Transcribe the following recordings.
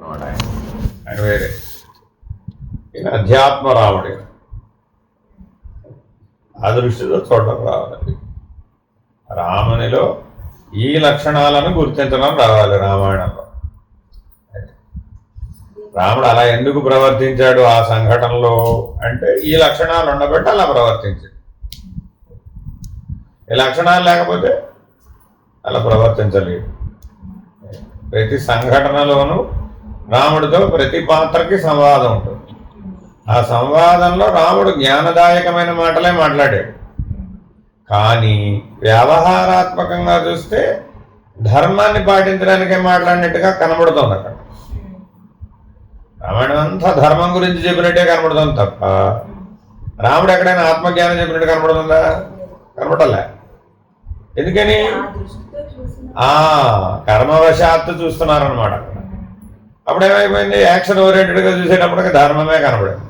అనమాట. ఆయన వేరే, ఈయన అధ్యాత్మ రాముడు. ఆ దృష్టితో చూడడం రావాలి. రామునిలో ఈ లక్షణాలను గుర్తించడం రావాలి రామాయణంలో. రాముడు అలా ఎందుకు ప్రవర్తించాడు ఆ సంఘటనలో అంటే ఈ లక్షణాలు ఉండబట్టి అలా ప్రవర్తించాడు. ఈ లక్షణాలు లేకపోతే అలా ప్రవర్తించలేదు. ప్రతి సంఘటనలోనూ రాముడితో ప్రతి పాత్రకి సంవాదం ఉంటుంది. ఆ సంవాదంలో రాముడు జ్ఞానదాయకమైన మాటలే మాట్లాడాడు. కానీ వ్యవహారాత్మకంగా చూస్తే ధర్మాన్ని పాటించడానికే మాట్లాడినట్టుగా కనబడుతుంది. అక్కడ రామాయణం అంతా ధర్మం గురించి చెప్పినట్టే కనబడుతుంది తప్ప రాముడు ఎక్కడైనా ఆత్మజ్ఞానం చెప్పినట్టు కనబడుతుందా? కనబడలే. ఎందుకని? కర్మవశాత్తు చూస్తున్నారనమాట. అక్కడ అప్పుడు ఏమైపోయింది, యాక్షన్ ఓరియంటెడ్గా చూసేటప్పటికి ధర్మమే కనబడింది.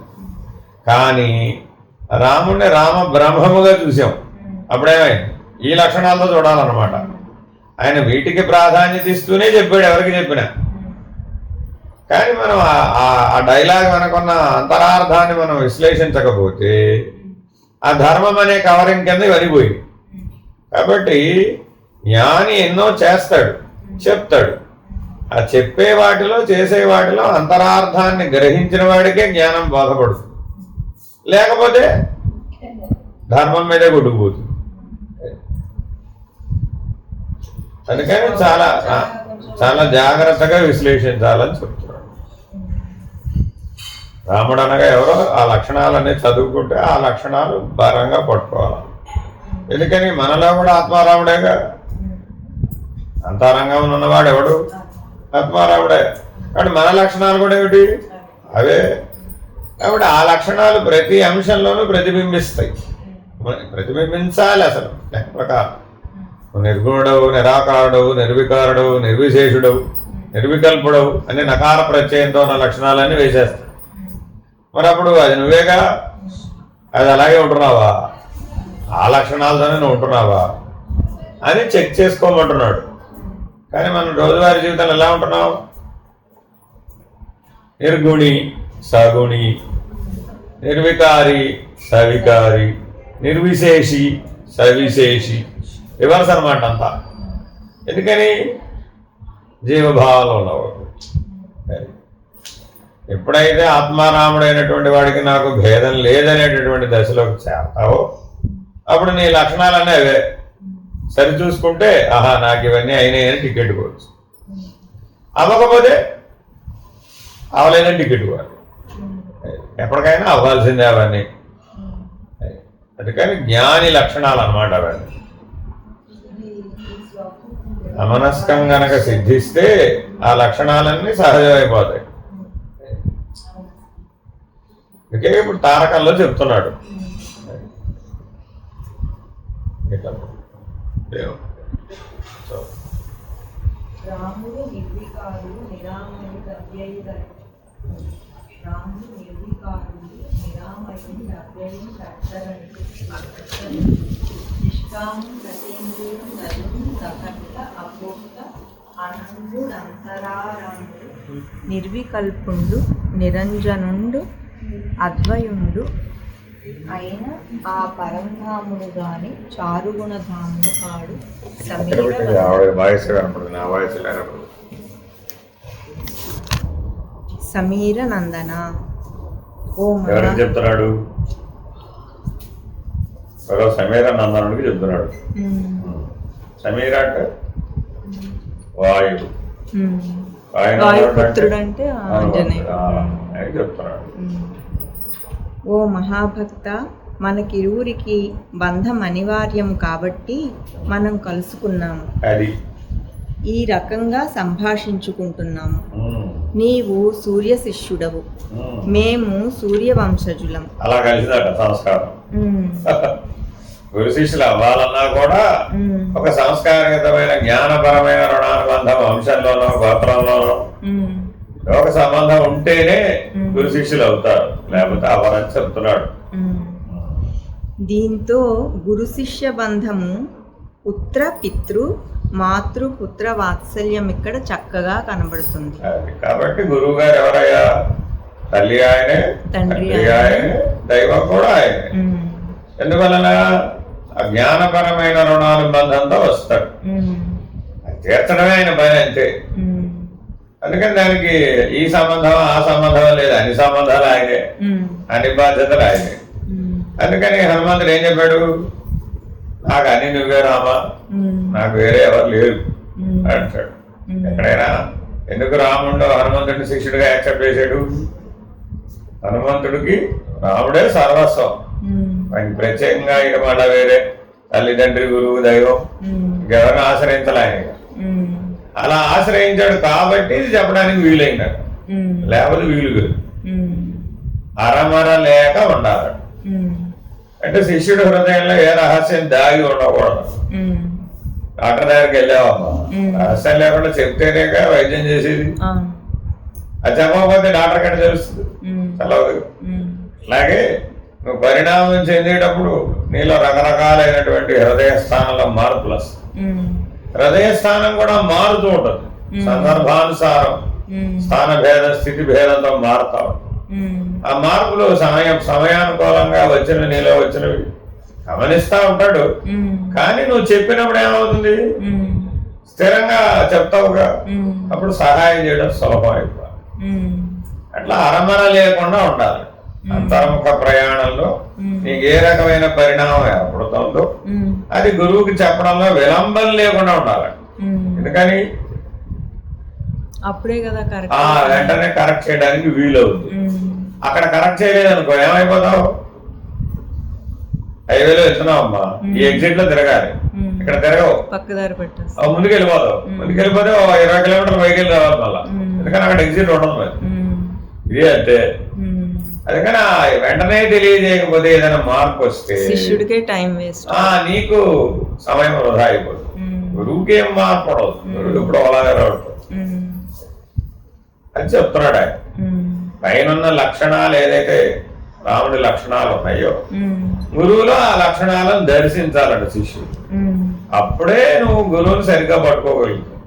కానీ రాముడిని రామ బ్రహ్మముగా చూసాం. అప్పుడేమైంది, ఈ లక్షణాలతో చూడాలన్నమాట. ఆయన వీటికి ప్రాధాన్యత ఇస్తూనే చెప్పాడు ఎవరికి చెప్పినా. కానీ మనం ఆ డైలాగ్ మనకున్న అంతరార్థాన్ని మనం విశ్లేషించకపోతే ఆ ధర్మం అనే కవరింగ్ కింద వరిపోయింది. కాబట్టి జ్ఞాని ఎన్నో చేస్తాడు, చెప్తాడు. ఆ చెప్పే వాటిలో చేసే వాటిలో అంతరార్థాన్ని గ్రహించిన వాడికే జ్ఞానం బోధపడుతుంది. లేకపోతే ధర్మం మీదే కొట్టుకుపోతుంది. అందుకని చాలా చాలా జాగ్రత్తగా విశ్లేషించాలని చెప్తున్నాడు. రాముడు అనగా ఎవరో ఆ లక్షణాలన్నీ చదువుకుంటే ఆ లక్షణాలు భారంగా పట్టుకోవాలి. ఎందుకని మనలో కూడా ఆత్మారాముడేగా. అంతరంగం ఉన్నవాడు ఎవడు? ఆత్మారాముడే. కాబట్టి మన లక్షణాలు కూడా ఏమిటి? అవే. కాబట్టి ఆ లక్షణాలు ప్రతి అంశంలోనూ ప్రతిబింబిస్తాయి. ప్రతిబింబించాలి అసలు లెక్క ప్రకారం. నిర్గుణుడవు, నిరాకారుడవు, నిర్వికారుడవు, నిర్విశేషుడవు, నిర్వికల్పుడవు అని నకార ప్రత్యయంతో ఉన్న లక్షణాలన్నీ వేసేస్తాయి. మరి అప్పుడు అది నువ్వేగా, అది అలాగే ఉంటున్నావా, ఆ లక్షణాలతోనే నువ్వు ఉంటున్నావా అని చెక్ చేసుకోమంటున్నాడు. కానీ మనం రోజువారీ జీవితంలో ఎలా ఉంటున్నావు? నిర్గుణి, సగుణి, నిర్వికారి, సవికారి, నిర్విశేషి, సవిశేషి, రివర్స్ అనమాట అంతా. ఎందుకని? జీవభావంలో ఉన్నవాడు. ఎప్పుడైతే ఆత్మారాముడైనటువంటి వాడికి నాకు భేదం లేదనేటటువంటి దశలోకి చేరతావో అప్పుడు నీ లక్షణాలన్నీ అవే. సరి చూసుకుంటే ఆహా నాకు ఇవన్నీ అయినాయని టికెట్ కోవచ్చు, అవ్వకపోతే అవలేదని టికెట్ కోవాలి. ఎప్పటికైనా అవ్వాల్సిందే అవన్నీ. అందుకని జ్ఞాని లక్షణాలు అన్నమాట అవన్నీ. అమనస్కం గనక సిద్ధిస్తే ఆ లక్షణాలన్నీ సహజమైపోతాయి. అందుకే ఇప్పుడు తారకంలో చెప్తున్నాడు. రాముడు నిర్వికారుడు నిరామయుడు అవ్యయుడు. రాముడు నిర్వికారుడు నిరామయుడు అవ్యయుడు నిష్కాము ప్రతేంద్రియం నలుడు సకర్త అపోక్త అనందుడంతరారాముడు నిర్వికల్పుండు నిరంజనుండు అద్వయుండు అయిన ఆ పరంధాముడు గాని చారుగుణధాముడు కాడు. సమీర నందన. ఓ చెప్తున్నాడు సమీర నందనుడికి చెప్తున్నాడు. సమీర అంటే వాయుడు, వాయుపుత్రుడు అంటే చెప్తున్నాడు. ఓ మహాభక్త, మనకిరువురికి బంధం అనివార్యం కాబట్టి మనం కలుసుకున్నాము. ఈ రకంగా సంభాషించుకుంటున్నాము. నీవు సూర్య శిష్యుడవు, మేము సూర్యవంశజులం. అలా కలిసిందట సంస్కారం. గురు శిష్యులు అవ్వాలన్నా కూడా ఒక సంస్కారయుతమైన జ్ఞానపరమైన రుణానుబంధం వంశంలోనో గోత్రంలోనో ఒక సంబంధం ఉంటేనే గురు శిష్యులు అవుతారు, లేకపోతే అవరని చెప్తున్నాడు. దీంతో గురు శిష్య బంధము పుత్ర పితృ మాతృపుత్ర వాత్సల్యం ఇక్కడ చక్కగా కనబడుతుంది. అది కాబట్టి గురువు గారు ఎవరయ్యా? తల్లి ఆయనే, తండ్రి తండ్రి ఆయనే, దైవం కూడా ఆయనే. ఎందువలన జ్ఞానపరమైన రుణాలు బంధంతో వస్తాడు. అది తీర్చడమే ఆయన పని అంతే. అందుకని దానికి ఈ సంబంధం ఆ సంబంధం లేదు, అన్ని సంబంధాలు ఆయనే, అన్ని బాధ్యతలు ఆయనే. అందుకని హనుమంతుడు ఏం చెప్పాడు? నాకు అన్ని నువ్వే రామా, నాకు వేరే ఎవరు లేరు అంటాడు. ఎక్కడైనా ఎందుకు రాముడు హనుమంతుడిని శిష్యుడిగా యాక్సెప్ట్ చేశాడు? హనుమంతుడికి రాముడే సర్వస్వం. ఆయనకి ప్రత్యేకంగా ఇక మళ్ళా వేరే తల్లిదండ్రి, గురువు, దైవం ఇంకెవరిని ఆశ్రయించాలి ఆయన. అలా ఆశ్రయించాడు కాబట్టి ఇది చెప్పడానికి వీలైనాడు, లేకపోతే వీలు కాదు. అరమర లేక ఉండాలి. అంటే శిష్యుడి హృదయంలో ఏ రహస్యం దాగి ఉండకూడదు. డాక్టర్ దగ్గరికి వెళ్ళావమ్మా, రహస్యం లేకుండా చెప్తేనేగా వైద్యం చేసేది. అది చెప్పకపోతే డాక్టర్ కంటే తెలుస్తుంది, తెలవదు. అలాగే నువ్వు పరిణామం చెందేటప్పుడు నీలో రకరకాలైనటువంటి హృదయ స్థానంలో మార్పులు వస్తాయి. హృదయ స్థానం కూడా మారుతూ ఉంటుంది, సందర్భానుసారం స్థాన భేద స్థితి భేదంతో మారుతా ఉంటుంది. ఆ మార్పులు సమయానుకూలంగా వచ్చినవి, నీలో వచ్చినవి గమనిస్తా ఉంటాడు. కానీ నువ్వు చెప్పినప్పుడు ఏమవుతుంది? స్థిరంగా చెప్తావుగా, అప్పుడు సహాయం చేయడం సులభం అయిపోవాలి. అట్లా అరమర లేకుండా ఉండాలి. అంతర్ముఖ ప్రయాణంలో నీకు ఏ రకమైన పరిణామం ఏర్పడుతుందో అది గురువుకి చెప్పడంలో విలంబం లేకుండా ఉండాలి. ఎందుకని అప్పుడే కదా వెంటనే కరెక్ట్ చేయడానికి వీలవుతుంది. అక్కడ కరెక్ట్ చేయలేదు అనుకో, ఏమైపోతావు? హైవేలో వెళ్తున్నావు అమ్మా, ఈ ఎగ్జిట్ లో తిరగాలి, ఇక్కడ తిరగవు, పక్కదారి పెట్టేస్తావు, ముందుకు వెళ్ళిపోతావు. ముందుకెళ్ళిపోతే 20 కిలోమీటర్లు పైకి వెళ్ళి రావాలి మళ్ళా, ఎందుకని అక్కడ ఎగ్జిట్ ఉండదు. మరి ఇది అంతే. అందుకని వెంటనే తెలియజేయకపోతే ఏదైనా మార్పు వస్తే శిష్యుడికే టైం వేస్ట్, నీకు సమయం వృధా అయిపోతుంది. గురువుకి ఏం మార్పు ఉండదు, గురువు ఇప్పుడు అలాగే ఉంటుంది అని చెప్తున్నాడు ఆయన. పైన లక్షణాలు ఏదైతే రాముడి లక్షణాలు ఉన్నాయో గురువులో ఆ లక్షణాలను దర్శించాలంట శిష్యుడు. అప్పుడే నువ్వు గురువుని సరిగ్గా పట్టుకోగలుగుతావు.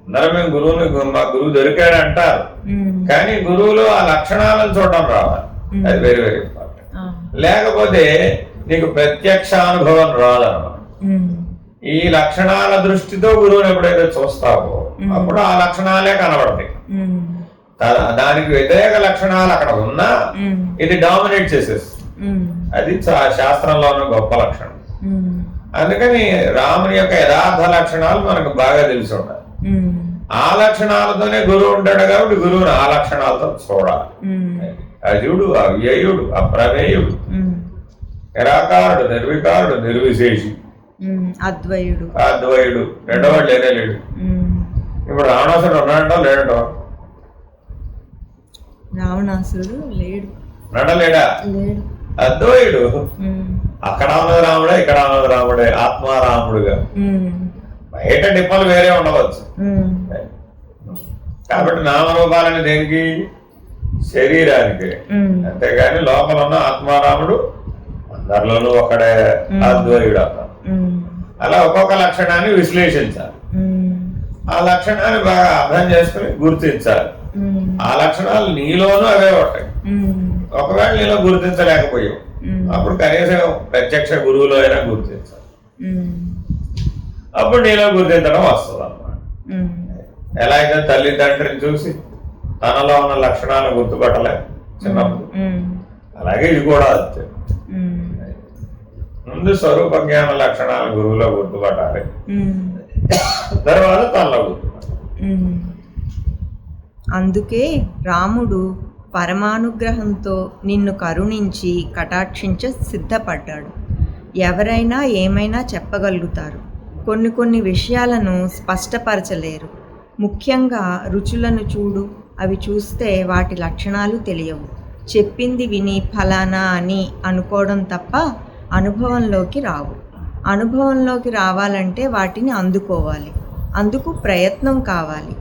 అందరూ మేము మా గురువు దొరికాడు అంటారు, కానీ గురువులో ఆ లక్షణాలను చూడడం రావాలి. అది వెరీ వెరీ ఇంపార్టెంట్. లేకపోతే నీకు ప్రత్యక్షానుభవం రాదన్నమాట. ఈ లక్షణాల దృష్టితో గురువుని ఎప్పుడైతే చూస్తావో అప్పుడు ఆ లక్షణాలే కనబడతాయి. దానికి వ్యతిరేక లక్షణాలు అక్కడ ఉన్నా ఇది డామినేట్ చేసేస్తుంది. అది శాస్త్రంలోనూ గొప్ప లక్షణం. అందుకని రాముని యొక్క యథార్థ లక్షణాలు మనకు బాగా తెలిసి ఉండాలి. ఆ లక్షణాలతోనే గురువు ఉంటాడు కాబట్టి గురువుని ఆ లక్షణాలతో చూడాలి. అజుడు, అవ్యయుడు, అప్రమేయుడు, నిరాకారుడు, నిర్వికారుడు, నిర్విశేషి, అద్వయుడు, అద్వయుడు, రెండోవాడు లేనే లేడు. ఇప్పుడు రావణాసుడు ఉన్నాడంటో లేడంటో? రావణాసుడు లేడు, నడలేడా? లేడు. అద్వయుడు. అక్కడ ఉన్నది రాముడే, ఇక్కడ ఉన్నది రాముడే, ఆత్మారాముడుగా. బయట డిప్పలు వేరే ఉండవచ్చు. కాబట్టి నామరూపాలని దేనికి? శరీరానికి. అంతేగాని లోపల ఉన్న ఆత్మారాముడు అందరిలోనూ ఒకడే అద్వయుడు. అలా ఒక్కొక్క లక్షణాన్ని విశ్లేషించాలి. ఆ లక్షణాన్ని బాగా అర్థం చేసుకుని గుర్తించాలి. ఆ లక్షణాలు నీలోనూ అవే ఉంటాయి. ఒకవేళ నీలో గుర్తించలేకపోయావు అప్పుడు కనీసం ప్రత్యక్ష గురువులో అయినా గుర్తించాలి. అప్పుడు నీలో గుర్తించడం వస్తుంది అన్నమాట. ఎలా అయితే తల్లిదండ్రిని చూసి తనలో ఉన్న లక్షణాలను గుర్తుపట్టలే చిన్నప్పుడు, అలాగే ఇది కూడా అంతే. ముందు స్వరూప జ్ఞాన లక్షణాలను గురువులో గుర్తుపట్టాలి, తర్వాత తనలో గుర్తుపట్టాలి. అందుకే రాముడు పరమానుగ్రహంతో నిన్ను కరుణించి కటాక్షించ సిద్ధపడ్డాడు. ఎవరైనా ఏమైనా చెప్పగలుగుతారు, కొన్ని విషయాలను స్పష్టపరచలేరు. ముఖ్యంగా రుచులను చూడు, అవి చూస్తే వాటి లక్షణాలు తెలియవు. చెప్పింది విని ఫలానా అని అనుకోవడం తప్ప అనుభవంలోకి రావు. అనుభవంలోకి రావాలంటే వాటిని అందుకోవాలి. అందుకు ప్రయత్నం కావాలి.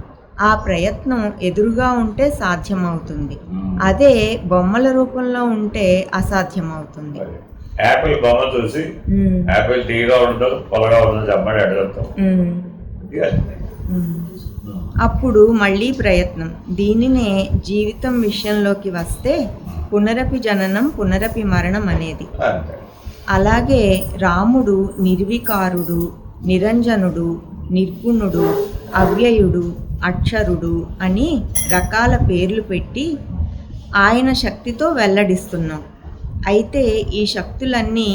ఆ ప్రయత్నం ఎదురుగా ఉంటే సాధ్యమవుతుంది. అదే బొమ్మల రూపంలో ఉంటే అసాధ్యమవుతుంది. యాపిల్ బొమ్మ చూసి యాపిల్ తీగా ఉండదు పొలగా ఉండదు చెప్పండి అడుగుతాం. అప్పుడు మళ్ళీ ప్రయత్నం. దీనినే జీవితం విషయంలోకి వస్తే పునరపి జననం పునరపి మరణం అనేది. అంతే. అలాగే రాముడు నిర్వికారుడు, నిరంజనుడు, నిర్గుణుడు, అవ్యయుడు, అక్షరుడు అని రకాల పేర్లు పెట్టి ఆయన శక్తితో వెల్లడిస్తున్నాం. అయితే ఈ శక్తులన్నీ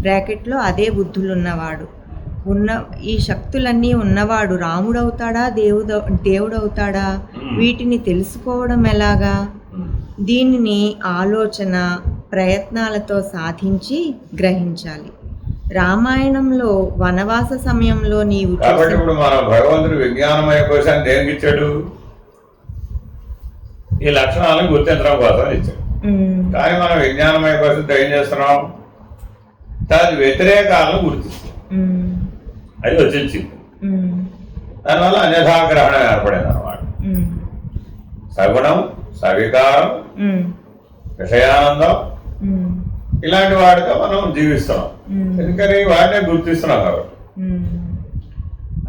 బ్రాకెట్లో అదే బుద్ధులున్నవాడు ఈ శక్తులన్నీ ఉన్నవాడు రాముడవుతాడా దేవుడవుతాడా? వీటిని తెలుసుకోవడం ఎలాగా? దీనిని ఆలోచన ప్రయత్నాలతో సాధించి గ్రహించాలి. రామాయణంలో వనవాస సమయంలో నీవు కాబట్టి ఇప్పుడు మన భగవంతుడు విజ్ఞానమయ కోశాన్ని దేనికి ఇచ్చాడు? ఈ లక్షణాలను గుర్తించడం కోసం ఇచ్చాడు. కానీ మనం విజ్ఞానమయ కోశంతో ఏం చేస్తున్నాం? దాని వ్యతిరేకాలను గుర్తిస్తాం. అది వచ్చింది. దానివల్ల అన్యథాగ్రహణం ఏర్పడింది అన్నమాట. సగుణం, సవికారం, విషయానందం ఇలాంటి వాటితో మనం జీవిస్తున్నాం. ఎందుకని వాటినే గుర్తిస్తున్నాం కాబట్టి.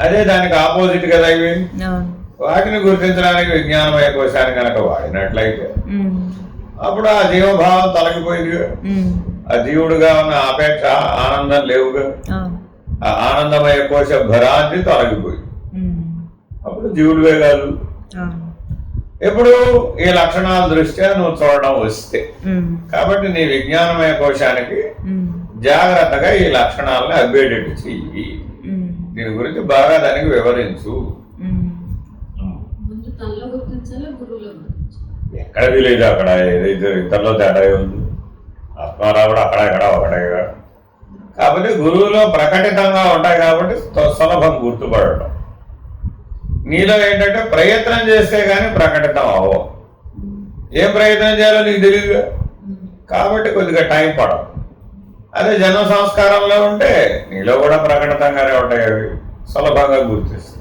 అదే దానికి ఆపోజిట్ కదా ఇవి. వాటిని గుర్తించడానికి విజ్ఞానమయ కోశాన్ని కనుక వాడినట్లయితే అప్పుడు ఆ జీవభావం తొలగిపోయింది. ఆ జీవుడుగా ఉన్న ఆపేక్ష ఆనందం లేవుగా. ఆ ఆనందమయ కోశ భరాన్ని తొలగిపోయింది. అప్పుడు జీవుడివే కాదు. ఎప్పుడు ఈ లక్షణాల దృష్ట్యా నువ్వు చూడడం వస్తే, కాబట్టి నీ విజ్ఞానమయ కోశానికి జాగ్రత్తగా ఈ లక్షణాలను అప్డేటెడ్ చెయ్యి. దీని గురించి బాగా దానికి వివరించు. ఎక్కడ వీలేదు అక్కడ ఏదైతే ఇతరులో తేడా ఉంది. ఆత్మారావుడు అక్కడ ఇక్కడ ఒకటేగా. కాకపోతే గురువులో ప్రకటితంగా ఉంటాయి కాబట్టి సులభం గుర్తుపడటం. నీలో ఏంటంటే ప్రయత్నం చేస్తే కానీ ప్రకటితం అవ్వవు. ఏం ప్రయత్నం చేయాలో నీకు తెలియదు కాబట్టి కొద్దిగా టైం పడవు. అదే జన్మ సంస్కారంలో ఉంటే నీలో కూడా ప్రకటితంగానే ఉంటాయి. అవి సులభంగా గుర్తిస్తాయి.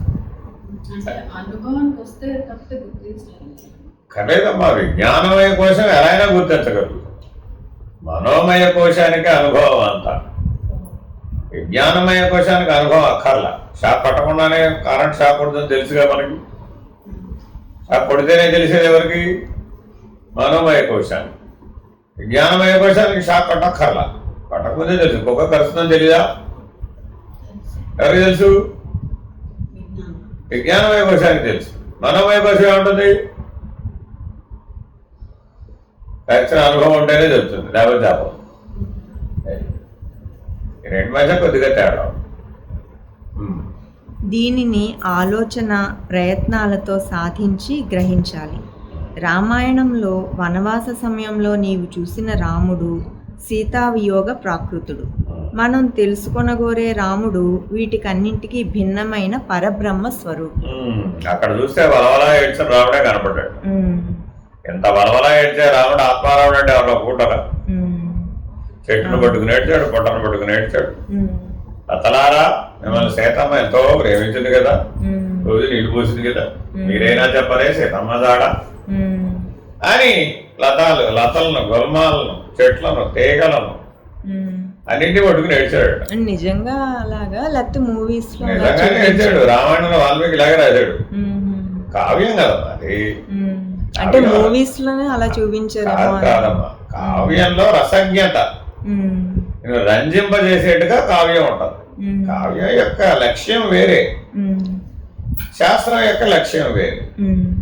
కలేదమ్మా, విజ్ఞానమయ కోశం ఎలా అయినా గుర్తించగలుగుతాం. మనోమయ కోశానికి అనుభవం అంతా. విజ్ఞానమయ కోశానికి అనుభవం అక్కర్లా. షాక్ పట్టకుండానే కరెంట్ షాక్ కొడుతుంది తెలుసుగా మనకి. షాక్ కొడితేనే తెలిసేది ఎవరికి? మనోమయ కోశానికి. విజ్ఞానమయ కోశానికి షాక్ పట్టక్కర్లా. పట్టకముందే తెలుసు. కుక్క కరుస్తుందని తెలీదా? ఎవరికి తెలుసు? విజ్ఞానమయ కోశానికి తెలుసు. మనోమయ కోశం ఏముంటుంది? ఖచ్చితంగా అనుభవం ఉంటేనే చెప్తుంది, లేకపోతే చెప్పదు. రెండు మధ్య కొద్దిగా తేడా. దీనిని ఆలోచన ప్రయత్నాలతో సాధించి గ్రహించాలి. రామాయణంలో వనవాస సమయంలో నీవు చూసిన రాముడు సీతావియోగ ప్రాకృతుడు. మనం తెలుసుకొనగోరే రాముడు వీటికన్నింటికి భిన్నమైన పరబ్రహ్మ స్వరూపం. అక్కడ చూస్తే వలవలా ఏడ్చిన రాముడే కనపడ్డాడు. ఎంత వలవలా ఏడ్చే రాముడు ఆత్మారాముడు అంటే ఎవరో కూటరా? చెట్టును పట్టుకుని ఏడ్చాడు, పొట్టను పట్టుకుని ఏడ్చాడు. అతలారా, మిమ్మల్ని సీతమ్మ ఎంతో ప్రేమించింది కదా, రోజు నీళ్లు పోసింది కదా, మీరైనా చెప్పరే సీతమ్మ జాడ అని లతలను, గుల్మాలను, చెట్లను, తీగలను అన్నింటినీ పట్టుకుని ఏడ్చాడు. నిజంగా అలాగా లేకపోతే మూవీస్ లో నిజంగానే ఏడ్చాడు. రామాయణంలో వాల్మీకి ఇలాగే రాశాడు. కావ్యం కదా అది. అంటే మూవీస్ లోనే అలా చూపించారు కాదమ్మా. కావ్యంలో రసజ్ఞత రంజింపజేసేట్టుగా కావ్యం ఉంటుంది. కావ్యం యొక్క లక్ష్యం వేరే, శాస్త్రం యొక్క లక్ష్యం వేరే.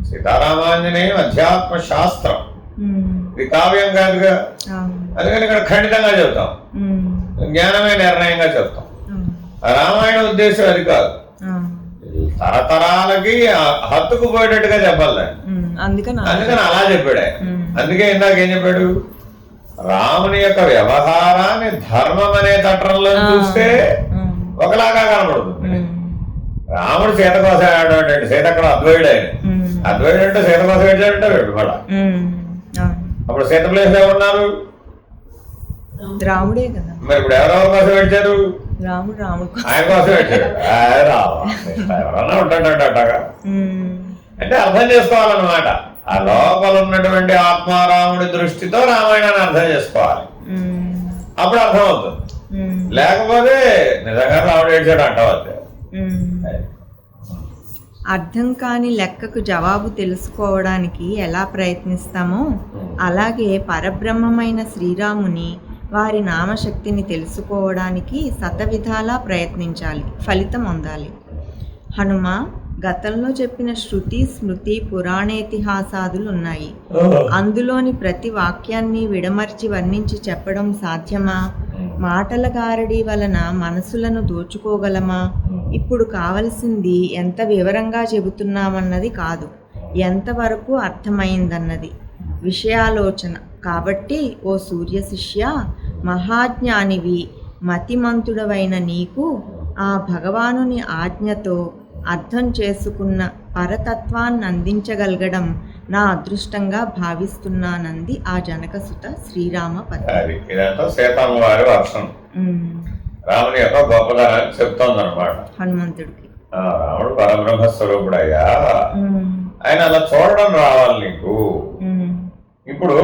సీతారామాంజనేయం అధ్యాత్మ శాస్త్రం, ఇది కావ్యం కాదుగా. అందుకని ఇక్కడ ఖండితంగా చెప్తాం, జ్ఞానమే నిర్ణయంగా చెప్తాం. రామాయణ ఉద్దేశం అది కాదు, తరతరాలకి హత్తుకుపోయేటట్టుగా చెప్పాలి. అందుకని అలా చెప్పాడు. అందుకే ఇందాక ఏం చెప్పాడు? రాముని యొక్క వ్యవహారాన్ని ధర్మం అనే తట్రంలో చూస్తే ఒకలాగా కనబడుతుంది. రాముడు సీత కోసం ఆడాడు. సీత అక్కడ అద్వైడు. ఆయన అద్వైడు అంటే సీత కోసం ఏడ్చాడంటే మళ్ళా. అప్పుడు సీత ప్లేస్ లో ఉన్నారు రాముడే కదా. మరి ఇప్పుడు ఎవరెవరి కోసం ఏడ్చారు? రాముడు ఆయన కోసం ఏడ్చాడు. ఎవరన్నా ఉంటాడటగా. అంటే అర్థం చేసుకోవాలన్నమాట. ఆ లోపల ఉన్నటువంటి ఆత్మారాముడి దృష్టితో రామాయణాన్ని అర్థం చేసుకోవాలి. అప్పుడు అర్థం అవుతుంది. లేకపోతే నిజంగా రాముడు ఏడ్చాడు అంటావు. అర్థం కాని లెక్కకు జవాబు తెలుసుకోవడానికి ఎలా ప్రయత్నిస్తామో అలాగే పరబ్రహ్మమైన శ్రీరాముని వారి నామశక్తిని తెలుసుకోవడానికి శతవిధాలా ప్రయత్నించాలి, ఫలితం పొందాలి. హనుమ, గతంలో చెప్పిన శృతి, స్మృతి, పురాణేతిహాసాదులు ఉన్నాయి. అందులోని ప్రతి వాక్యాన్ని విడమర్చి వర్ణించి చెప్పడం సాధ్యమా? మాటల గారడీ వలన మనసులను దోచుకోగలమా? ఇప్పుడు కావలసింది ఎంత వివరంగా చెబుతున్నామన్నది కాదు, ఎంతవరకు అర్థమైందన్నది విషయాలోచన. కాబట్టి ఓ సూర్య శిష్య, మహాజ్ఞానివి, మతిమంతుడవైన నీకు ఆ భగవానుని ఆజ్ఞతో అర్థం చేసుకున్న పరతత్వాన్ని అందించగలగడం నా అదృష్టంగా భావిస్తున్నానంది ఆ జనకసుత శ్రీరామ పత్ని. ఇదంతా సీతమ్మ వారి వర్షం, రాముని యొక్క గొప్పదనాన్ని చెప్తోంది అనమాట హనుమంతుడికి. రాముడు పరబ్రహ్మ స్వరూపుడయ్యా, ఆయన అలా చూడడం రావాలి నీకు. ఇప్పుడు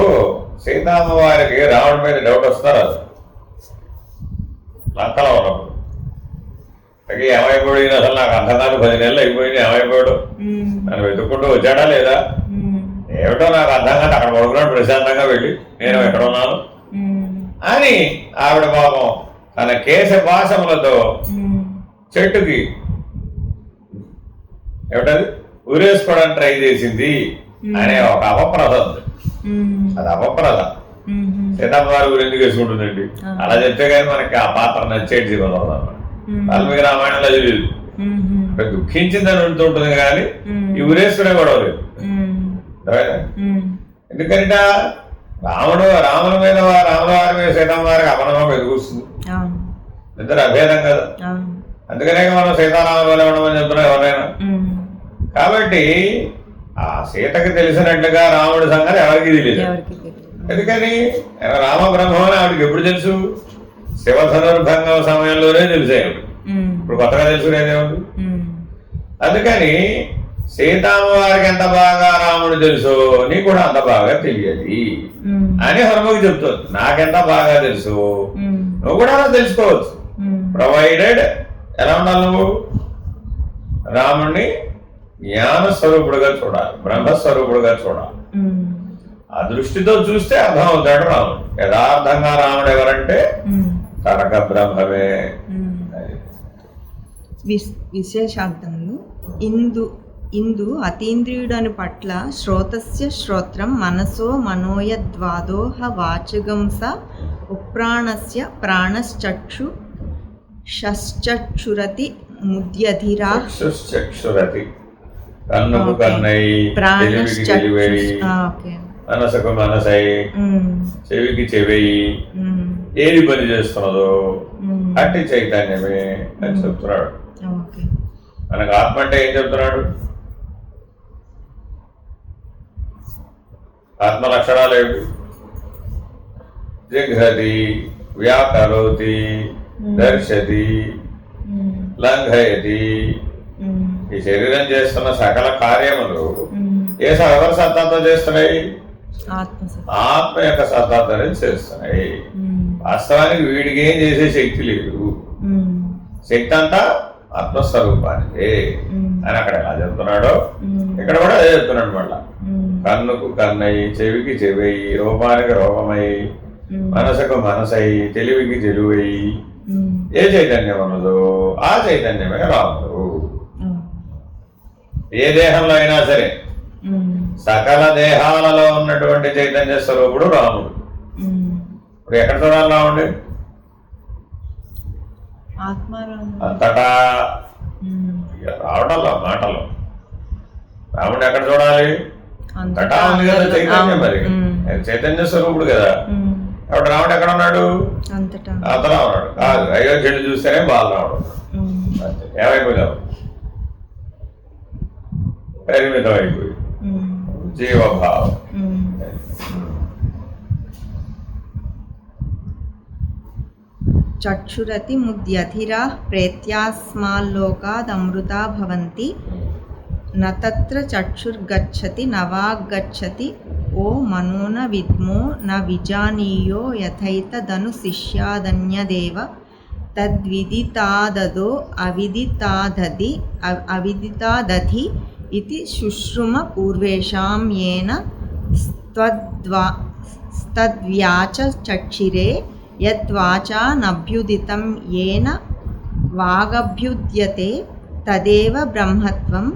సీతమ్మ వారికి రాముడి మీద డౌట్ వస్తారు, అది లంకలో ఉన్నప్పుడు ఏమైపోయాడు ఈయన, అసలు నాకు అర్థం కాదు, 10 నెలలు అయిపోయింది, ఏమైపోయాడు, నన్ను వెతుక్కుంటూ వచ్చాడా లేదా, ఏమిటో నాకు అర్థం కాదు, అక్కడ పడుకున్నాడు ప్రశాంతంగా వెళ్ళి నేను ఎక్కడ ఉన్నాను అని ఆవిడ పాపం తన కేశ భాషములతో చెట్టుకి ఏమిటది ఊరేసుకోవడానికి ట్రై చేసింది అనే ఒక అపప్రద ఉంది. అది అపప్రద. సీతమ్మ వారి ఊరు ఎందుకు వేసుకుంటుందండి? అలా చెప్తే కానీ మనకి ఆ పాత్ర నచ్చేటి అన్నమాట. వాల్మీకి రామాయణంలో తెలియదు, దుఃఖించిందని ఉంటుంది కానీ ఈ ఊరేసుకునే గొడవ లేదు. ఎందుకంటే రాముని మీద రాముల వారి మీద సీతమ్మ వారికి అపనమ్మకం ఎదుగుస్తుంది, ఇద్దరు అభేదం కదా. అందుకనే మనం సీతారాముల ఉండమని చెప్తున్నాం ఎవరైనా. కాబట్టి ఆ సీతకి తెలిసినట్లుగా రాముడి సంగతి ఎవరికి తెలియదు. ఎందుకని రామ బ్రహ్మం అని ఆవిడకి ఎప్పుడు తెలుసు? శివధనుర్భంగం సమయంలోనే తెలిసాయి. ఇప్పుడు కొత్తగా తెలుసుకునేదేముంది? అందుకని సీతమ్మ వారికి ఎంత బాగా రాముడు తెలుసు, నీకు కూడా అంత బాగా తెలియదు అని హనుమకి చెప్తుంది. నాకెంత బాగా తెలుసు, నువ్వు కూడా అలా తెలుసుకోవచ్చు. ప్రొవైడెడ్ ఎలా ఉండాలి? నువ్వు రాముడిని జ్ఞాన స్వరూపుడుగా చూడాలి, బ్రహ్మస్వరూపుడుగా చూడాలి. ఆ దృష్టితో చూస్తే అర్థం అవుతాడు రాముడు. యథార్థంగా రాముడు ఎవరంటే కనక బ్రహ్మమే. విశేషార్థములు. ఇందు అతీంద్రియుడని పట్ల శ్రోతస్య శ్రోత్రం మనసో మనోయద్వాదోహ వాచగంస ఉప్రాణస్య ప్రాణశ్చక్షు షశ్చక్షురతి ముద్యధిరా కన్నుకు కన్నై, చెవికి చెలివై, మనసుకు మనసై, చెవికి చెవయి, ఏది పని చేస్తున్నదో అట్టి చైతన్యమే అని చెప్తున్నాడు. మనకు ఆత్మ అంటే ఏం చెప్తున్నాడు? ఆత్మ లక్షణాలు ఏమిటి? జిఘ్రతి, వ్యాకరోతి, దర్శతి, లంఘయతి. ఈ శరీరం చేస్తున్న సకల కార్యములు ఎవరి సత్తాతో చేస్తున్నాయి? ఆత్మ యొక్క సత్తాతోనే చేస్తున్నాయి. వాస్తవానికి వీడికి ఏం చేసే శక్తి లేదు, శక్తి అంతా ఆత్మస్వరూపానికే అని అక్కడ ఎలా చెప్తున్నాడో ఇక్కడ కూడా అదే చెప్తున్నాడు. మళ్ళా కన్నుకు కన్నై, చెవికి చెవై, రూపానికి రూపమై, మనసుకు మనసై, తెలివికి తెలివై, ఏ చైతన్యం ఉన్నదో ఆ చైతన్యమే రాముడు. ఏ దేహంలో అయినా సరే సకల దేహాలలో ఉన్నటువంటి చైతన్య స్వరూపుడు రాముడు. ఇప్పుడు ఎక్కడ చూడాలి రాముడు? అంతటా రావడంలో మాటలో రాముడు ఎక్కడ చూడాలి? అంతటా ఉంది కదా చైతన్యం. మరి చైతన్య స్వరూపుడు కదా. కాబట్టి రాముడు ఎక్కడ ఉన్నాడు? అంతటా ఉన్నాడు. కాదు, అయోధ్యను చూస్తేనే బాలరాముడు. ఏమైపోయావు? పరిమితం అయిపోయి జీవభావం. చక్షురతి ముద్యధిరా ప్రేత్యాస్మాల్లోకాదమృతా భవంతి నత్ర చక్షుర్గచ్చతి నవాగచ్చతి ఓ మనోన విద్మో న విజానీయో యథైతదను శిష్యాదన్యదేవ తద్విదితాదదో అవిదితాదధి ఇది శుశ్రుమ పూర్వేషాం ఏన స్తద్వ్యాచ చక్షిరే యద్వాచానభ్యుదితం ఏన వాగభ్యుద్యతే తదేవ బ్రహ్మత్వం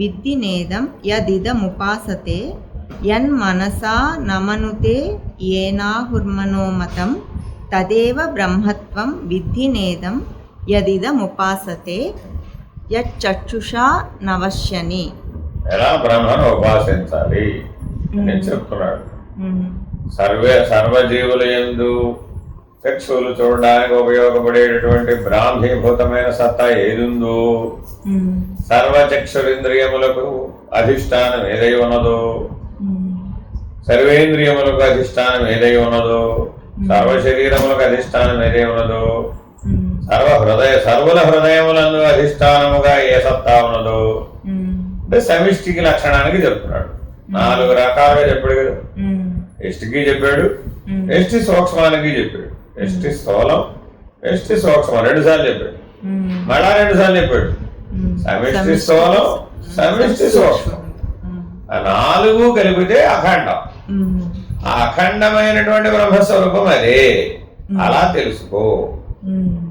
విద్ధి నేదం యదిదముపాసతే యన్మనసా నమనుతే ఏనాహుర్మనోమతం తదేవ బ్రహ్మత్వం విద్ధి నేదం యదిదముపాసతే యచ్చక్షుషా నవశ్యని. ఎలా బ్రహ్మను ఉపాసించాలి అని చెప్తున్నాడు. సర్వజీవుల యందు చక్షువులు చూడడానికి ఉపయోగపడేటటువంటి బ్రాహ్మీభూతమైన సత్తా ఏదుందో, సర్వచక్షురింద్రియములకు అధిష్టానం ఏదై ఉన్నదో, సర్వేంద్రియములకు అధిష్టానం ఏదై ఉన్నదో, సర్వ శరీరములకు అధిష్టానం ఏదై ఉన్నదో, సర్వుల హృదయములందు అధిష్టానముగా ఏ సత్తా ఉన్నదో అంటే సమిష్టికి లక్షణానికి చెప్తున్నాడు. 4 రకాలుగా చెప్పాడు కదా. ఎష్టికి చెప్పాడు, ఎష్టి సూక్ష్మానికి చెప్పాడు. ఎష్టి స్థూలం, ఎష్టి సూక్ష్మం 2 సార్లు చెప్పాడు. మళ్ళా 2 సార్లు చెప్పాడు. సమిష్టి స్థూలం, సమిష్టి సూక్ష్మం, ఆ 4 కలిపితే అఖండం. ఆ అఖండమైనటువంటి బ్రహ్మస్వరూపం అదే. అలా తెలుసుకో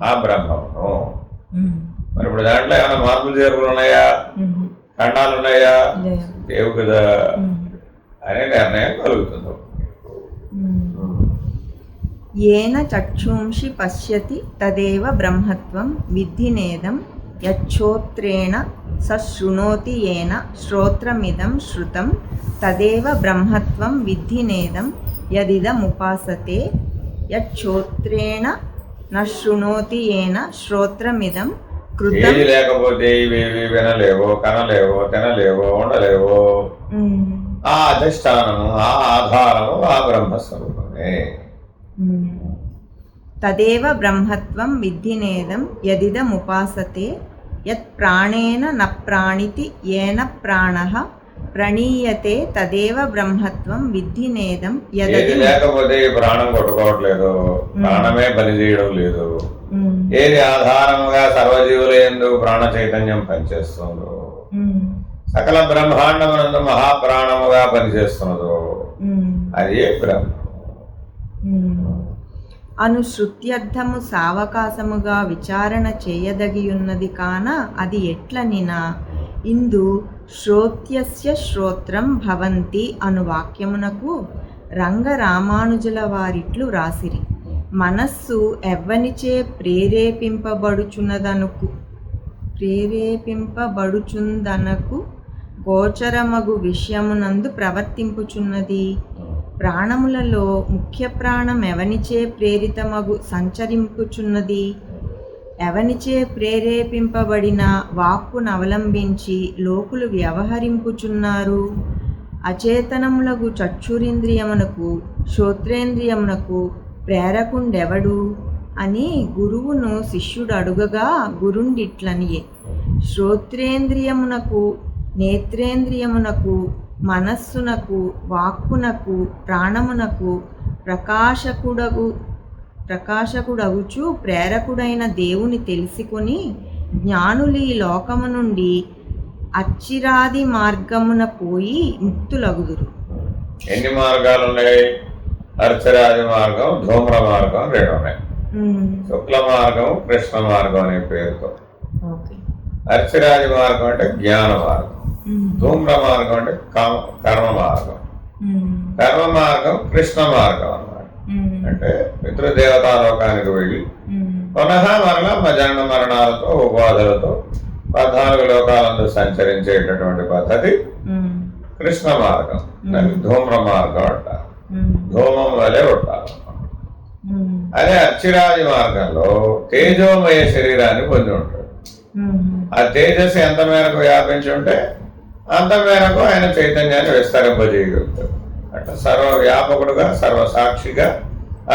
ఆ బ్రహ్మమును. మరి ఇప్పుడు దాంట్లో ఏమైనా మార్పులు చేర్పులు ఉన్నాయా, ఖండాలు ఉన్నాయా, లేవు కదా అనే నిర్ణయం కలుగుతుంది. ఏన చక్షుంషి పశ్యతి తదేవ బ్రహ్మత్వం విద్ధి నేదం యచ్చోత్రేణ సశృణోతి ఏన శ్రోత్రమిదం శ్రుతం తదేవ బ్రహ్మత్వం విద్ధి నేదం యదిదముపాసతే యచ్చోత్రేణ నశృణోతి ఏన శ్రోత్రమిదం కృతం. ఏది లేకపోతే ఇవేవి వినలేవో, కనలేవో, తినలేవో, ఉండలేవో. ఆ అధిష్టానము, ఆ ఆధారము ఆ బ్రహ్మస్వరూపమే. తదేవ బ్రహ్మత్వం విద్ధి నేదం యదిదముపాసతే యత్ ప్రాణేన న ప్రాణితి ఏన ప్రాణః ప్రణీయతే తదేవ బ్రహ్మత్వం విద్ధి నేదం ఏది లేకపోతే ఈ ప్రాణం కొట్టుకోవట్లేదు, ప్రాణమే పనిచేయడం లేదు. ఏది ఆధారముగా సర్వజీవుల యందు ప్రాణ చైతన్యం పనిచేస్తుందో, సకల బ్రహ్మాండమునందు మహాప్రాణముగా పనిచేస్తున్నదో అది బ్రహ్మ. అనుశ్రుత్యర్థము సావకాశముగా విచారణ చేయదగియున్నది కాన అది ఎట్లనినా ఇందు శ్రోత్యస్య శ్రోత్రం భవంతి అను వాక్యమునకు రంగరామానుజుల వారిట్లు రాసిరి. మనస్సు ఎవ్వనిచే ప్రేరేపింపబడుచుందనకు గోచరమగు విషయమునందు ప్రవర్తింపుచున్నది. ప్రాణములలో ముఖ్య ప్రాణం ఎవనిచే ప్రేరితమగు సంచరింపుచున్నది. ఎవనిచే ప్రేరేపింపబడిన వాక్కును అవలంబించి లోకులు వ్యవహరింపుచున్నారు. అచేతనములగు చక్షురింద్రియమునకు శ్రోత్రేంద్రియమునకు ప్రేరకుండెవడు అని గురువును శిష్యుడు అడుగగా గురుండిట్లనియే. శ్రోత్రేంద్రియమునకు, నేత్రేంద్రియమునకు, మనస్సునకు, వాక్కునకు, ప్రాణమునకు ప్రకాశకుడగుచు ప్రేరకుడైన దేవుని తెలుసుకొని జ్ఞానులు ఈ లోకము నుండి అచ్చిరాది మార్గమున పోయి ముక్తులగుదురు. ఎన్ని మార్గాలు ఉన్నాయి? అర్చరాది మార్గం, ధూమ్ర మార్గం 2 ఉన్నాయి. శుక్ల మార్గం, కృష్ణ మార్గం అనే పేరుతో. అర్చరాది మార్గం అంటే జ్ఞాన మార్గం, ధూమ్ర మార్గం అంటే కర్మ మార్గం. కర్మ మార్గం కృష్ణ మార్గం అన్నమాట. అంటే పితృదేవతాలోకానికి వెళ్ళి పునః మరలా జనన మరణాలతో ఉపాధులతో 14 లోకాలందు సంచరించేటటువంటి పద్ధతి కృష్ణ మార్గం. దాన్ని ధూమ్ర మార్గం అంటారు. ధూమం వలె ఉంటారు. అదే అర్చిరాది మార్గంలో తేజోమయ శరీరాన్ని పొంది ఉంటాడు. ఆ తేజస్సు ఎంత మేరకు వ్యాపించి ఉంటే అంత మేరకు ఆయన చైతన్యాన్ని విస్తరింపజేయగలుగుతాడు. అట్లా సర్వవ్యాపకుడుగా, సర్వసాక్షిగా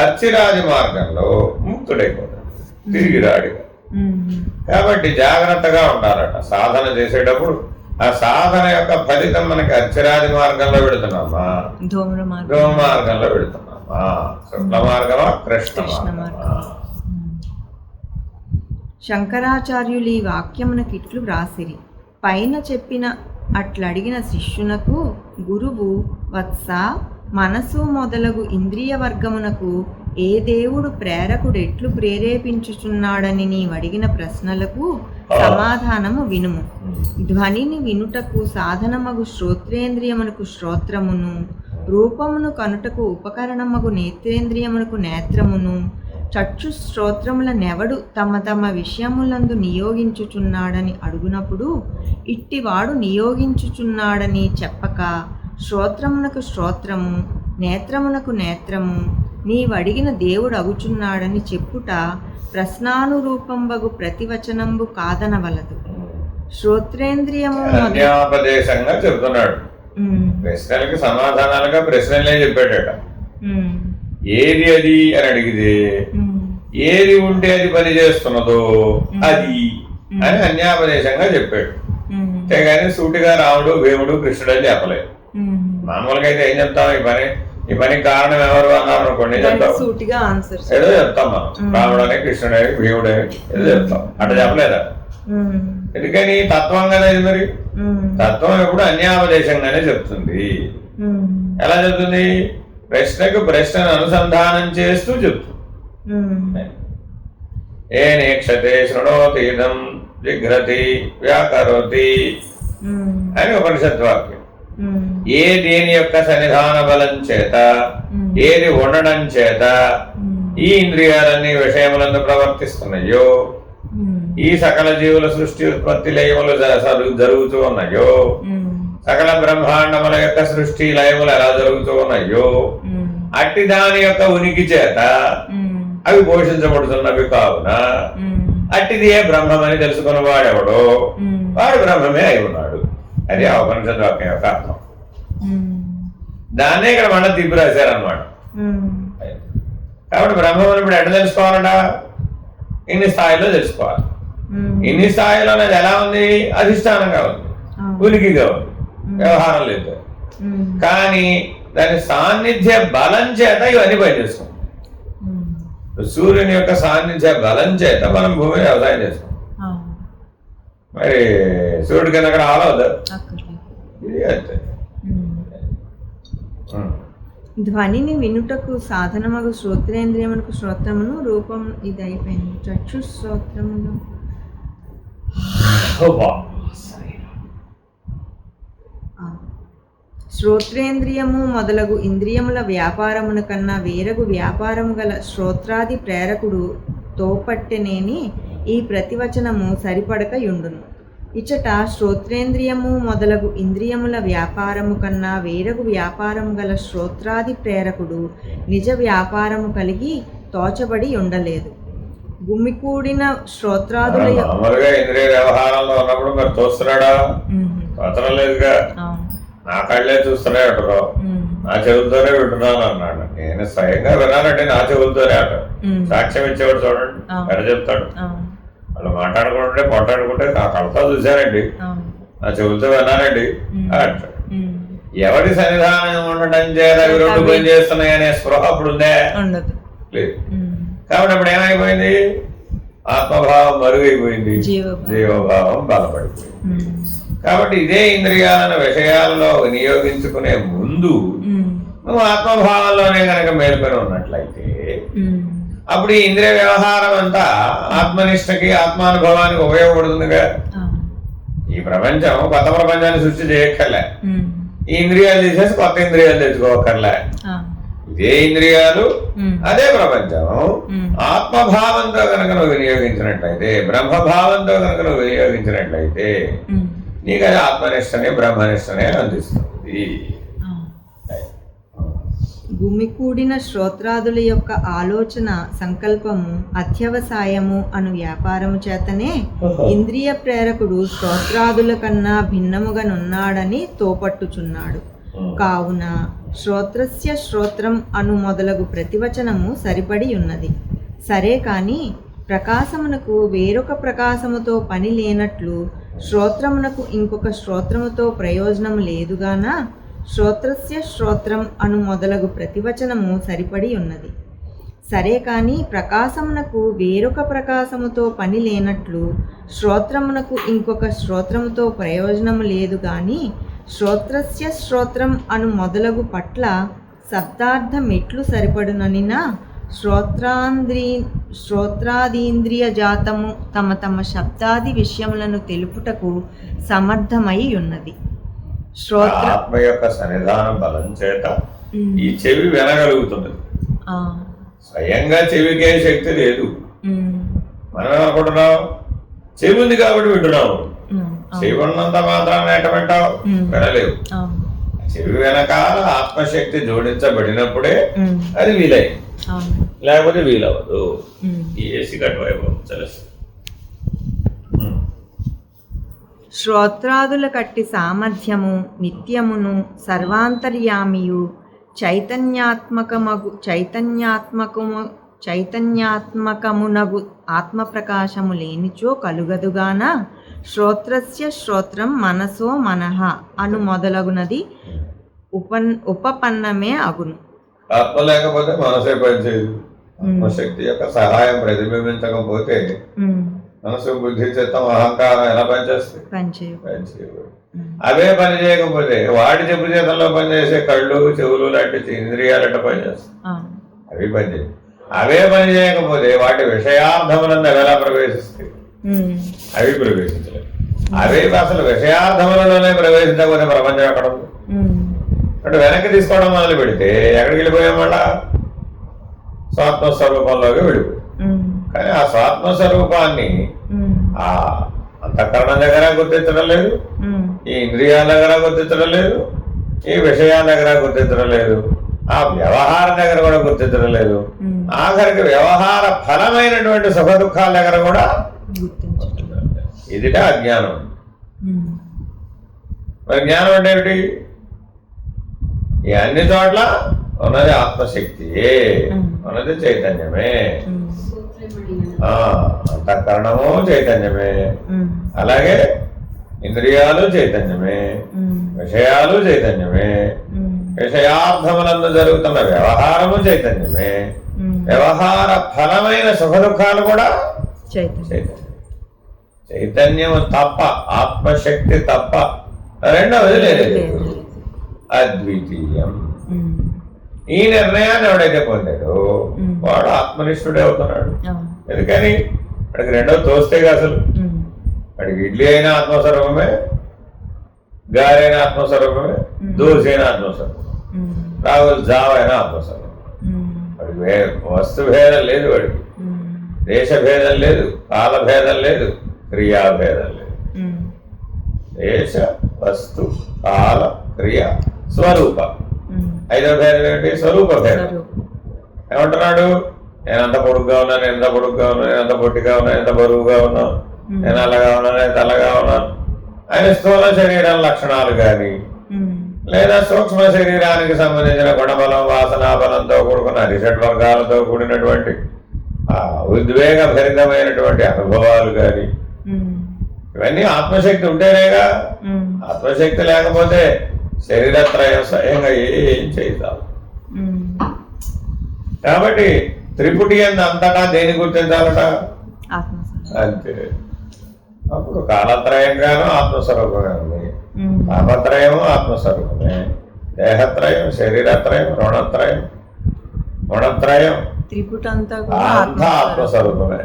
అర్చిరాది మార్గంలో ముక్తుడైపోతాడు, తిరిగి రాడిగా. కాబట్టి జాగ్రత్తగా ఉండాలట సాధన చేసేటప్పుడు. ఆ సాధన యొక్క ఫలితం మనకి అర్చరాది మార్గంలో పెడుతున్నామా, ధూమ్ర మార్గంలో పెడుతున్నామా, శుక్ల మార్గమా, కృష్ణ మార్గమా. శంకరాచార్యులు ఈ వాక్యమునకిట్లు వ్రాసిరి. పైన చెప్పిన అట్లడిగిన శిష్యునకు గురువు, వత్స, మనసు మొదలగు ఇంద్రియ వర్గమునకు ఏ దేవుడు ప్రేరకుడెట్లు ప్రేరేపించుచున్నాడని నీవడిగిన ప్రశ్నలకు సమాధానము వినుము. ధ్వనిని వినుటకు సాధనమగు శ్రోత్రేంద్రియమునకు శ్రోత్రమును, రూపమును కనుటకు ఉపకరణమగు నేత్రేంద్రియమునకు నేత్రమును, చక్షు శ్రోత్రముల నెవడు తమ తమ విషయములందు నియోగించుచున్నాడని అడుగునప్పుడు ఇట్టివాడు నియోగించుచున్నాడని చెప్పక, శ్రోత్రమునకు శ్రోత్రము, నేత్రమునకు నేత్రము, నీవడిగిన దేవుడు అగుచున్నాడని చెప్పుట ప్రశ్నానురూపంబగు ప్రతివచనంబు కాదనవలదు. శ్రోత్రేంద్రియము అన్యాపదేశంగా చెబుతున్నాడు. ప్రశ్నలకి సమాధానాలుగా ప్రశ్నలే చెప్పాడట. ఏది అది అని అడిగితే ఏది ఉంటే అది పని చేస్తున్నదో అది అని అన్యాపదేశంగా చెప్పాడు. అంతేగాని సూటిగా రాముడు, భీముడు, కృష్ణుడు అని చెప్పలేదు. మామూలుగా అయితే ఏం చెప్తాం, ఈ పనికి కారణం ఎవరు అన్నారు అనుకోండి, చెప్తాం, ఏదో చెప్తాం మనం. రాముడని, కృష్ణుడని, భీముడని ఏదో చెప్తాం. అట్లా చెప్పలేదా? ఎందుకని తత్వం కదా ఇది. మరి తత్వం ఎప్పుడు అన్యాపదేశంగానే చెప్తుంది. ఎలా చెప్తుంది? ప్రశ్నకు ప్రశ్నను అనుసంధానం చేస్తూ చెప్తుంది. ఏ నేక్షతే శృణోతి ఇదం జిఘ్రతి వ్యాకరోతి అని ఉపనిషత్ వాక్యం. ఏ దేని యొక్క సన్నిధాన బలం చేత, ఏది ఉండడం చేత ఈ ఇంద్రియాలన్నీ విషయములందు ప్రవర్తిస్తున్నాయో, ఈ సకల జీవుల సృష్టి ఉత్పత్తి లయములు జరుగుతూ ఉన్నాయో, సకల బ్రహ్మాండముల యొక్క సృష్టి లయములు ఎలా జరుగుతూ ఉన్నాయో, అట్టి దాని యొక్క ఉనికి చేత అవి పోషించబడుతున్నవి కావున అట్టిది ఏ బ్రహ్మమని తెలుసుకున్న వాడెవడో వాడు బ్రహ్మమే అయి ఉన్నాడు. అది ఆ ఉపనిషత్ వాక్యం యొక్క అర్థం. దాన్నే ఇక్కడ మళ్ళీ తిప్పి రాశారనమాట. కాబట్టి బ్రహ్మమని ఇప్పుడు ఎట్లా తెలుసుకోవాలట? ఇన్ని స్థాయిలో తెలుసుకోవాలి. ఇన్ని స్థాయిలో అనేది ఎలా ఉంది? అధిష్టానంగా ఉంది, ఉనికిగా ఉంది, వ్యవహారం లేదు. కానీ దాని సాన్నిధ్య బలం చేత ఇవన్నీ పనిచేస్తాం. సూర్యుని యొక్క సాన్నిధ్య బలం చేత మనం భూమిని వ్యవసాయం చేస్తాం. మరి సూర్యుడి కింద అక్కడ ఆలవద్దు. ఇది అంతే. ధ్వనిని వినుటకు సాధనమగు శ్రోత్రేంద్రియమునకు శ్రోత్రమును, రూపం ఇది అయిపోయింది. చక్షు శ్రోత్రమును, శ్రోత్రేంద్రియము మొదలగు ఇంద్రియముల వ్యాపారమున కన్నా వేరగు వ్యాపారము గల శ్రోత్రాది ప్రేరకుడు తోపట్టెనేని ఈ ప్రతివచనము సరిపడక యుండును. ఇచ్చట శ్రోత్రేంద్రియము మొదలగు ఇంద్రియముల వ్యాపారము కన్నా వేరగు వ్యాపారము గల శ్రోత్రాది ప్రేరకుడు నిజ వ్యాపారము కలిగి తోచబడి ఉండలేదు. గుమికూడిన శ్రోత్రాదుల ఇంద్రియ వ్యవహారంలో ఉన్నప్పుడు మరి తోస్తున్నాడా? తోచలేదుగా. నా కళ్ళే చూస్తున్నాడు, నా చెవులతోనే వింటున్నాను అన్నాడు. నేను స్వయంగా వినాలంటే నా చెవులతోనే అట. సాక్ష్యం ఇచ్చేవాడు చూడండి ఎక్కడ చెప్తాడు. వాళ్ళు మాట్లాడుకుంటే మాట్లాడుకుంటే నా కళ్ళతో చూశానండి, నా చెవులతో విన్నానండి అంటాడు. ఎవరి సన్నిధానం ఉండటం చేత అవి రెండు పని చేస్తున్నాయి అనే స్పృహ అప్పుడు ఉందే? లేదు. కాబట్టి అప్పుడు ఏమైపోయింది? ఆత్మభావం మరుగైపోయింది, జీవభావం బలపడిపోయింది. కాబట్టి ఇదే ఇంద్రియాలను విషయాలలో వినియోగించుకునే ముందు నువ్వు ఆత్మభావంలోనే కనుక మేల్కొని ఉన్నట్లయితే అప్పుడు ఈ ఇంద్రియ వ్యవహారం అంతా ఆత్మనిష్టకి, ఆత్మానుభవానికి ఉపయోగపడుతుందిగా. ఈ ప్రపంచం కొత్త ప్రపంచాన్ని సృష్టి చేయక్కర్లే, ఈ ఇంద్రియాలు తీసేసి కొత్త ఇంద్రియాలు తెచ్చుకోకర్లే. ఇదే ఇంద్రియాలు, అదే ప్రపంచం. ఆత్మభావంతో కనుక నువ్వు వినియోగించినట్లయితే, బ్రహ్మభావంతో కనుక నువ్వు వినియోగించినట్లయితే నీకు అది ఆత్మనిష్టనే, బ్రహ్మనిష్టనే అందిస్తుంది. గుమికూడిన శ్రోత్రాదుల యొక్క ఆలోచన, సంకల్పము, అత్యవసాయము అను వ్యాపారము చేతనే ఇంద్రియ ప్రేరకుడు శ్రోత్రాదుల కన్నా భిన్నముగానున్నాడని తోపట్టుచున్నాడు. కావున శ్రోత్రస్య శ్రోత్రం అను మొదలగు ప్రతివచనము సరిపడి ఉన్నది. సరే కాని ప్రకాశమునకు వేరొక ప్రకాశముతో పని లేనట్లు శ్రోత్రమునకు ఇంకొక శ్రోత్రముతో ప్రయోజనము లేదుగాన శ్రోత్రస్య శ్రోత్రం అను మొదలగు ప్రతివచనము సరిపడి ఉన్నది. సరే కాని ప్రకాశమునకు వేరొక ప్రకాశముతో పని లేనట్లు శ్రోత్రమునకు ఇంకొక శ్రోత్రముతో ప్రయోజనము లేదు గాని శ్రోత్రస్య శ్రోత్రం అను మొదలగు పట్ల శబ్దార్థం ఎట్లు సరిపడుననినా శ్రోత్రాదీంద్రియ జాతము తమ తమ శబ్దాది విషయములను తెలుపుటకు సమర్థమై ఉన్నది. ఆత్మ యొక్క సన్నిధానం బలం చేత ఈ చెవి వినగలుగుతున్నది. స్వయంగా చెవికే శక్తి లేదు. మనం ఏమనుకుంటున్నాం, చెవి ఉంది కాబట్టి వింటున్నాము. చెవి ఉన్నంత మాత్రాన ఎట వింటావు? వినలేవు. చెవి వెనకాల ఆత్మశక్తి జోడించబడినప్పుడే అది వీలైంది, లేకపోతే వీలవదు. ఈ ఏసీ కట్ వైభవం తెలుసు. శ్రోత్రాదుల కట్టి సామర్థ్యము నిత్యమును సర్వాంతర్యామియు చైతన్యాత్మకమునగు ఆత్మప్రకాశము లేనిచో కలుగదుగాన శ్రోత్రస్య శ్రోత్రం మనసో మనః అను మొదలగునది ఉపపన్నమే అగును. ఆత్మ లేకపోతే మనసే పనిచేయదు. ఆత్మశక్తి యొక్క సహాయం ప్రతిబింబించకపోతే మనసు, బుద్ధి, చిత్తం, అహంకారం ఎలా పనిచేస్తాయి? పనిచేయవు. అవే పని చేయకపోతే వాడి చెప్పు చేతంలో పనిచేసే కళ్ళు, చెవులు లాంటి ఇంద్రియాలు ఎట్లా పనిచేస్తాయి? అవి పనిచేయవు. అవే పని చేయకపోతే వాటి విషయార్థములను ఎలా ప్రవేశిస్తాయి? అవి ప్రవేశించలేవు. అవే అసలు విషయార్థములలోనే ప్రవేశించకపోతే ప్రపంచం ఎక్కడ ఉంది? అంటే వెనక్కి తీసుకోవడం మొదలు పెడితే ఎక్కడికి వెళ్ళిపోయాం? మళ్ళా స్వాత్మస్వరూపంలోకి వెళ్ళిపోయాం. కానీ ఆ స్వాత్మస్వరూపాన్ని ఆ అంతఃకరణం దగ్గర గుర్తించడం లేదు, ఈ ఇంద్రియాల దగ్గర గుర్తించడం లేదు, ఈ విషయాల దగ్గర గుర్తించడం లేదు, ఆ వ్యవహారం దగ్గర కూడా గుర్తించడం లేదు, ఆఖరికి వ్యవహార ఫలమైనటువంటి సుఖ దుఃఖాల దగ్గర కూడా ఇదిట అజ్ఞానం. మరి జ్ఞానం అంటే ఏమిటి? ఈ అన్ని చోట్ల ఉన్నది ఆత్మశక్తియే, ఉన్నది చైతన్యమే. అంతఃకరణము చైతన్యమే, అలాగే ఇంద్రియాలు చైతన్యమే, విషయాలు చైతన్యమే, విషయార్థములందు జరుగుతున్న వ్యవహారము చైతన్యమే, వ్యవహార ఫలమైన సుఖ దుఃఖాలు కూడా చైతన్యము తప్ప, ఆత్మశక్తి తప్ప రెండవది లేదు. అద్వితీయం. ఈ నిర్ణయాన్ని ఎవడైతే పొందాడో వాడు ఆత్మనిష్ఠుడే అవుతున్నాడు. ఎందుకని వాడికి రెండవ తోస్తేగా. అసలు వాడికి ఇడ్లీ అయినా ఆత్మస్వరూపమే, గారి అయినా ఆత్మస్వరూపమే, దోశ అయినా ఆత్మస్వరూపం, రాహుల్ జావ అయినా ఆత్మస్వరూపం. వాడికి వస్తు భేదం లేదు, వాడికి దేశ భేదం లేదు, కాల భేదం లేదు, క్రియాభేదం లేదు. దేశ, వస్తు, కాల, క్రియ, స్వరూప. ఐదవ భేదం ఏంటి? స్వరూప భేదం. ఏమంటున్నాడు? నేను అంత పొడుగ్గా ఉన్నా, నేను ఎంత పొడుగ్గా ఉన్నా, నేను ఎంత పొట్టిగా ఉన్నా, ఎంత బరువుగా ఉన్నా, నేను అలాగా ఉన్నా, నేను తెల్లగా ఉన్నాను. ఆయన స్థూల శరీరం లక్షణాలు కానీ లేదా సూక్ష్మ శరీరానికి సంబంధించిన గుణబలం, వాసనా బలంతో కూడుకున్న అరిషడ్ వర్గాలతో కూడినటువంటి ఉద్వేగ భరితమైనటువంటి అనుభవాలు కానీ ఇవన్నీ ఆత్మశక్తి ఉంటేనేగా. ఆత్మశక్తి లేకపోతే శరీరత్రయం స్వయంగా ఏం చేద్దాం. కాబట్టి త్రిపుటి అంతటా దేని గుర్తించాలట? అంతే. అప్పుడు కాలత్రయంగాను ఆత్మస్వరూపమే ఉంది, తాపత్రయము ఆత్మస్వరూపమే, దేహత్రయం, శరీరత్రయం, రుణత్రయం, గుణత్రయం అంతా ఆత్మస్వరూపమే.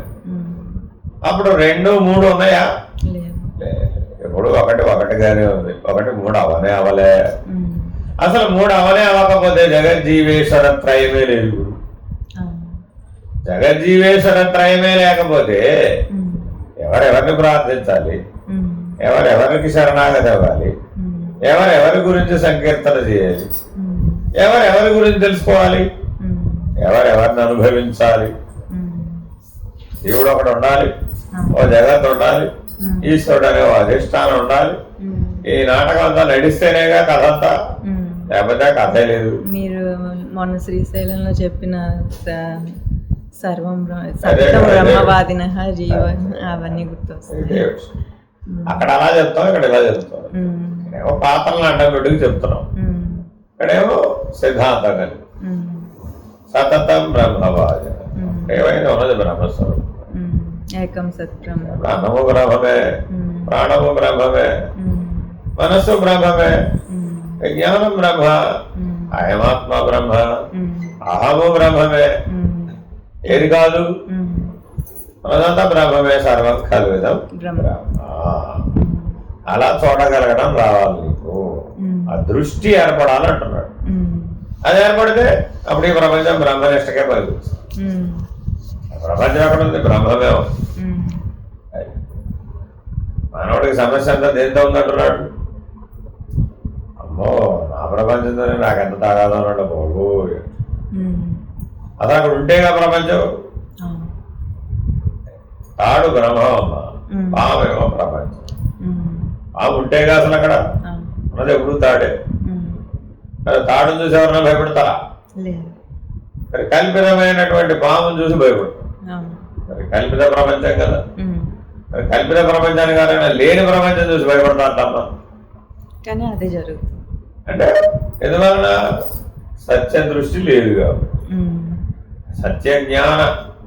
అప్పుడు 2, 3 ఉన్నాయా? ఎప్పుడు ఒకటిగానే ఉంది. 1, 3 అవనే అవలే. అసలు 3 అవనే అవ్వకపోతే జగజ్జీవేశ్వర త్రయమే లేదు. జగజ్జీవేశ్వర త్రయమే లేకపోతే ఎవరెవరిని ప్రార్థించాలి, ఎవరెవరికి శరణాగతి అవ్వాలి, ఎవరెవరి గురించి సంకీర్తన చేయాలి, ఎవరెవరి గురించి తెలుసుకోవాలి, ఎవరెవరిని అనుభవించాలి? దేవుడు ఒకడు ఉండాలి, ఓ జగత్ ఉండాలి, ఈశ్వరుడు అనే అధిష్టానం ఉండాలి. ఈ నాటకం అంతా నడిస్తేనేగా కథ అంతా, లేకపోతే కథే లేదు. మీరు మొన్న శ్రీశైలంలో చెప్పిన సర్వం బ్రహ్మవాదిన జీవ అవన్నీ గుర్తొస్తాయి. అక్కడ అలా చెప్తాం, ఇక్కడ ఇలా చెప్తాం. ఇక్కడేమో పాత్రలను అడ్డం పెట్టుకు చెప్తున్నాం, ఇక్కడేమో సిద్ధాంతం కలిగి. సతతం బ్రహ్మవాచ. ఏమైనా ఉన్నది బ్రహ్మస్వరూపం. ఏకం సత్ బ్రహ్మ. అన్నము బ్రహ్మమే, ప్రాణము బ్రహ్మమే, మనస్సు బ్రహ్మమే, విజ్ఞానం బ్రహ్మ, అయమాత్మ బ్రహ్మ, అహము బ్రహ్మమే. ఏది కాదు? అదంతా బ్రహ్మమే, సర్వం కల్విదం బ్రహ్మ. అలా చూడగలగడం రావాలి నీకు. ఆ దృష్టి ఏర్పడాలి అంటున్నాడు. అది ఏర్పడితే అప్పుడు ఈ ప్రపంచం బ్రహ్మనిష్టకే పలుకుతుంది. ప్రపంచం ఎక్కడ ఉంది? బ్రహ్మమే ఉంది. మానవుడికి సమస్య అంతా దేంతో ఉందంటున్నాడు. అమ్మో నా ప్రపంచంతోనే నాకెంత తాగాదో అన్నాడు. బాబు అసలు అక్కడ ఉంటేగా ప్రపంచం. తాడు బ్రహ్మం అమ్మ, పామేమో ప్రపంచం. పాము ఉంటేగా అసలు అక్కడ ఉన్నది ఎప్పుడు తాడే. తాడును చూసి ఎవరన్నా భయపడతారా? మరి కల్పితమైనటువంటి పామును చూసి భయపడతారు. మరి కల్పిత ప్రపంచం కదా. మరి కల్పిత ప్రపంచానికి కారణంగా లేని ప్రపంచం చూసి భయపడతారమ్మా. కానీ అదే జరుగుతుంది. అంటే ఎందువలన? సత్య దృష్టి లేదు కాబట్టి. సత్య జ్ఞాన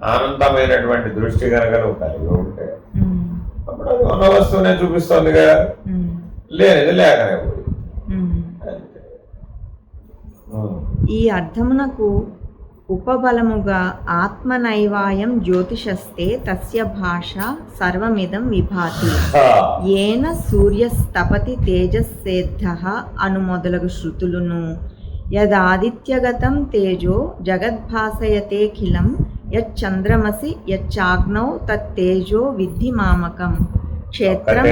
అనంతమైనటువంటి దృష్టి కనుక నువ్వు కలిగి ఉంటే అప్పుడు అది ఉన్న వస్తువునే చూపిస్తుంది కదా. లేనిది లేకనే పోయి. ఈ అర్థమునకు ఉపబలముగా ఆత్మనైవాయం జ్యోతిషస్తే తస్య భాష సర్వమిదం విభాతి ఏన సూర్యస్తపతి తేజస్సేద్ధః అను మొదలగు శృతులును యదాదిత్యగతం తేజో జగద్భాసయతేఖిలం యచ్చంద్రమసి యచ్చాగ్నౌ తత్తేజో విద్ధి మామకం. క్షేత్రం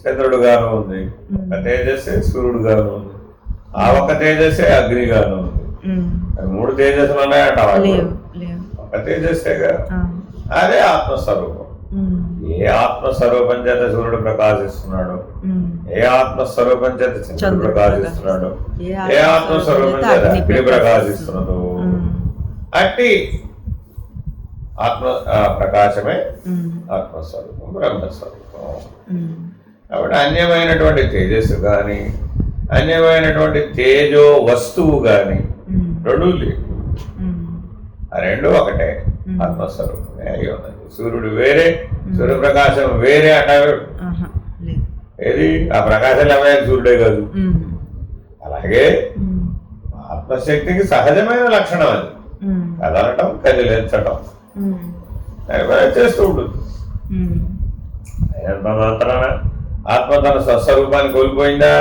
చంద్రుడు గాను ఉంది, ఒక తేజస్సే సూర్యుడు గాను ఉంది, ఆ ఒక తేజస్సే అగ్ని గాను ఉంది. మూడు తేజస్సులు ఉన్నాయంట. ఒక తేజస్సేగా. అదే ఆత్మస్వరూపం. ఏ ఆత్మస్వరూపం చేత సూర్యుడు ప్రకాశిస్తున్నాడు, ఏ ఆత్మస్వరూపం చేత చంద్రుడు ప్రకాశిస్తున్నాడు, ఏ ఆత్మస్వరూపం చేత అగ్ని ప్రకాశిస్తున్నదు, అట్టి ఆత్మ ప్రకాశమే ఆత్మస్వరూపం, బ్రహ్మస్వరూపం. కాబట్టి అన్యమైనటువంటి తేజస్సు కానీ అన్యమైనటువంటి తేజో వస్తువు కానీ రెండు లేవు. ఆ రెండు ఒకటే, ఆత్మస్వరూపమే అయి ఉన్నది. సూర్యుడు వేరే, సూర్యప్రకాశం వేరే అంటారు. ఏది ఆ ప్రకాశం లేవే సూర్యుడే కాదు. అలాగే ఆత్మశక్తికి సహజమైన లక్షణం అది. కదలటం, కదిలించటం చేస్తూ ఉంటుంది. అయినంత మాత్రాన ఆత్మ తన స్వస్వరూపాన్ని కోల్పోయిందా?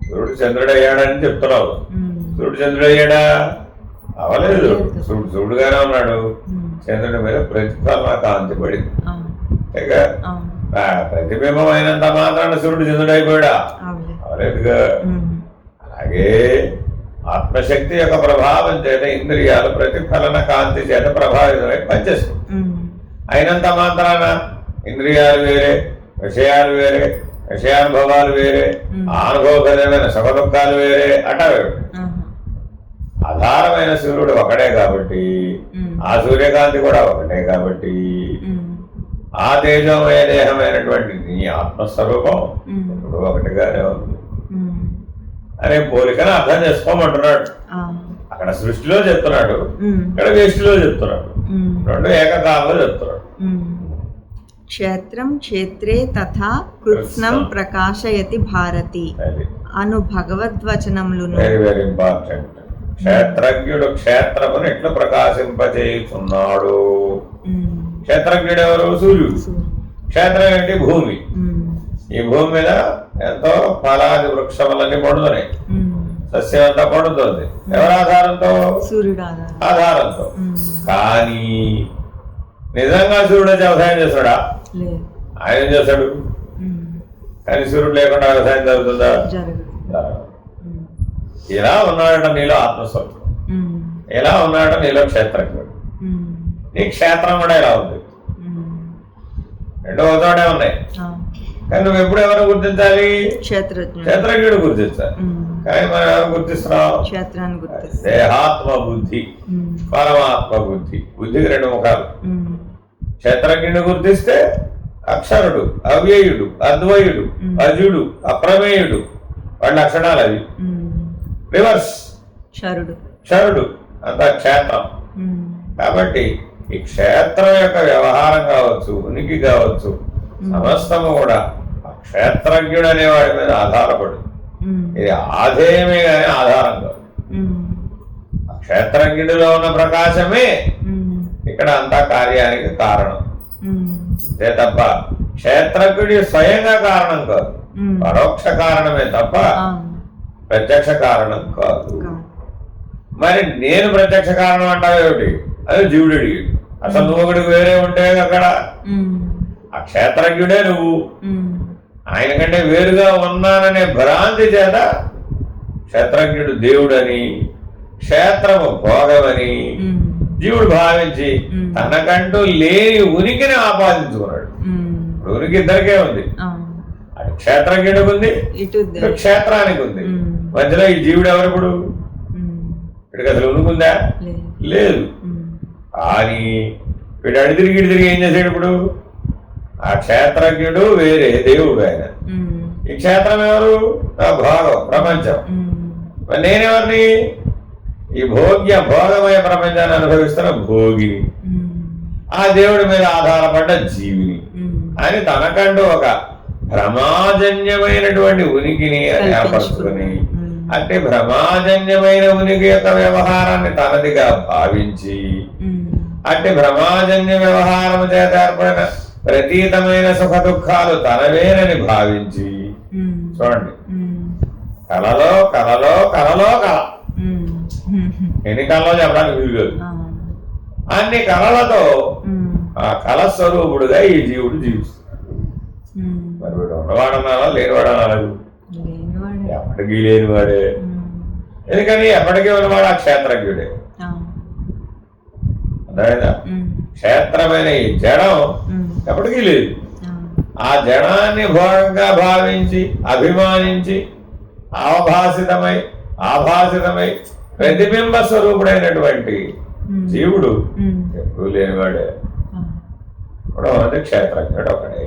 సూర్యుడు చంద్రుడు అయ్యాడని చెప్తున్నావు. సూర్యుడు చంద్రుడు అయ్యాడా? అవలేదు. సూర్యుడుగానే ఉన్నాడు. చంద్రుడి మీద ప్రతిఫలన కాంతి పడింది. ప్రతిబింబం అయినంత మాత్రాన సూర్యుడు చంద్రుడు అయిపోయాడా? అవలేదుగా. అలాగే ఆత్మశక్తి యొక్క ప్రభావం చేత ఇంద్రియాలు ప్రతిఫలన కాంతి చేత ప్రభావితమై పనిచేస్తుంది. అయినంత మాత్రాన ఇంద్రియాలు వేరే, విషయాలు వేరే, విషయానుభవాలు వేరే, అనుభవకరమైన సుఖ దుఃఖాలు వేరే అటవే. ఆధారమైన సూర్యుడు ఒకటే కాబట్టి, ఆ సూర్యకాంతి కూడా ఒకటే కాబట్టి, ఆ తేజోమయ దేహమైనటువంటి నీ ఆత్మస్వరూపం ఇప్పుడు ఒకటిగానే ఉంది అనే పోలికను అర్థం చేసుకోమంటున్నాడు. అక్కడ సృష్టిలో చెప్తున్నాడు, ఇక్కడ వ్యష్టిలో చెప్తున్నాడు. రెండు ఏకకాలంలో చెప్తున్నాడు. క్షేత్రం క్షేత్రే తథా కృత్స్నం ప్రకాశయతి భారతి అను భగవద్వచనములను. Very very important. క్షేత్రజ్ఞుడు క్షేత్రమును ఎట్లా ప్రకాశింపచేయుతున్నాడు? క్షేత్రజ్ఞుడు ఎవరు? సూర్యుడు. క్షేత్రం ఏంటి? భూమి. ఈ భూమి మీద ఎంతో ఫలాది వృక్షములన్నీ పండుతున్నాయి, సస్యం అంతా పండుతుంది. ఎవరి ఆధారంతో? సూర్యుడు ఆధారంతో. కానీ నిజంగా సూర్యుడు వ్యవసాయం చేస్తాడా? ఆయన చేస్తాడు. కానీ సూర్యుడు లేకుండా వ్యవసాయం జరుగుతుందా? ఇలా ఉన్నాడట నీలో ఆత్మస్వరూపం, ఎలా ఉన్నాడట నీలో క్షేత్రజ్ఞుడు. నీ క్షేత్రం కూడా ఇలా ఉంది. రెండు ఒకతోటే ఉన్నాయి. కానీ నువ్వు ఎప్పుడు ఎవరు గుర్తించాలి? క్షేత్రజ్ఞుడు గుర్తించాలి. కానీ మనం ఎవరు గుర్తిస్తున్నాం? దేహాత్మ బుద్ధి, పరమాత్మ బుద్ధి. బుద్ధికి రెండు ముఖాలు. క్షేత్రజ్ఞుడు గుర్తిస్తే అక్షరుడు, అవ్యయుడు, అద్వయుడు, అజుడు, అప్రమేయుడు, వాడి లక్షణాలు అవి. రివర్స్ క్షరుడు అంత క్షేత్రం. కాబట్టి ఈ క్షేత్రం యొక్క వ్యవహారం కావచ్చు, ఉనికి కావచ్చు, సమస్తము కూడా ఆ క్షేత్రజ్ఞుడు అనేవాడి మీద ఆధారపడు. ఇది ఆధేయమే కానీ ఆధారం కాదు. ఆ క్షేత్రజ్ఞుడిలో ఉన్న ప్రకాశమే ఇక్కడ అంతా కార్యానికి కారణం. అంతే తప్ప క్షేత్రజ్ఞుడి స్వయంగా కారణం కాదు, పరోక్ష కారణమే తప్ప ప్రత్యక్ష కారణం కాదు. మరి నేను ప్రత్యక్ష కారణం అంటావేమిటి? అది జీవుడు అడిగాడు. అసలు నువ్వు ఒకటి వేరే ఉంటే అక్కడ ఆ క్షేత్రజ్ఞుడే నువ్వు. ఆయన కంటే వేరుగా ఉన్నాననే భ్రాంతి చేత క్షేత్రజ్ఞుడు దేవుడని, క్షేత్రము భోగమని జీవుడు భావించి తనకంటూ లేని ఉనికిని ఆపాదించుకున్నాడు. ఇప్పుడు ఉనికి ఇద్దరికే ఉంది. అటు క్షేత్రజ్ఞుడికి ఉంది, ఇటు క్షేత్రానికి ఉంది. మధ్యలో ఈ జీవుడు ఎవరిప్పుడు? ఇక్కడికి అసలు ఉనుకుందా? లేదు. కానీ వీడు అడితిరిగి ఏం చేశాడు? ఇప్పుడు ఆ క్షేత్రజ్ఞుడు వేరే, దేవుడు ఆయన. ఈ క్షేత్రం ఎవరు? నా భోగం, ప్రపంచం. నేనెవరిని? ఈ భోగమయ ప్రపంచాన్ని అనుభవిస్తున్న భోగిని, ఆ దేవుడి మీద ఆధారపడ్డ జీవిని అని తనకంటూ ఒక భ్రమాజన్యమైనటువంటి ఉనికిని ఏర్పరచుకుని, అంటే భ్రమాజన్యమైన ఉనికి యొక్క వ్యవహారాన్ని తనదిగా భావించి, అంటే భ్రమాజన్య వ్యవహారం చేత ఏర్పడిన ప్రతీతమైన సుఖ దుఃఖాలు తనవేనని భావించి, చూడండి, కలలో కలలో కలలో కళ, ఎన్ని కళలో చెప్పడానికి వీలు లేదు. అన్ని కళలతో ఆ కళ స్వరూపుడుగా ఈ జీవుడు జీవిస్తున్నాడు. మరి వీడు ఉన్నవాడన్నారా లేనివాడన్నా? ఎప్పటికీ లేనివాడే. ఎందుకని? ఎప్పటికీ ఉన్నవాడు ఆ క్షేత్రజ్ఞుడే. అర్థమైందా? క్షేత్రమైన ఈ జడం ఎప్పటికీ లేదు. ఆ జడాన్ని భోగంగా భావించి అభిమానించి ఆభాసితమై ప్రతిబింబ స్వరూపుడైనటువంటి జీవుడు ఎప్పుడు లేనివాడే. ఇప్పుడు అంటే క్షేత్రజ్ఞుడు ఒకడే.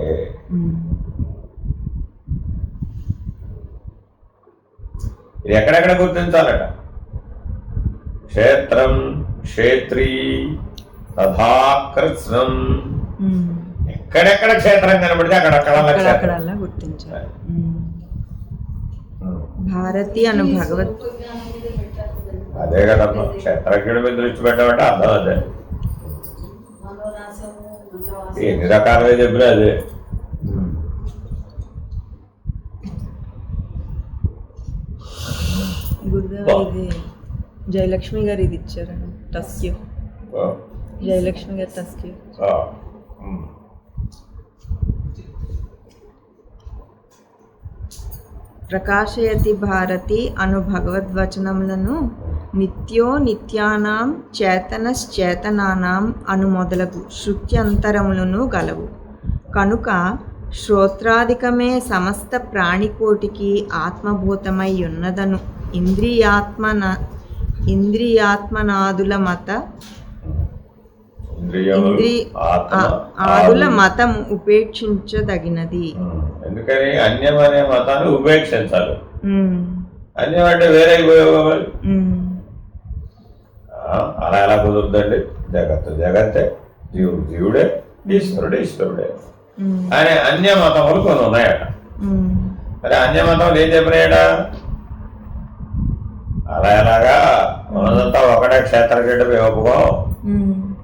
ఇది ఎక్కడెక్కడ గుర్తించాలట? క్షేత్రం క్షేత్రీ తథా కృత్స్నం. ఎక్కడెక్కడ క్షేత్రం కనబడితే అక్కడక్కడ గుర్తించాలి. భారతి అను భగవత్ అదే కదమ్మా, క్షేత్రజ్ఞుడి మీద దృష్టి పెట్టమంటే అర్థం అదే. ఎన్ని రకాలుగా చెప్పినా అదే. ఇది జయలక్ష్మి గారు ఇది ఇచ్చారండి, టస్క్యూ. జయలక్ష్మి గారు టస్క్యూ. ప్రకాశయతి భారతి అను భగవద్వచనములను నిత్యో నిత్యానాం చేతనశ్చేతనానాం అను మొదలగు శృత్యంతరములను గలవు. కనుక శ్రోత్రాధికమే సమస్త ప్రాణికోటికి ఆత్మభూతమై ఉన్నదను ఇంద్రియాత్మనాదుల మతం ఉపేక్షించదగినది. ఎందుకని? అన్యం అనే మతాన్ని ఉపేక్షించాలి. అన్యం అంటే వేరే అలా ఎలా కుదురుతుందండి? జగత్తే, జీవుడే, ఈశ్వరుడే అనే అన్య మతములు కొన్ని ఉన్నాయట. సరే, అన్య మతములు ఏం చెప్పినాయట? అలా ఎలాగా మనదంతా ఒకటే క్షేత్రజ్ఞుడు ఒప్పుకోం.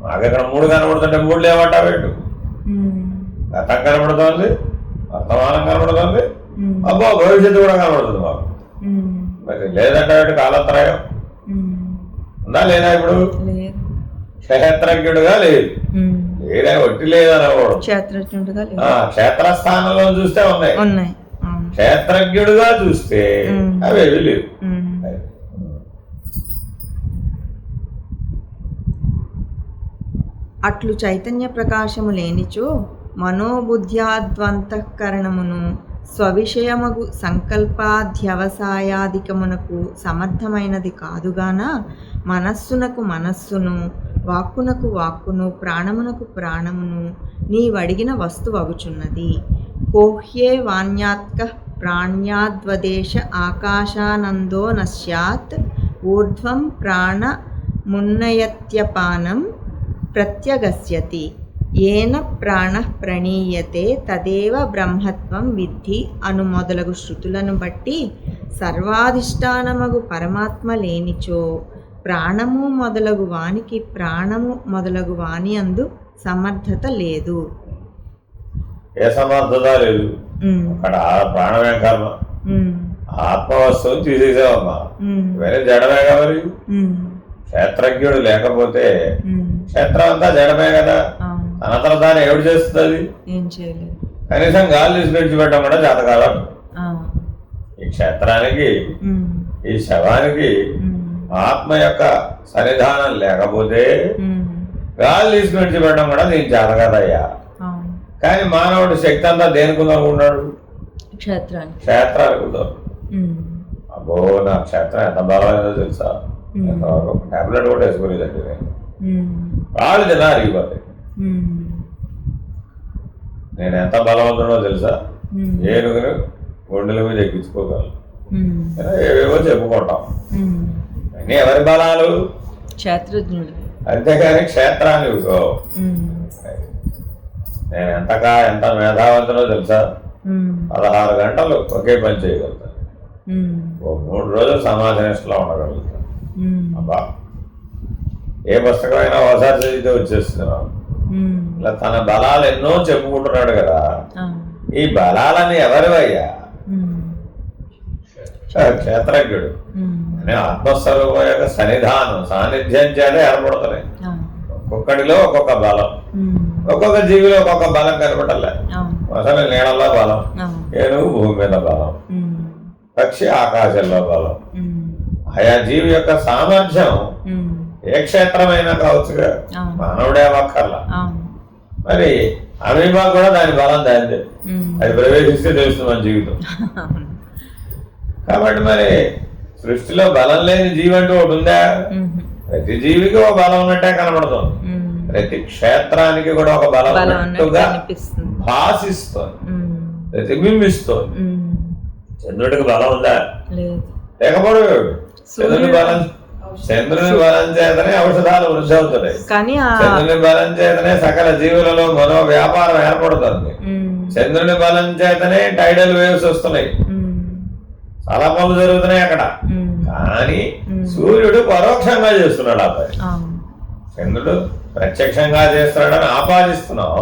మాకు ఇక్కడ 3 కనబడుతుంటే 3 లేవటా పెట్టు. గతం కనబడుతోంది, వర్తమానం కనబడుతుంది, అబ్బో భవిష్యత్తు కూడా కనబడుతుంది మాకు. మరి లేదంటే కాలత్రయం ఉందా లేదా? ఇప్పుడు క్షేత్రజ్ఞుడుగా లేదు, లేదే ఒట్టి లేదనకూడదు. క్షేత్రస్థానంలో చూస్తే ఉన్నాయి, క్షేత్రజ్ఞుడుగా చూస్తే అవేవి లేవు. అట్లు చైతన్య ప్రకాశము లేనిచో మనోబుద్ధ్యాద్వంతఃకరణమును స్వవిషయమగు సంకల్పాధ్యవసాయాధికమునకు సమర్థమైనది కాదుగాన, మనస్సునకు మనస్సును, వాక్కునకు వాక్కును, ప్రాణమునకు ప్రాణమును నీవడిగిన వస్తువగుచున్నది. కోహ్యే వాణ్యాత్క ప్రాణ్యాద్వదేశ ఆకాశానందో నశ్యాత్ ఊర్ధ్వం ప్రాణమున్నయత్యపానం ప్రత్యగస్యతి ఏన ప్రాణః ప్రణీయతే తదేవ బ్రహ్మత్వం విద్ధి అను మొదలగు శృతులను బట్టి సర్వాధిష్టానమగు పరమాత్మ లేనిచో ప్రాణము మొదలగు వానికి ప్రాణము మొదలగు వాని అందు సమర్థత లేదు. ఏ సమర్థత లేదు. అక్కడ ప్రాణమే కర్మ. ఆత్మవస్తువుని తీసేసావమ్మా. వేరే జడమే కదా. క్షేత్రజ్ఞుడు లేకపోతే క్షేత్రం అంతా జడమే కదా. అనంతరం దాన్ని ఎవడు చేస్తుంది? కనీసం గాలి తీసి విడిచిపెట్టడం కూడా చేత కాదు. ఈ క్షేత్రానికి ఈ శవానికి ఆత్మ యొక్క సన్నిధానం లేకపోతే గాలి తీసి విడిచిపెట్టడం కూడా నీకు చేత కదయ్యా. కానీ మానవుడి శక్తి అంతా దేనికి అనుకుంటాడు? క్షేత్రానికి ఉందాం. అబ్బో నా క్షేత్రం ఎంత బలమైందో తెలుసా? ఎంతవరకు టాబ్లెట్ కూడా వేసుకోలేదండి నేను. వాళ్ళు తిన్నా అరిగిపోతాయి. నేను ఎంత బలవంతుడో తెలుసా? ఏనుగును గుండెల మీద ఎక్కించుకోగలను. ఏవేవో చెప్పుకుంటాం. అన్నీ ఎవరి బలాలు? క్షేత్రజ్ఞుడు. అంతేగాని క్షేత్రాన్ని నేను ఎంత మేధావంతునో తెలుసా? 16 గంటలు ఒకే పని చేయగలుగుతాను. ఓ 3 రోజులు సమాజనిష్టలో ఉండగలుగుతాను. అబ్బా ఏ పుస్తకమైనా ఒకసారి చదివితే వచ్చేస్తున్నాం. ఇలా తన బలాలు ఎన్నో చెప్పుకుంటున్నాడు కదా. ఈ బలాలని ఎవరివయ్యా? క్షేత్రజ్ఞుడు అనే ఆత్మస్వరూపం యొక్క సన్నిధానం సాన్నిధ్యం చేత ఏర్పడుతున్నాయి. ఒక్కొక్కడిలో ఒక్కొక్క బలం, ఒక్కొక్క జీవిలో ఒక్కొక్క బలం కనపడలే. అసలు నీళ్ళలో బలం, ఏనుగు భూమి మీద బలం, పక్షి ఆకాశంలో బలం. ఆయా జీవి యొక్క సామర్థ్యం ఏ క్షేత్రమైనా కావచ్చుగా. మానవుడే అక్కర్లా. మరి అమీబా కూడా దాని బలం దానిదే. అది ప్రవేశిస్తే తెలుస్తుంది మన జీవితం. కాబట్టి మరి సృష్టిలో బలం లేని జీవి అంటూ ఒకటి ఉందా? ప్రతి జీవికి ఒక బలం ఉన్నట్టే కనబడుతుంది. ప్రతి క్షేత్రానికి కూడా ఒక బలం ఉన్నట్టుగా భాషిస్తోంది, ప్రతిబింబిస్తోంది. చంద్రుడికి బలం ఉందా? లేకపోవడం. చంద్రుని బలం చేతనే ఔషధాలు వృద్ధి అవుతున్నాయి. చంద్రుని బలం చేతనే సకల జీవులలో మనో వ్యాపారం ఏర్పడుతుంది. చంద్రుని బలం చేతనే టైడల్ వేవ్స్ వస్తున్నాయి. చాలా పనులు జరుగుతున్నాయి అక్కడ. కానీ సూర్యుడు పరోక్షంగా చేస్తున్నాడు ఆ పని. చంద్రుడు ప్రత్యక్షంగా చేస్తున్నాడని ఆపాదిస్తున్నాం.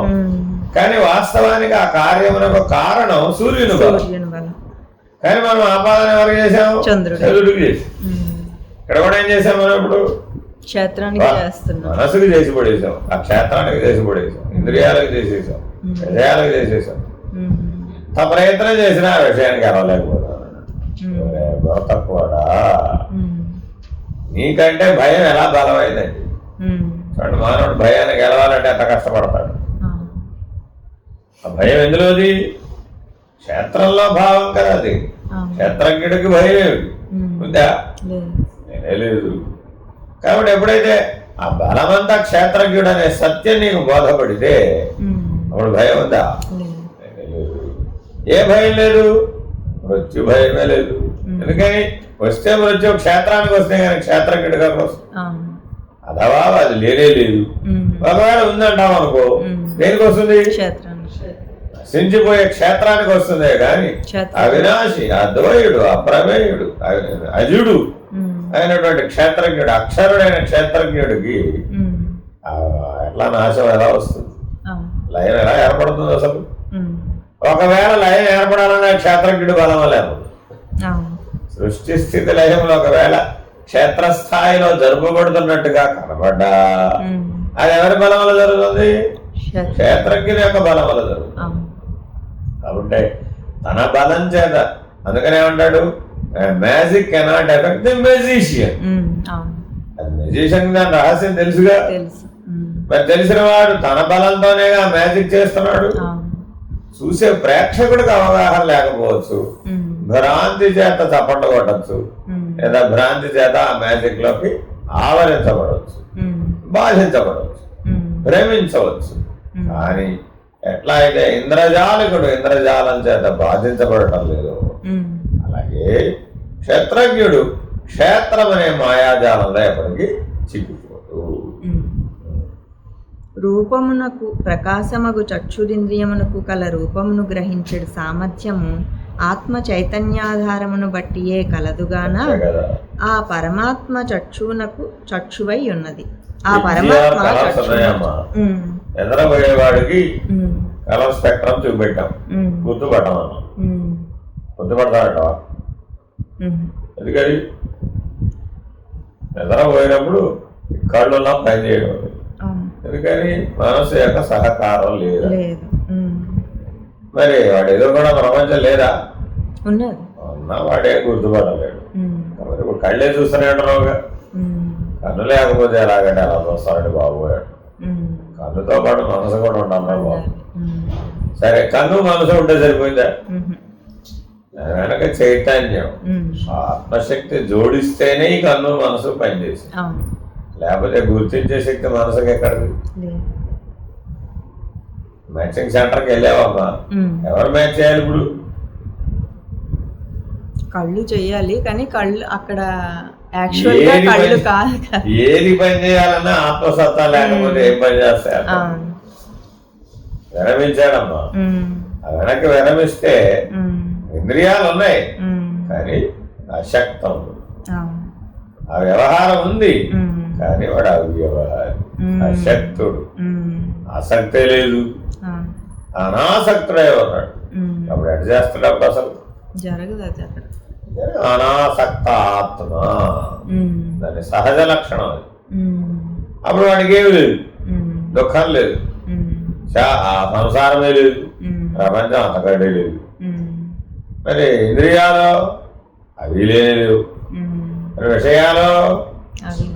కానీ వాస్తవానికి ఆ కార్యమునకు కారణం సూర్యుని బలం. కానీ మనం ఆపాదన ఎవరికి చేసాము? చంద్రుడికి చేసాం. ఇక్కడ కూడా ఏం చేసాం మనం? ఇప్పుడు మనసుకు చేసి పడేసాం, ఆ క్షేత్రానికి చేసి పడేసాం, ఇంద్రియాలకు చేసేసాం, విషయాలకు చేసేసాం. ప్రయత్నం చేసినా ఆ విషయానికి ఎరవలేకపోతున్నాను. తక్కువడా నీకంటే భయం ఎలా బలమైందండి. చూడండి, మానవుడు భయాన్ని గెలవాలంటే ఎంత కష్టపడతాడు. ఆ భయం ఎందులోది? క్షేత్రంలో భావం కదా అది. క్షేత్రజ్ఞుడికి భయం ఏమిటి ఉందా? నేనే లేదు. కాబట్టి ఎప్పుడైతే ఆ బలమంతా క్షేత్రజ్ఞుడు అనే సత్యం నీకు బోధపడితే అప్పుడు భయం ఉందా? లేదు. ఏ భయం లేదు? మృత్యు భయమే లేదు. ఎందుకని? వస్తే మృత్యు క్షేత్రానికి వస్తే కానీ క్షేత్రజ్ఞుడిగా వస్తుంది. అథవా అది లేనే లేదు. ఒకవేళ ఉందంటాం అనుకో, దేనికి వస్తుంది? నశించిపోయే క్షేత్రానికి వస్తుందే కానీ అవినాశి, అద్వయుడు, అప్రమేయుడు, అజుడు అయినటువంటి క్షేత్రజ్ఞుడు, అక్షరుడైన క్షేత్రజ్ఞుడికి ఎట్లా నాశం ఎలా వస్తుంది? లయం ఎలా ఏర్పడుతుంది అసలు? ఒకవేళ లయం ఏర్పడాలన్న క్షేత్రజ్ఞుడు బలం వల్ల సృష్టి స్థితి లయములు ఒకవేళ క్షేత్రస్థాయిలో జరుపబడుతున్నట్టుగా కనబడ్డా అది ఎవరి బలం వల్ల జరుగుతుంది? క్షేత్రజ్ఞుని యొక్క బలం వల్ల జరుగుతుంది. కాబట్టి తన బలం చేత, అందుకనే ఏమంటాడు? Magic cannot effect the magician. అది మెజిషియన్ దాని రహస్యం తెలుసుగా. మరి తెలిసిన వాడు తన బలంతోనేగా మ్యాజిక్ చేస్తున్నాడు. చూసే ప్రేక్షకుడికి అవగాహన లేకపోవచ్చు, భ్రాంతి చేత చప్పట్లు కొట్టచ్చు, లేదా భ్రాంతి చేత ఆ మ్యాజిక్ లోకి ఆవరించబడవచ్చు, బాధించబడవచ్చు, భ్రమించవచ్చు. కానీ ఎట్లా అయితే ఇంద్రజాలికుడు ఇంద్రజాలం చేత బాధించబడటం లేదు, అలాగే క్షేత్రజ్ఞుడు క్షేత్రం అనే మాయాజాలంలో ఎప్పటికీ చిక్కుకోదు. రూపమునకు ప్రకాశమగు చక్షురింద్రియమునకు కల రూపమును గ్రహించడు సామర్థ్యము ఆత్మ చైతన్యాధారమును బట్టియే కలదుగాన ఆ పరమాత్మ చక్షువునకు చక్షువై ఉన్నది. ఆ పరమాత్మ ఎదరబోయేవాడికి కలర్ స్పెక్ట్రం చూపెట్టాం, గుర్తుపట్టమన్నాం. గుర్తుపడతాడంటవా? ఎందుకని ఎదరబోయినప్పుడు కళ్ళున్నా పని చేయడం. ఎందుకని మనసు యొక్క సహకారం లేదు. మరి వాడు ఏదో కూడా ప్రపంచం లేదా ఉన్నా వాడే గుర్తుపడలేడు. కాబట్టి ఇప్పుడు కళ్ళే చూస్తూనే ఉంటున్నావుగా, కన్ను లేకపోతే ఎలాగంటే అలా చూస్తాడు బాబోయాడు. కన్నుతో పాటు మనసు కూడా ఉండాలి బాబు. సరే, కన్ను మనసు ఉంటే సరిపోయిందా? వెనక చైతన్యం ఆత్మశక్తి జోడిస్తేనే ఈ కన్ను మనసు పనిచేసి, లేకపోతే గుర్తించే శక్తి మనసుకి ఎక్కడిది? మ్యాచింగ్ సెంటర్కి వెళ్ళావమ్మా, ఎవరు మ్యాచ్ చేయాలి? ఇప్పుడు కళ్ళు చెయ్యాలి, కానీ కళ్ళు అక్కడ కళ్ళు కాదు. ఏది పని చేయాలన్నా ఆత్మసత్తా లేకపోతే ఏం పని చేస్తాయి? విరమించాడమ్మా, వెనక్కి విరమిస్తే ఇంద్రియాలు ఉన్నాయి కానీ అశక్తం, ఆ వ్యవహారం ఉంది కానీ వాడు అవ్యవహారి, అశక్తుడు. ఆసక్తే లేదు, అనాసక్తుడే ఉన్నాడు. అప్పుడు ఎట్ చేస్తాడు? అప్పుడు అసలు జరగదు అది. అక్కడ అనాసక్త ఆత్మ, దాని సహజ లక్షణం అది. అప్పుడు వాడికి ఏమి లేదు, దుఃఖం లేదు, సంసారమే లేదు, ప్రపంచం అంతకంటే లేదు. మరి ఇంద్రియాలు అవి లేవు, మరి విషయాలు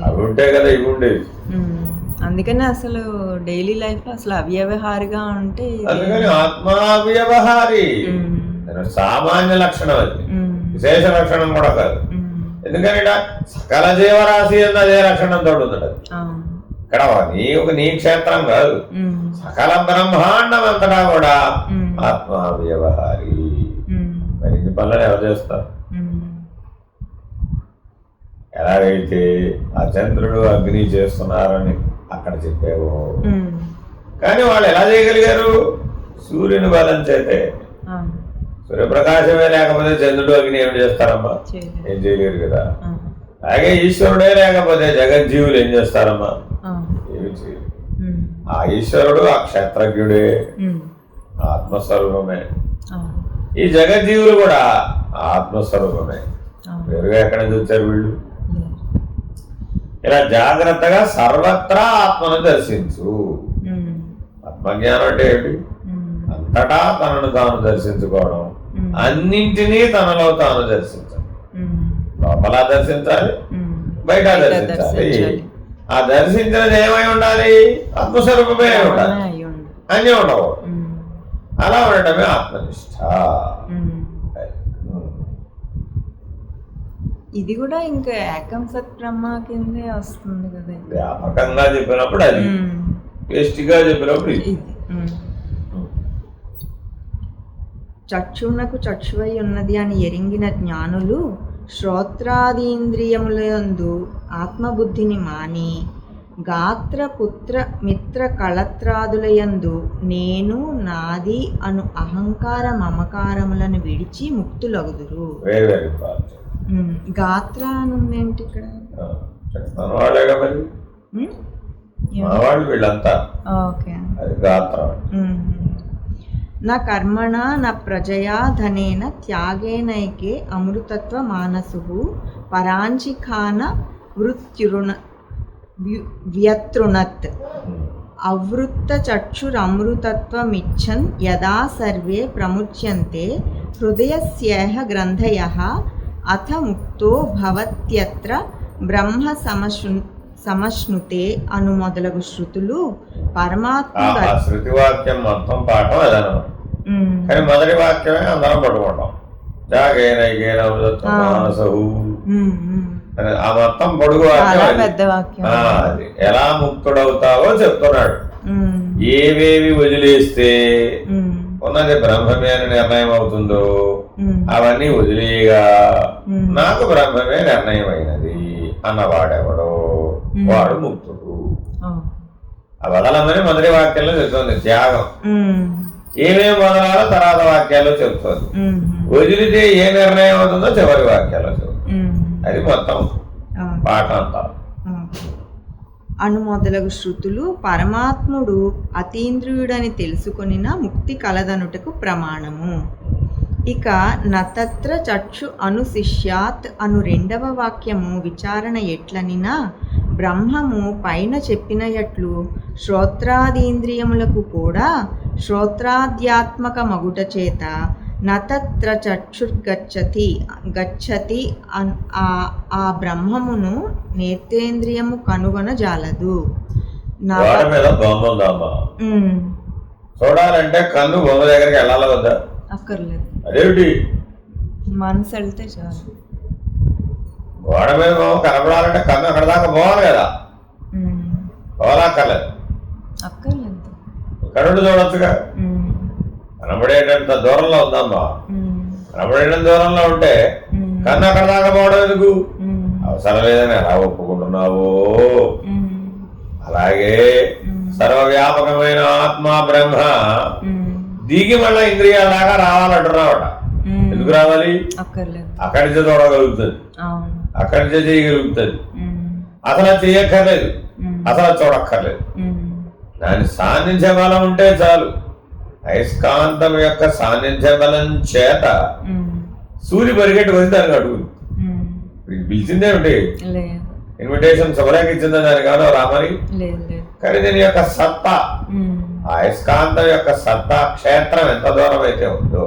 అవి ఉంటే కదా ఇవి ఉండేవి. అందుకని అసలు డైలీ లైఫ్ లో అసలు అవ్యవహారిగా ఉంటే, అందుకని ఆత్మావ్యవహారి సామాన్య లక్షణం అది, విశేష లక్షణం కూడా కాదు. ఎందుకంటే సకల జీవరాశి అన్న అదే లక్షణంతో ఉంది. ఇక్కడ నీ క్షేత్రం కాదు, సకల బ్రహ్మాండం అంతటా కూడా ఆత్మావ్యవహారి. మరి ఇన్ని పనులను ఎవరు చేస్తారు? ఎలాగైతే ఆ చంద్రుడు అగ్ని చేస్తున్నారని అక్కడ చెప్పావు, కానీ వాళ్ళు ఎలా చేయగలిగారు? సూర్యుని బలం చేతే. సూర్యప్రకాశమే లేకపోతే చంద్రుడు అగ్ని ఏమి చేస్తారమ్మా? ఏం చేయలేరు కదా. అలాగే ఈశ్వరుడే లేకపోతే జగజ్జీవులు ఏం చేస్తారమ్మా? ఏమి చేయరు. ఆ ఈశ్వరుడు ఆ క్షేత్రజ్ఞుడే, ఆత్మస్వరూపమే. ఈ జగజ్జీవులు కూడా ఆత్మస్వరూపమే. వేరుగా ఎక్కడి నుంచి వచ్చారు వీళ్ళు? ఇలా జాగ్రత్తగా సర్వత్రా ఆత్మను దర్శించు. ఆత్మజ్ఞానం అంటే ఏంటి? అంతటా తనను తాను దర్శించుకోవడం, అన్నింటినీ తనలో తాను దర్శించాలి. లోపల దర్శించాలి, బయట దర్శించాలి. ఆ దర్శించినది ఏమై ఉండాలి? ఆత్మస్వరూపమే ఉండాలి, అన్నీ ఉండవు. అలా ఉండటమే ఆత్మనిష్ట. ఇది కూడా ఇంకా ఏకం సత్ బ్రహ్మ కిందే వస్తుంది కదా. వ్యాపకంగా చెప్పినప్పుడు అది, వేష్టిగా చెప్పినప్పుడు ఇది. చక్షునకు చక్షువై ఉన్నది అని ఎరింగిన జ్ఞానులు శ్రోత్రాదీంద్రియములందు ఆత్మబుద్ధిని మాని గాత్ర పుత్ర మిత్ర కళత్రాదులయందు నేను నాది అను అహంకార మమకారములను విడిచి ముక్తులగుదురు. గాత్ర అనుందేంటి ఇక్కడ? నా కర్మణ నా ప్రజయా ధనేన త్యాగేనైకే అమృతత్వ మానసు పరాంచిఖాన వ్యతృణత్ అవృత్త చక్షురమృతత్వమిచ్చన్ యదా సర్వే ప్రముచ్యంతే హృదయస్యేహ గ్రంథయః అథ ముక్తో భవత్యత్ర బ్రహ్మ సమశ్నుతే అను మొదలగు శృతులు పరమాత్మ. శృతి వాక్యం మొత్తం పాఠం అదనమాట. కానీ మొదటి వాక్యమే అందరం పట్టుకుంటాం. జాగేనైకేన మానసహు, ఆ మొత్తం పొడుగు వాక్యం. అది ఎలా ముక్తుడవుతావో చెప్తున్నాడు. ఏవేవి వదిలేస్తే ఉన్నది బ్రహ్మమే అని నిర్ణయం అవుతుందో అవన్నీ వదిలేయగా నాకు బ్రహ్మమే నిర్ణయం అయినది అన్నవాడెవడో వాడు ముక్తుడు. ఆ వదలమని మొదటి వాక్యంలో చెప్తుంది త్యాగం. ఏమేమి వదలాలో తర్వాత వాక్యాల్లో చెప్తుంది. వదిలితే ఏ నిర్ణయం అవుతుందో చివరి వాక్యాల్లో చెప్తుంది. అది మొత్తం పాఠం అంతా. అను మొదలగు శృతులు పరమాత్ముడు అతీంద్రియుడని తెలుసుకొనిన ముక్తి కలదనుటకు ప్రమాణము. ఇక నతత్ర చక్షు అనుశిష్యాత్ అను రెండవ వాక్యము విచారణ ఎట్లనినా బ్రహ్మము పైన చెప్పిన ఎట్లు శ్రోత్రాదీంద్రియములకు కూడా శ్రోత్రాధ్యాత్మక మగుట చేత నతత్ర చక్షుర్గచ్చతి గచ్చతి ఆ బ్రహ్మమును నేత్రేంద్రియము కనుగొనజాలదు. చూడాలంటే కన్ను బొమ్మ దగ్గరికి వెళ్ళాలి వద్దా? అక్కర్లేదు. అదేమిటి మనసు వెళ్తే చాలు. గోడ మీద బొమ్మ కనపడాలంటే కన్ను అక్కడ దాకా పోవాలి కదా, పోవాలక్కర్లేదు. అక్కర్లేదు, కనుడు చూడొచ్చుగా. కనబడేటంత దూరంలో ఉందమ్మా. కనబడేటంత దూరంలో ఉంటే కన్ను అక్కడ దాకా పోవడం ఎందుకు? అవసరం లేదని ఎలా ఒప్పుకుంటున్నావు? అలాగే సర్వవ్యాపకమైన ఆత్మ బ్రహ్మ దిగి మళ్ళా ఇంద్రియాల దాకా రావాలంటున్నావట. ఎందుకు రావాలి? అక్కడి నుంచి చూడగలుగుతుంది, అక్కడి నుంచి చేయగలుగుతుంది. అసలు చెయ్యక్కర్లేదు, అసలు చూడక్కర్లేదు. దాని సాన్నిధ్య బలం ఉంటే చాలు. అయస్కాంతం యొక్క సాన్నిధ్య బలం చేత సూర్య పరిగెట్టు వచ్చి దానికి అడుగులు పిలిచిందేమిటి? ఇన్విటేషన్ శుభలేఖ ఇచ్చిందా దానికి కాదు రామని? కానీ దీని యొక్క సత్తా, అయస్కాంతం యొక్క సత్తా క్షేత్రం ఎంత దూరం అయితే ఉందో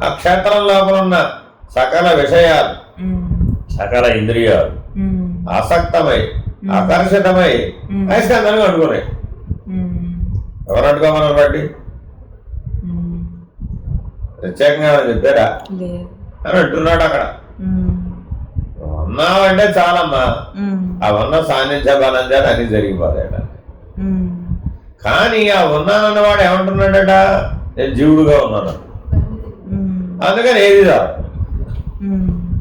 ఆ క్షేత్రం లోపల ఉన్న సకల విషయాలు, సకల ఇంద్రియాలు ఆసక్తమై ఆకర్షితమై అయస్కాంతానికి అడుగున్నాయి. ఎవరు అడ్డుకోమని బట్టి ప్రత్యేకంగా చెప్పారా అని అంటున్నాడు. అక్కడ ఉన్నావంటే చాలమ్మా, ఆ ఉన్న సాన్నిధ్య బలం చేత అన్ని జరిగిపోతాయట. కానీ ఆ ఉన్నానన్నవాడు ఏమంటున్నాడట? నేను జీవుడుగా ఉన్నాను, అందుకని ఏది రాదు.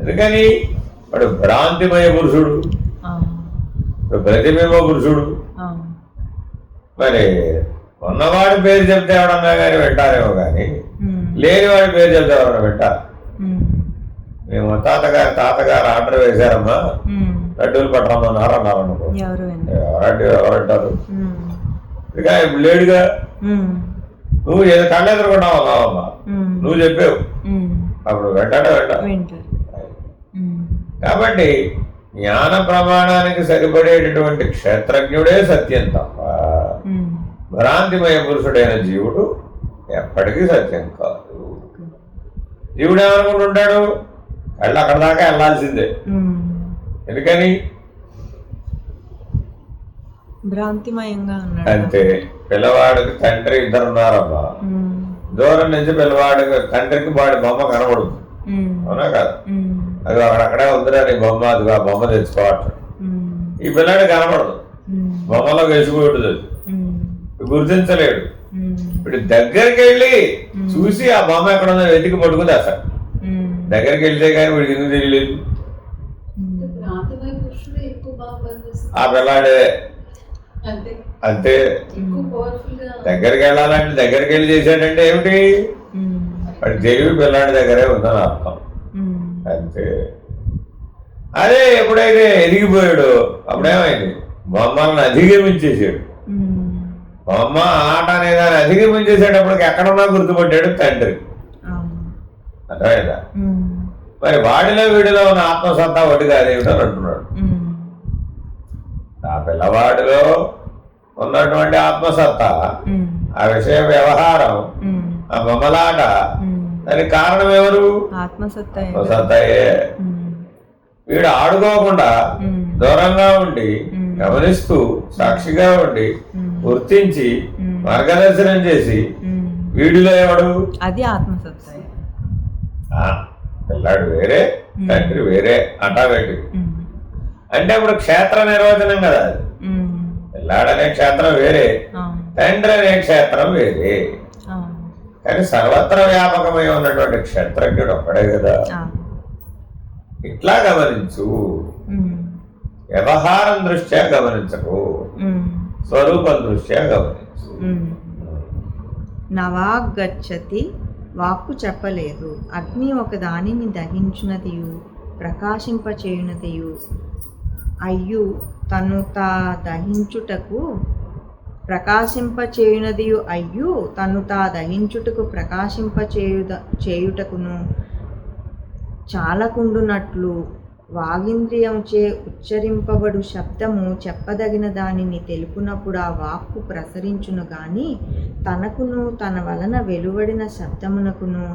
ఎందుకని వాడు భ్రాంతిమయ పురుషుడు, ప్రతిబింబ పురుషుడు. మరి ఉన్నవాడి పేరు చెప్తే ఎవడన్నా కానీ వింటారేమో, కానీ లేని వాడి పేరు చెప్తే ఎవరన్నా వింటారు? మేము తాతగారు ఆర్డర్ వేశారమ్మా, లడ్డూలు పట్టరమ్మన్నారు అన్నారు అనుకో, ఎవరంటారు? ఇక ఇప్పుడు లేడుగా. నువ్వు ఏదో కళ్ళెదురుకున్నావు అన్నావమ్మా, నువ్వు చెప్పావు, అప్పుడు వెంటాడే వింటారు. కాబట్టి జ్ఞాన ప్రమాణానికి సరిపడేటటువంటి క్షేత్రజ్ఞుడే సత్యం తప్ప భ్రాంతిమయ పురుషుడైన జీవుడు ఎప్పటికీ సత్యం కాదు. జీవుడు ఏమనుకుంటుంటాడు? కళ్ళు అక్కడ దాకా వెళ్ళాల్సిందే. ఎందుకని? భ్రాంతిమయంగా అంతే. పిల్లవాడికి తండ్రి ఇద్దరు ఉన్నారమ్మా, దూరం నుంచి పిల్లవాడికి తండ్రికి వాడి బొమ్మ కనబడుతుంది, అవునా కాదు? అది అక్కడక్కడే ఉందిరా నీ బొమ్మ, అది ఆ బొమ్మ తెచ్చుకోవటం. ఈ పిల్లాడి కనబడదు, బొమ్మలో వేసుకుంటుంది, గుర్తించలేడు. ఇప్పుడు దగ్గరికి వెళ్ళి చూసి ఆ బొమ్మ ఎక్కడ ఉందో వెతికి పట్టుకుంది. అసలు దగ్గరికి వెళ్తే కానీ వీడికి ఎందుకు తెలియలేదు? ఆ పిల్లాడే అంతే. దగ్గరికి వెళ్ళాలంటే దగ్గరికి వెళ్ళి చేశాడంటే ఏమిటి? వాడి తెలివి పిల్లాడి దగ్గరే ఉందని అర్థం, అంతే. అదే ఎప్పుడైతే ఎదిగిపోయాడు అప్పుడేమైంది? బొమ్మలను అధిగమించేసాడు. బొమ్మ ఆట అనే దాన్ని అధిగమించేసేటప్పటికి ఎక్కడున్నా గుర్తుపట్టాడు తండ్రి, అర్థమైందా? మరి వాడిలో వీడిలో ఉన్న ఆత్మసత్తా ఒకటి కాదేమిటని అంటున్నాడు. ఆ పిల్లవాడిలో ఉన్నటువంటి ఆత్మసత్తా, ఆ విషయ వ్యవహారం, ఆ బొమ్మలాట, దానికి కారణం ఎవరు? ఆత్మసత్తాయే. వీడు ఆడుకోకుండా దూరంగా ఉండి గమనిస్తూ సాక్షిగా ఉండి గుర్తించి మార్గదర్శనం చేసి వీడిలో ఎవడు? అది ఆత్మసత్తా. పిల్లాడు వేరే, తండ్రి వేరే అంటావేంటి? అంటే ఇప్పుడు క్షేత్ర నిర్వచనం కదా అది. పిల్లాడనే క్షేత్రం వేరే, తండ్రి అనే క్షేత్రం వేరే. కానీ సర్వత్ర వ్యాపకమై ఉన్నటువంటి క్షేత్రజ్ఞుడు ఒక్కడే కదా. ఇట్లా గమనించు, వ్యవహారం దృష్ట్యా గమనించకు, స్వరూపం దృష్ట్యా గమనించు. నవాగచ్చతి వాక్కు చెప్పలేదు. అగ్ని ఒక దానిని దహించునదియు ప్రకాశింపచేయునదియు అయ్యు తను తా దహించుటకు ప్రకాశింపచేయునదియు అయ్యు తను తా దహించుటకు చేయుటకును చాలకుండునట్లు వాగింద్రియముచే ఉచ్చరింపబడు శబ్దము చెప్పదగిన దానిని తెలుపునప్పుడు ఆ వాక్కు ప్రసరించును గాని తనకును తన వలన వెలువడిన శబ్దమునకును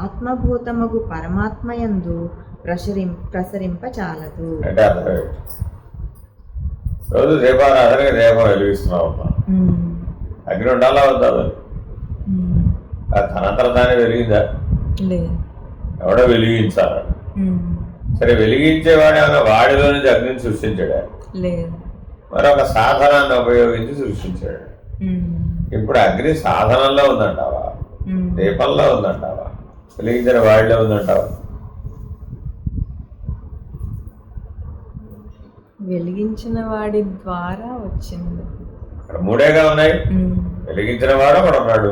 ఆత్మభూతమగు పరమాత్మయందు ప్రసరింపచాలదు. రోజు దీపారాధనకి దీపం వెలిగిస్తున్నావు, అగ్ని ఉండాలా వద్దా? తనంతరం దాన్ని వెలిగిందా? ఎవడో వెలిగించాలి. సరే, వెలిగించేవాడు ఏమైనా వాడిలో నుంచి అగ్నిని సృష్టించాడా? మరొక సాధనాన్ని ఉపయోగించి సృష్టించాడు. ఇప్పుడు అగ్ని సాధనంలో ఉందంటావా, దీపంలో ఉందంటావా, వెలిగించిన వాడిలో ఉందంటావా? వెలిగించిన వాడి ద్వారా వచ్చింది. ఇక్కడ మూడేగా ఉన్నాయి. వెలిగించిన వాడు ఒకడు ఉన్నాడు,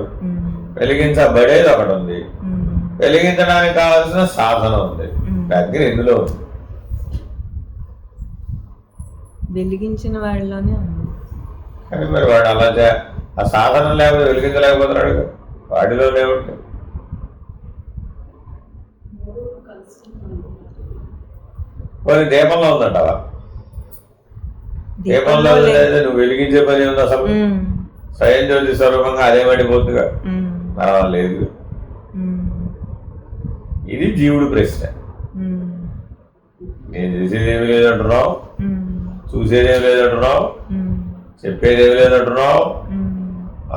వెలిగించబడేది ఒకటి ఉంది, వెలిగించడానికి కావాల్సిన సాధనం ఉంది. అగ్ని ఎందులో ఉంది? వెలిగించిన వాడిలోనే ఉంది. కానీ మరి వాడు అలా ఆ సాధనం లేకపోతే వెలిగించలేకపోతున్నాడు, వాడిలోనే ఉంటుంది. కొన్ని దీపంలో ఉందంటావా? దీపంలో లేదు, నువ్వు వెలిగించే పని ఉంది అసలు. స్వయం జ్యోతి స్వరూపంగా అదే పడిపోతుందిగా, మరలా లేదు. ఇది జీవుడు ప్రశ్న. నేను చేసేదేమి లేదంటున్నావు, చూసేదేమి లేదంటున్నావు, చెప్పేదేమి లేదంటున్నావు,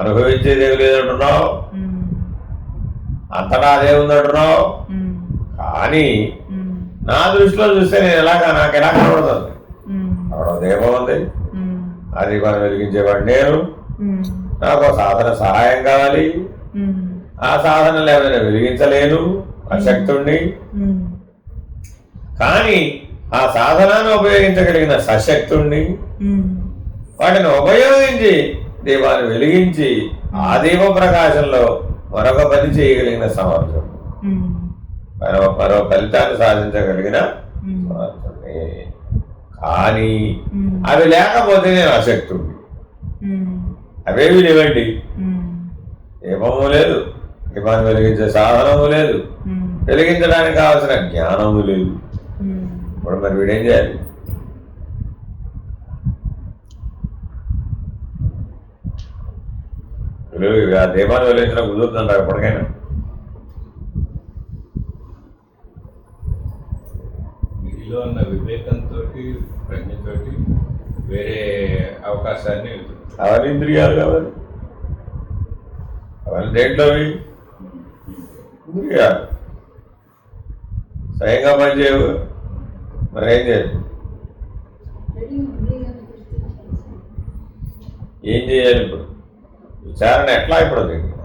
అనుభవించేదేమి లేదంటున్నావు, అంతటా అదే ఉందంటున్నావు. కానీ నా దృష్టిలో చూస్తే నేను నాకు ఎలా కనబడుతుంది? అక్కడ దీపం ఉంది, ఆ దీపాన్ని వెలిగించేవాడు నేను. నాకు సాధన సహాయం కావాలి, ఆ సాధన లేకపోతే నేను వెలిగించలేను, అశక్తుణ్ణి. కానీ ఆ సాధనాన్ని ఉపయోగించగలిగిన సశక్తుణ్ణి, వాటిని ఉపయోగించి దీపాన్ని వెలిగించి ఆ దీప ప్రకాశంలో మరొక పని చేయగలిగిన సమర్థుడు, మరో ఫలితాన్ని సాధించగలిగిన సమర్థుడిని. కానీ అవి లేకపోతే నేను అశక్తుడిని. అవేవి లేవండి. దీపము లేదు, దీపాన్ని వెలిగించే సాధనము లేదు, వెలిగించడానికి కావాల్సిన జ్ఞానము లేదు. ఇప్పుడు మరి వీడేం చేయాలి? ఆ దీపాన్ని వెలిగించడం కుదురుతుంటారు ఎప్పటికైనా? వీటిలో ఉన్న వివేకంతో ప్రజ్ఞతోటి వేరే అవకాశాన్ని అవన్నీ ఇంద్రియాలు కావాలి. అవన్నీ దేంట్లోవి? ఇంద్రియాలు. స్వయంగా పనిచేయవు, మరి ఏం చేయదు? ఏం చేయాలి ఇప్పుడు? విచారణ ఎట్లా? ఇప్పుడు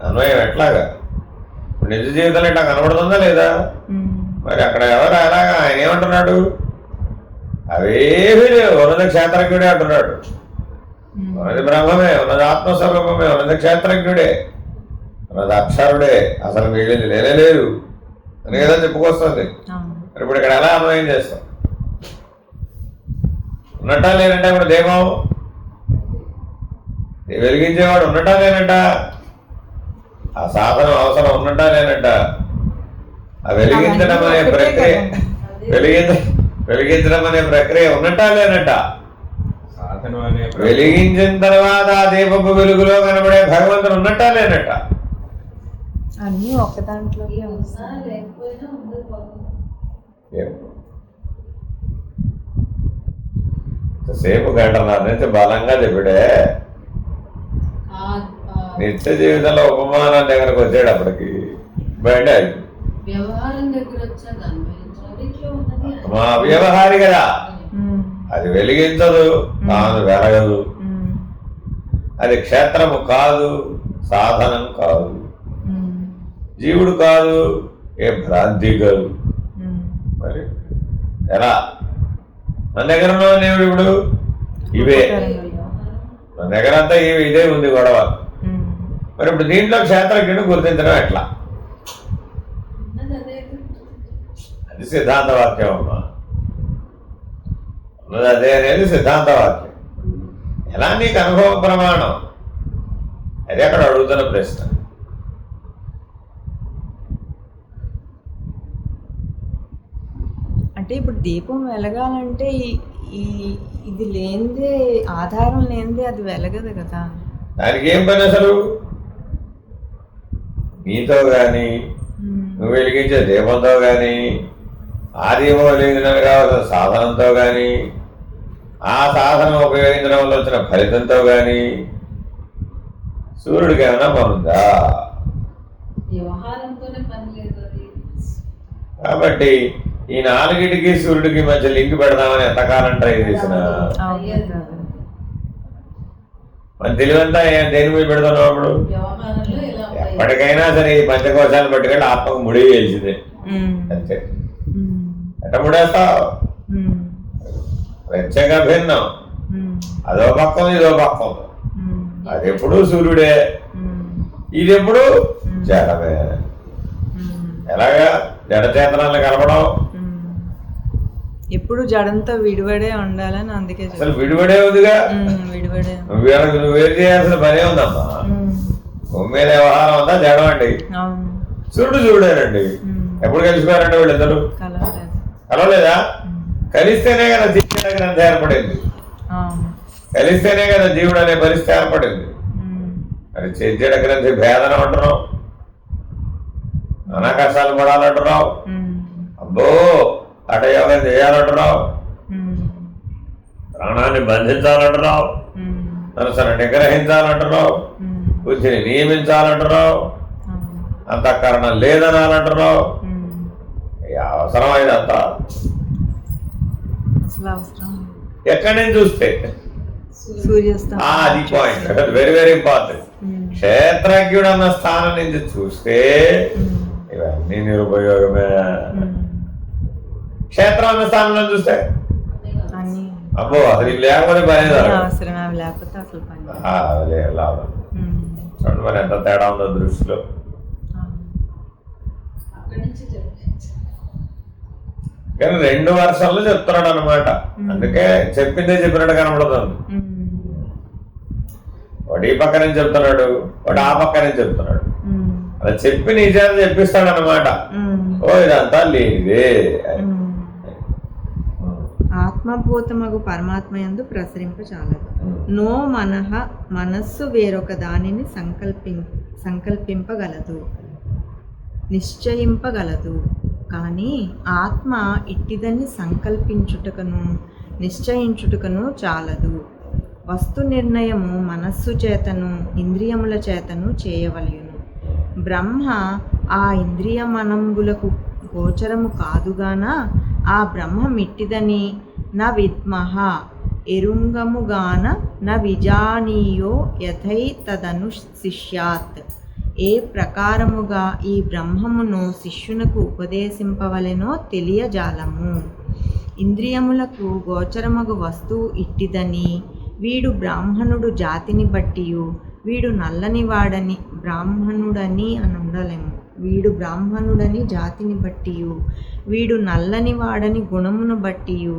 అన్వయం ఎట్లాగా? ఇప్పుడు నిజ జీవితంలో ఇట్లా కనబడుతుందా లేదా? మరి అక్కడ ఎవరు అలాగా ఆయన ఏమంటున్నాడు? అవేమీ లేవు, ఉన్నది క్షేత్రజ్ఞుడే అంటున్నాడు. ఉన్నది బ్రహ్మమే, ఉన్నది ఆత్మస్వరూపమే, ఉన్నది క్షేత్రజ్ఞుడే, ఉన్నది అక్షరుడే, అసలు మిగిలింది లేనే లేదు అని కదా చెప్పుకొస్తుంది. మరి ఇప్పుడు ఇక్కడ ఎలా అన్వయం చేస్తాం? ఉన్నట్టా లేనంట? ఇప్పుడు దీపం వెలిగించేవాడు ఉన్నట్టా లేనంట? ఆ సాధనం అవసరం ఉన్నట్టా లేనంట? ఆ వెలిగించడం అనే ప్రక్రియ వెలిగించడం అనే ప్రక్రియ ఉన్నట్టా లేనట? వెలిగించిన తర్వాత ఆ దీపపు వెలుగులో కనబడే భగవంతుడు ఉన్నట్టా లేనట? అన్నీ ఒక్క దాంట్లో సేపు గంటన్నర నుంచి బలంగా చెప్పాడే. నిత్య జీవితంలో ఉపమానం దగ్గరకు వచ్చేటప్పటికి బండి మా వ్యవహారి కదా, అది వెలిగించదు, తాను వెలగదు, అది క్షేత్రము కాదు, సాధనం కాదు. జీవుడు కాదు, ఏ భ్రాంతి కాదు. మరి ఎలా మన దగ్గర ఉన్న దేవుడు ఇప్పుడు ఇవే, మన దగ్గర అంతా ఇదే ఉంది గొడవ. మరి ఇప్పుడు దీంట్లో క్షేత్రజ్ఞుడు గుర్తించడం ఎట్లా? అది సిద్ధాంత వాక్యం అమ్మా, ఉన్నది అదే అనేది సిద్ధాంత వాక్యం. ఎలా నీకు అనుభవ ప్రమాణం? అదే అక్కడ అడుగుతున్న ప్రశ్న. అంటే ఇప్పుడు దీపం వెలగాలంటే ఇది లేనిదే, ఆధారం లేనిదే అది వెలగదు కదా. దానికి ఏం పని అసలు? నీతో కానీ నువ్వు వెలిగించే దీపంతో కానీ, ఆ దీపం వెలిగించడానికి కావాల్సిన సాధనంతో కానీ, ఆ సాధనం ఉపయోగించడం వల్ల వచ్చిన ఫలితంతో కానీ సూర్యుడికి ఏమైనా పనుందా? కాబట్టి ఈ నాలుగిటికి సూర్యుడికి మధ్య లింక్ పెడదామని ఎంతకాలం ట్రై చేసిన మన తెలివంతా దేని మీద పెడుతున్నావు? అప్పుడు ఎప్పటికైనా సరే ఈ పంచకోశాలను పట్టుకెళ్ళి ఆత్మకు ముడి వేసింది అంతే. ఎట్ట ముడేస్తావు? ప్రత్యేక భిన్నం, అదో పక్కం ఇదో పక్కం. అది ఎప్పుడు సూర్యుడే, ఇది ఎప్పుడు జడమే. ఎలాగా జడచేతనాలను కలపడం? ఎప్పుడు జడంతో విడివడే ఉండాలని అందుకే అసలు విడివడే ఉందిగా. విడివడే నువ్వు వేరు చేయాల్సిన పనే ఉందమ్మా. భూమి మీద వ్యవహారం అంతా జడం అండి, సూర్యుడు సూర్యుడేనండి. ఎప్పుడు కలిసిపోయారంటే వీళ్ళిద్దరు కలవలేదా? కలిస్తేనే కదా జీవుడు గ్రంథం ఏర్పడింది, కలిస్తేనే కదా జీవుడు అనే పరిస్థితి ఏర్పడింది. మరి చెడ్డ గ్రంథి భేదన అంటున్నావు, నానా కష్టాలు పడాలంటున్నావు, అబ్బో హఠయోగం చేయాలంటున్నావు, ప్రాణాన్ని బంధించాలంటున్నావు, మనసును నిగ్రహించాలంటున్నావు, బుద్ధిని నియమించాలంటున్నావు, అంతఃకరణం లేదనాలంటున్నావు. అవసరం ఇదంతా? ఎక్కడి నుంచి చూస్తే అది పాయింట్, వెరీ వెరీ ఇంపార్టెంట్. క్షేత్రజ్ఞుడు అన్న స్థానం నుంచి చూస్తే ఇవన్నీ నిరుపయోగమే. క్షేత్రం అన్న స్థానంలో చూస్తే అబ్బో అసలు ఇది లేకపోతే పని లాభం. చూడండి మరి ఎంత తేడా ఉందో దృష్టిలో. కానీ 2 వర్షాల్లో చెప్తున్నాడు అనమాట, అందుకే చెప్పిందే చెప్పినట్టు కనబడుతుంది. వాడు ఈ పక్క నుంచి చెప్తున్నాడు, వాడు ఆ పక్క నుంచి చెప్తున్నాడు. అలా చెప్పి నీ చేత చెప్పిస్తాడు అనమాట. ఓ ఇదంతా లేనిదే. ఆత్మభూతమగు పరమాత్మ యందు ప్రసరింపచాలదు. నో మనః, మనస్సు వేరొక దానిని సంకల్పింపగలదు, నిశ్చయింపగలదు. కానీ ఆత్మ ఇట్టిదని సంకల్పించుటకను నిశ్చయించుటకను చాలదు. వస్తు నిర్ణయము మనస్సు చేతను ఇంద్రియముల చేతను చేయవలయును. బ్రహ్మ ఆ ఇంద్రియమనంబులకు గోచరము కాదుగాన ఆ బ్రహ్మ మిట్టిదని న విద్మః, ఎరుంగముగాన న విజానీయో యథై తదను శిష్యాత్. ఏ ప్రకారముగా ఈ బ్రహ్మమును శిష్యునకు ఉపదేశింపవలెనో తెలియజాలము. ఇంద్రియములకు గోచరమగు వస్తువు ఇట్టిదని వీడు బ్రాహ్మణుడు జాతిని బట్టియు, వీడు నల్లని వాడని బ్రాహ్మణుడని అని ఉండలేము. వీడు బ్రాహ్మణుడని జాతిని బట్టియు, వీడు నల్లని వాడని గుణమును బట్టియు,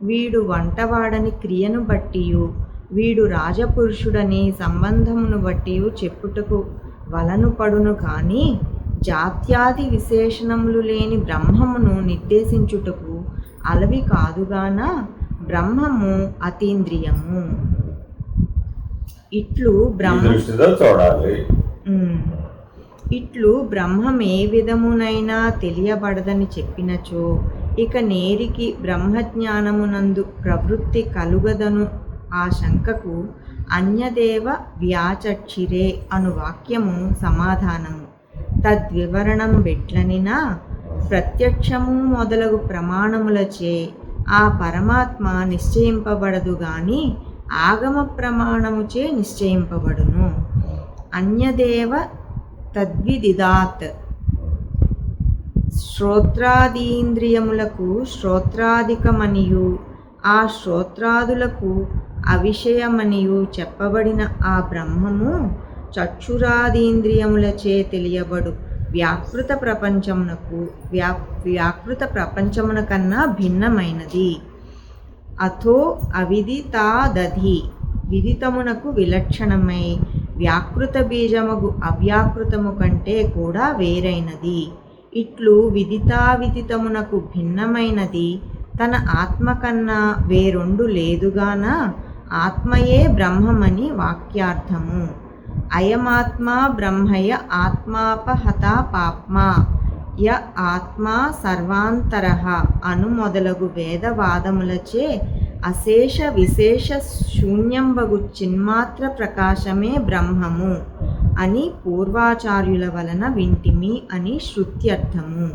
వీడు వంటవాడని క్రియను బట్టియు, వీడు రాజపురుషుడని సంబంధమును బట్టియు చెప్పుటకు వలను పడును. కానీ జాత్యాది విశేషణములు లేని బ్రహ్మమును నిర్దేశించుటకు అలవి కాదుగాన బ్రహ్మము అతీంద్రియము. ఇట్లు ఇట్లు బ్రహ్మం ఏ విధమునైనా తెలియబడదని చెప్పినచో ఇక నేరికి బ్రహ్మజ్ఞానమునందు ప్రవృత్తి కలుగదను. ఆ శంకకు అన్యదేవ వ్యాచక్షిరే అను వాక్యము సమాధానము. తద్వివరణం బెట్లనినా ప్రత్యక్షము మొదలగు ప్రమాణములచే ఆ పరమాత్మ నిశ్చయింపబడదు గాని ఆగమ ప్రమాణముచే నిశ్చయింపబడును. అన్యదేవ తద్విదిదాత్ శ్రోత్రాదీంద్రియములకు శ్రోత్రాధికమనియు ఆ శ్రోత్రాదులకు అవిషయమనియు చెప్పబడిన ఆ బ్రహ్మము చక్షురాదీంద్రియములచే తెలియబడు వ్యాకృత ప్రపంచమున కన్నా భిన్నమైనది. అథో అవిదితాదధి విదితమునకు విలక్షణమై వ్యాకృత బీజమగు అవ్యాకృతము కంటే కూడా వేరైనది. ఇట్లు విదితావిదితమునకు భిన్నమైనది తన ఆత్మ కన్నా వేరొండు లేదుగాన ఆత్మయే బ్రహ్మమని వాక్యార్థము. అయమాత్మా బ్రహ్మయ ఆత్మాపహత పాప్మా య ఆత్మా సర్వాంతరః అను మొదలగు వేదవాదములచే అశేష విశేష శూన్యంబగు చిన్మాత్ర ప్రకాశమే బ్రహ్మము అని పూర్వాచార్యుల వలన వింటిమి అని శృత్యర్థము.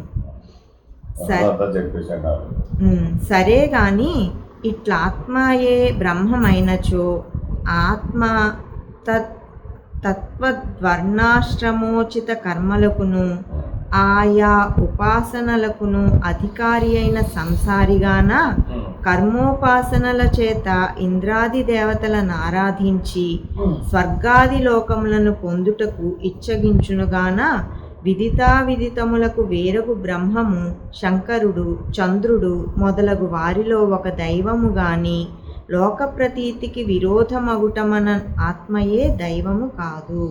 సరే గాని ఇట్లాత్మయే బ్రహ్మమైనచో ఆత్మ తత్వద్వర్ణాశ్రమోచిత కర్మలకును ఆయా ఉపాసనలకును అధికారి అయిన సంసారిగాన కర్మోపాసనల చేత ఇంద్రాది దేవతలను ఆరాధించి స్వర్గాది లోకములను పొందుటకు ఇచ్చగించునుగాన విదితావిదితములకు వేరగు బ్రహ్మము శంకరుడు చంద్రుడు మొదలగు వారిలో ఒక దైవము గాని లోక ప్రతీతికి విరోధమగుటమన ఆత్మయే దైవము కాదు.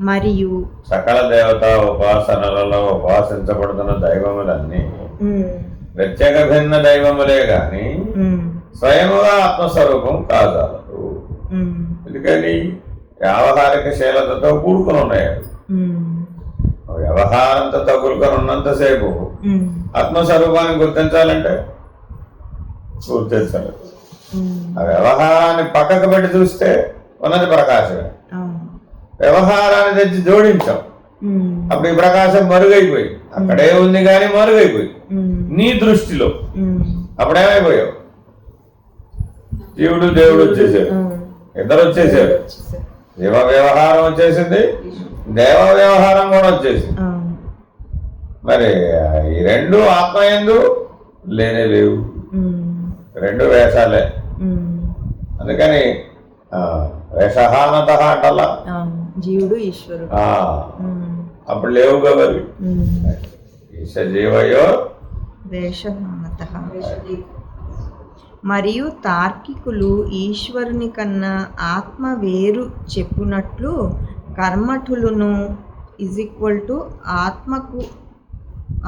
మరియు సకల దేవత ఉపాసనలలో ఉపాసించబడుతున్న దైవములన్నీ ప్రత్యేక భిన్న దైవములే గాని స్వయముగా ఆత్మస్వరూపం కాదాలదు. ఎందుకని వ్యావహారిక శీలతతో కూడుకుని ఉన్నాయి. వ్యవహారంతో తగులుకొని ఉన్నంతసేపు ఆత్మస్వరూపాన్ని గుర్తించాలంటే గుర్తించాలి. ఆ వ్యవహారాన్ని పక్కకు పెట్టి చూస్తే ఉన్నది ప్రకాశమే. వ్యవహారాన్ని తెచ్చి జోడించాం, అప్పుడు ఈ ప్రకాశం మరుగైపోయి అక్కడే ఉంది కానీ మరుగైపోయి నీ దృష్టిలో అప్పుడేమైపోయావు? జీవుడు దేవుడు వచ్చేసారు, ఇద్దరు వచ్చేసారు. జీవ వ్యవహారం వచ్చేసింది, దేవ వ్యవహారం కూడా వచ్చేసింది. మరి ఈ రెండు ఆత్మయందు లేనే లేవు, రెండు వేషాలే. అందుకని వేషహానత అంటలా జీవుడు ఈశ్వరుడు అప్పుడు లేవుగా మరి. ఈశ జీవయో వేషహానత. మరియు తార్కికులు ఈశ్వరుని కన్నా ఆత్మ వేరు చెప్పునట్లు కర్మఠులను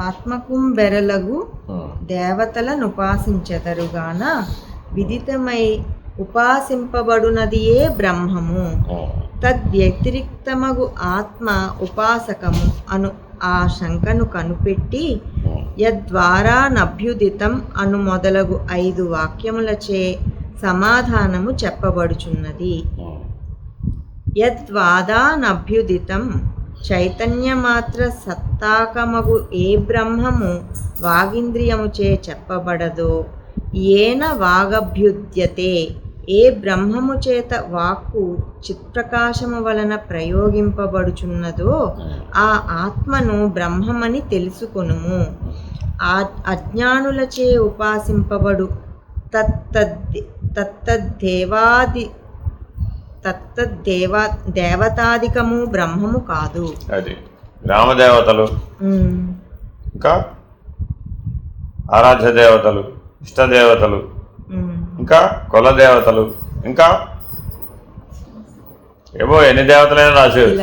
ఆత్మకుంబెరలగు దేవతలను ఉపాసించెదరుగాన విదితమై ఉపాసింపబడునదియే బ్రహ్మము. తద్వ్యతిరిక్తమగు ఆత్మ ఉపాసకము అను ఆ శంకను కనుపెట్టి యద్వారా నభ్యుదితం అను మొదలగు 5 వాక్యములచే సమాధానము చెప్పబడుచున్నది. యద్వాదానభ్యుదితం చైతన్యమాత్ర సత్తాకమగు ఏ బ్రహ్మము వాగింద్రియముచే చెప్పబడదో ఏన వాగభ్యుద్యతే ఏ బ్రహ్మము చేత వాక్కు చిత్ప్రకాశము వలన ప్రయోగింపబడుచున్నదో ఆ ఆత్మను బ్రహ్మమని తెలుసుకొనుము. అజ్ఞానులచే ఉపాసింపబడు దేవతాదికము బ్రహ్మము కాదు. అది గ్రామదేవతలు, ఇంకా ఆరాధ్య దేవతలు, ఇష్టదేవతలు, ఇంకా కుల దేవతలు, ఇంకా ఏవో ఎన్ని దేవతలైనా రాసేది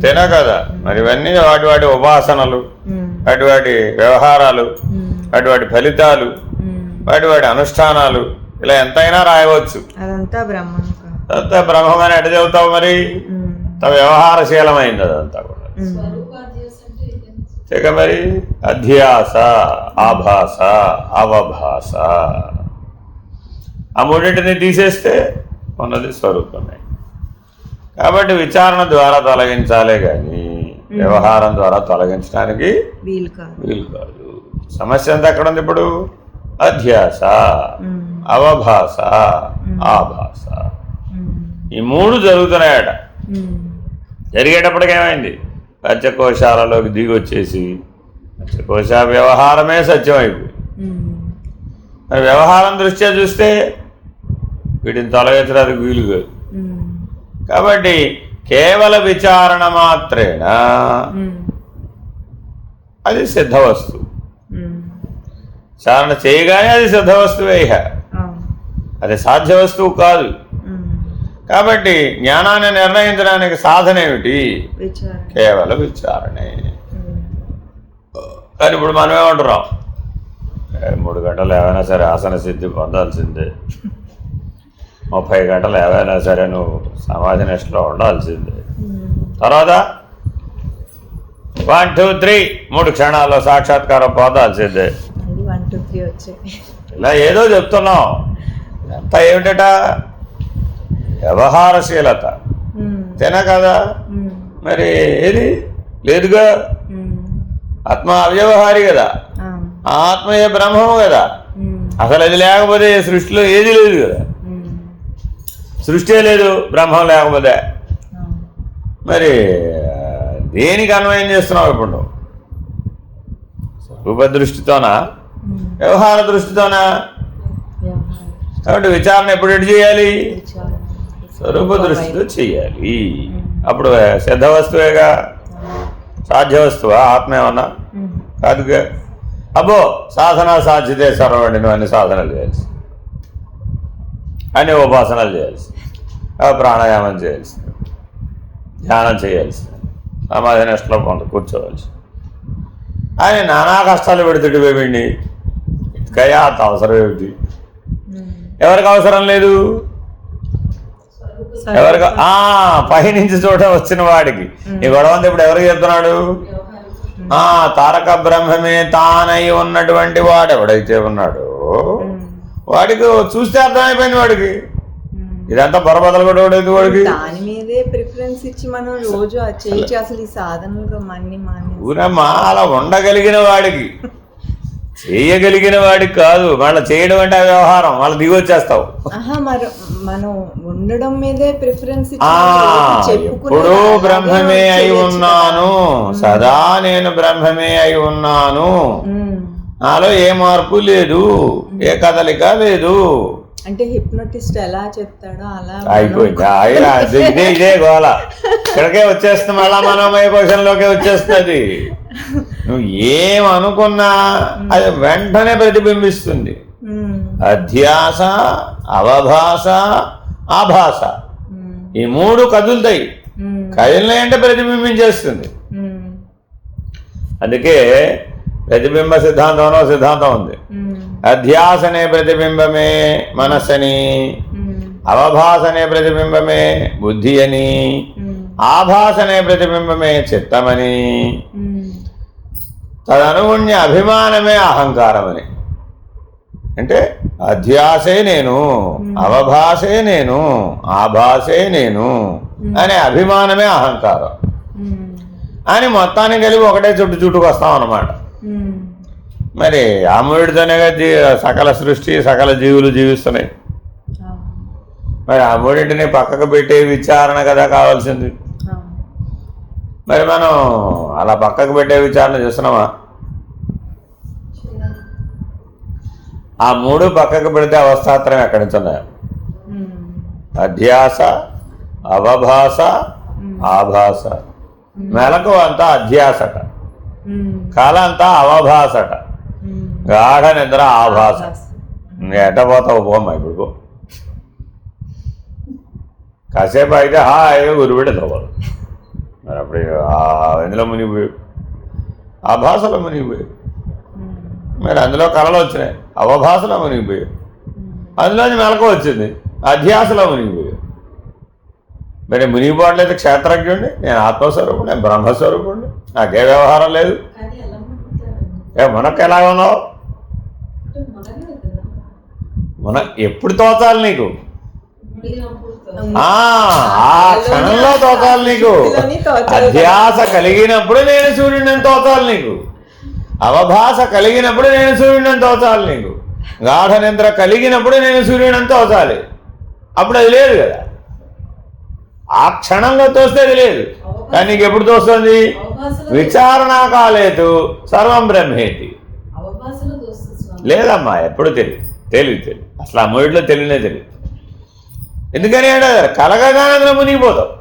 తేనా కదా. మరి ఇవన్నీ వాటి ఉపాసనలు, వాటి వ్యవహారాలు, వాటి ఫలితాలు, వాటి అనుష్ఠానాలు, ఇలా ఎంతైనా రాయవచ్చు. అదంతా బ్రహ్మమని ఎట చెబుతావు? మరి వ్యవహారశీలమైంది అదంతా కూడా. ఇక మరి అధ్యాస, ఆభాస, అవభాస, ఆ మూడింటిని తీసేస్తే ఉన్నది స్వరూపమే. కాబట్టి విచారణ ద్వారా తొలగించాలే కానీ వ్యవహారం ద్వారా తొలగించడానికి వీలు కాదు. సమస్య అంతా ఎక్కడ ఉంది ఇప్పుడు? అధ్యాస, అవభాస, ఆభాస, ఈ 3 జరుగుతున్నాయట. జరిగేటప్పటికేమైంది? పంచకోశాలలోకి దిగి వచ్చేసి పంచకోశ వ్యవహారమే సత్యం అయిపోయింది. ఉమ్. మరి వ్యవహారం దృష్ట్యా చూస్తే వీటిని తొలగించడానికి వీలు కాదు. ఉమ్. కాబట్టి కేవల విచారణ మాత్రేణ ఉమ్. అది సిద్ధవస్తువు. ఉమ్. విచారణ చేయగానే అది సిద్ధవస్తువే. ఇహ అవును. అది సాధ్య వస్తువు కాదు. ఉమ్. కాబట్టి జ్ఞానాన్ని నిర్ణయించడానికి సాధన ఏమిటి? విచారణ. కేవల విచారణే. ఉమ్. కానీ ఇప్పుడు మనం ఏమంటున్నాం? 3 గంటలు ఏవైనా సరే ఆసన సిద్ధి పొందాల్సిందే, 30 గంటలు ఏవైనా సరే నువ్వు సమాధి నిష్టలో ఉండాల్సిందే. ఉమ్. తర్వాత 1 2 3 3 క్షణాల్లో సాక్షాత్కారం పొందాల్సిందే. అది 1 2 3 వచ్చాయి. ఇలా ఏదో చెప్తున్నాం. ఎంత ఏమిటట? వ్యవహారశీలత. ఉమ్. తిన కదా. ఉమ్. మరి ఏది లేదుగా. ఉమ్. ఆత్మ అవ్యవహారి కదా, అవును. ఆత్మయే బ్రహ్మము కదా. ఉమ్. అసలు అది లేకపోతే సృష్టిలో ఏది లేదు కదా. ఉమ్. సృష్టి లేదు బ్రహ్మం లేకపోతే. అవును. మరి దేనికి అన్వయం చేస్తున్నావు ఇప్పుడు నువ్వు? రూప దృష్టితోనా, ఉమ్. వ్యవహార దృష్టితోనా? వ్యవహారం. కాబట్టి విచారణ ఎప్పుడు ఎటు చేయాలి? విచారణ. స్వరూప దృష్టితో చెయ్యాలి. అప్పుడు సిద్ధ వస్తువేగా. సాధ్య వస్తువా ఆత్మ ఏమన్నా? ఉమ్. కాదుగా. అబ్బో సాధన సాధ్యతే సర్వండి, నువ్వు అన్ని సాధనలు చేయాల్సి, అన్ని ఉపాసనలు చేయాల్సి, ప్రాణాయామం చేయాల్సి, ధ్యానం చేయాల్సి, సమాధి నిష్టలో కూర్చోవలసి అని నానా కష్టాలు పెడుతుంటే వీడిని ఇంతకయ్యా అంత అవసరం ఏమిటి? ఎవరికి అవసరం లేదు? ఎవరికి? పైనుంచి చూడటం వచ్చిన వాడికి ఈ గొడవ అంతా ఇప్పుడు ఎవరికి చెప్తున్నాడు? తారక బ్రహ్మమే తానై ఉన్నటువంటి వాడు ఎవడైతే ఉన్నాడో వాడికి చూస్తే అర్థమైపోయింది. వాడికి ఇదంతా పొరబదలు కూడా ఉండేది. వాడికి దాని మీదే ప్రిఫరెన్స్ ఇచ్చి మనం రోజు చేయొచ్చు. అసలు ఈ సాధనలో అలా ఉండగలిగిన వాడికి, చేయగలిగిన వాడికి కాదు. మళ్ళీ చేయడం అంటే వ్యవహారం, మళ్ళీ దిగి వచ్చేస్తావు. మనం ఉండడం మీదే ప్రిఫరెన్స్. ఎప్పుడూ బ్రహ్మమే అయి ఉన్నాను, సదా నేను బ్రహ్మమే అయి ఉన్నాను, నాలో ఏ మార్పు లేదు, ఏ కదలిక లేదు. అంటే హిప్నోటిస్ట్ ఎలా చెప్తాడో అలా అయిపోయింది. ఇదే గోల ఇక్కడికే వచ్చేస్తుంది. మళ్ళా మనోమయ కోశంలోకే వచ్చేస్తుంది. నువ్వు ఏమనుకున్నా అది వెంటనే ప్రతిబింబిస్తుంది. అధ్యాస, అవభాస, ఆభాస ఈ 3 కదులుతాయి. కదిలినాయంటే ప్రతిబింబించేస్తుంది. అందుకే ప్రతిబింబ సిద్ధాంతంలో సిద్ధాంతం ఉంది. అధ్యాసనే ప్రతిబింబమే మనస్సని, అవభాసనే ప్రతిబింబమే బుద్ధి అని, ఆభాసనే ప్రతిబింబమే చిత్తమని, తదనుగుణ్య అభిమానమే అహంకారమని. అంటే అధ్యాసే నేను, అవభాసే నేను, ఆభాసే నేను అనే అభిమానమే అహంకారం అని మొత్తాన్ని కలిపి ఒకటే చుట్టుకు వస్తాం అన్నమాట. మరి ఆ మూడితోనే సకల సృష్టి, సకల జీవులు జీవిస్తున్నాయి. మరి ఆ మూడింటిని పక్కకు పెట్టే విచారణ కదా కావాల్సింది. మరి మనం అలా పక్కకు పెట్టే విచారణ చేస్తున్నామా? ఆ 3 పక్కకు పెడితే అవస్థాత్రం ఎక్కడి నుంచి ఉన్నాయో? అధ్యాస, అవభాస, ఆభాస. మెలకు అంతా అధ్యాసట, కాల అంతా అవభాసట, గాఢ నిద్ర ఆభాస. ఎట్టపోతావు పోమ్మా ఇప్పుడు. కాసేపు అయితే హాయిగా గురిపెట్టి తవ్వాలి. మరి అప్పుడు ఇందులో మునిగిపోయావు, ఆభాసలో మునిగిపోయావు. మరి అందులో కళలు వచ్చినాయి, అవభాసలో మునిగిపోయావు. అందులోంచి మెలకు వచ్చింది, అధ్యాసలో మునిగిపోయావు. మరి మునిగిపోవట్లేదు క్షేత్రజ్ఞుడిని, నేను ఆత్మస్వరూపుడు, నేను బ్రహ్మస్వరూపుడిని, నాకే వ్యవహారం లేదు. మనకు ఎలా ఉన్నావు? మన ఎప్పుడు తోచాలి నీకు? ఆ క్షణంలో తోచాలి నీకు. అధ్యాస కలిగినప్పుడు నేను సూర్యుడిని తోచాలి నీకు. అవభాస కలిగినప్పుడు నేను సూర్యుడిని తోచాలి నీకు. గాఢ నిద్ర కలిగినప్పుడు నేను సూర్యుడిని తోచాలి. అప్పుడు అది లేదు కదా. ఆ క్షణంలో తోస్తేది లేదు. కానీ నీకు ఎప్పుడు తోస్తుంది? విచారణ కాలేదు సర్వం బ్రహ్మేతి. లేదమ్మా, ఎప్పుడు తెలియదు. అసలు ఆ మూడిలో తెలియనే తెలియదు. ఎందుకని అంటే కలగగానే అందులో మునిగిపోతావు.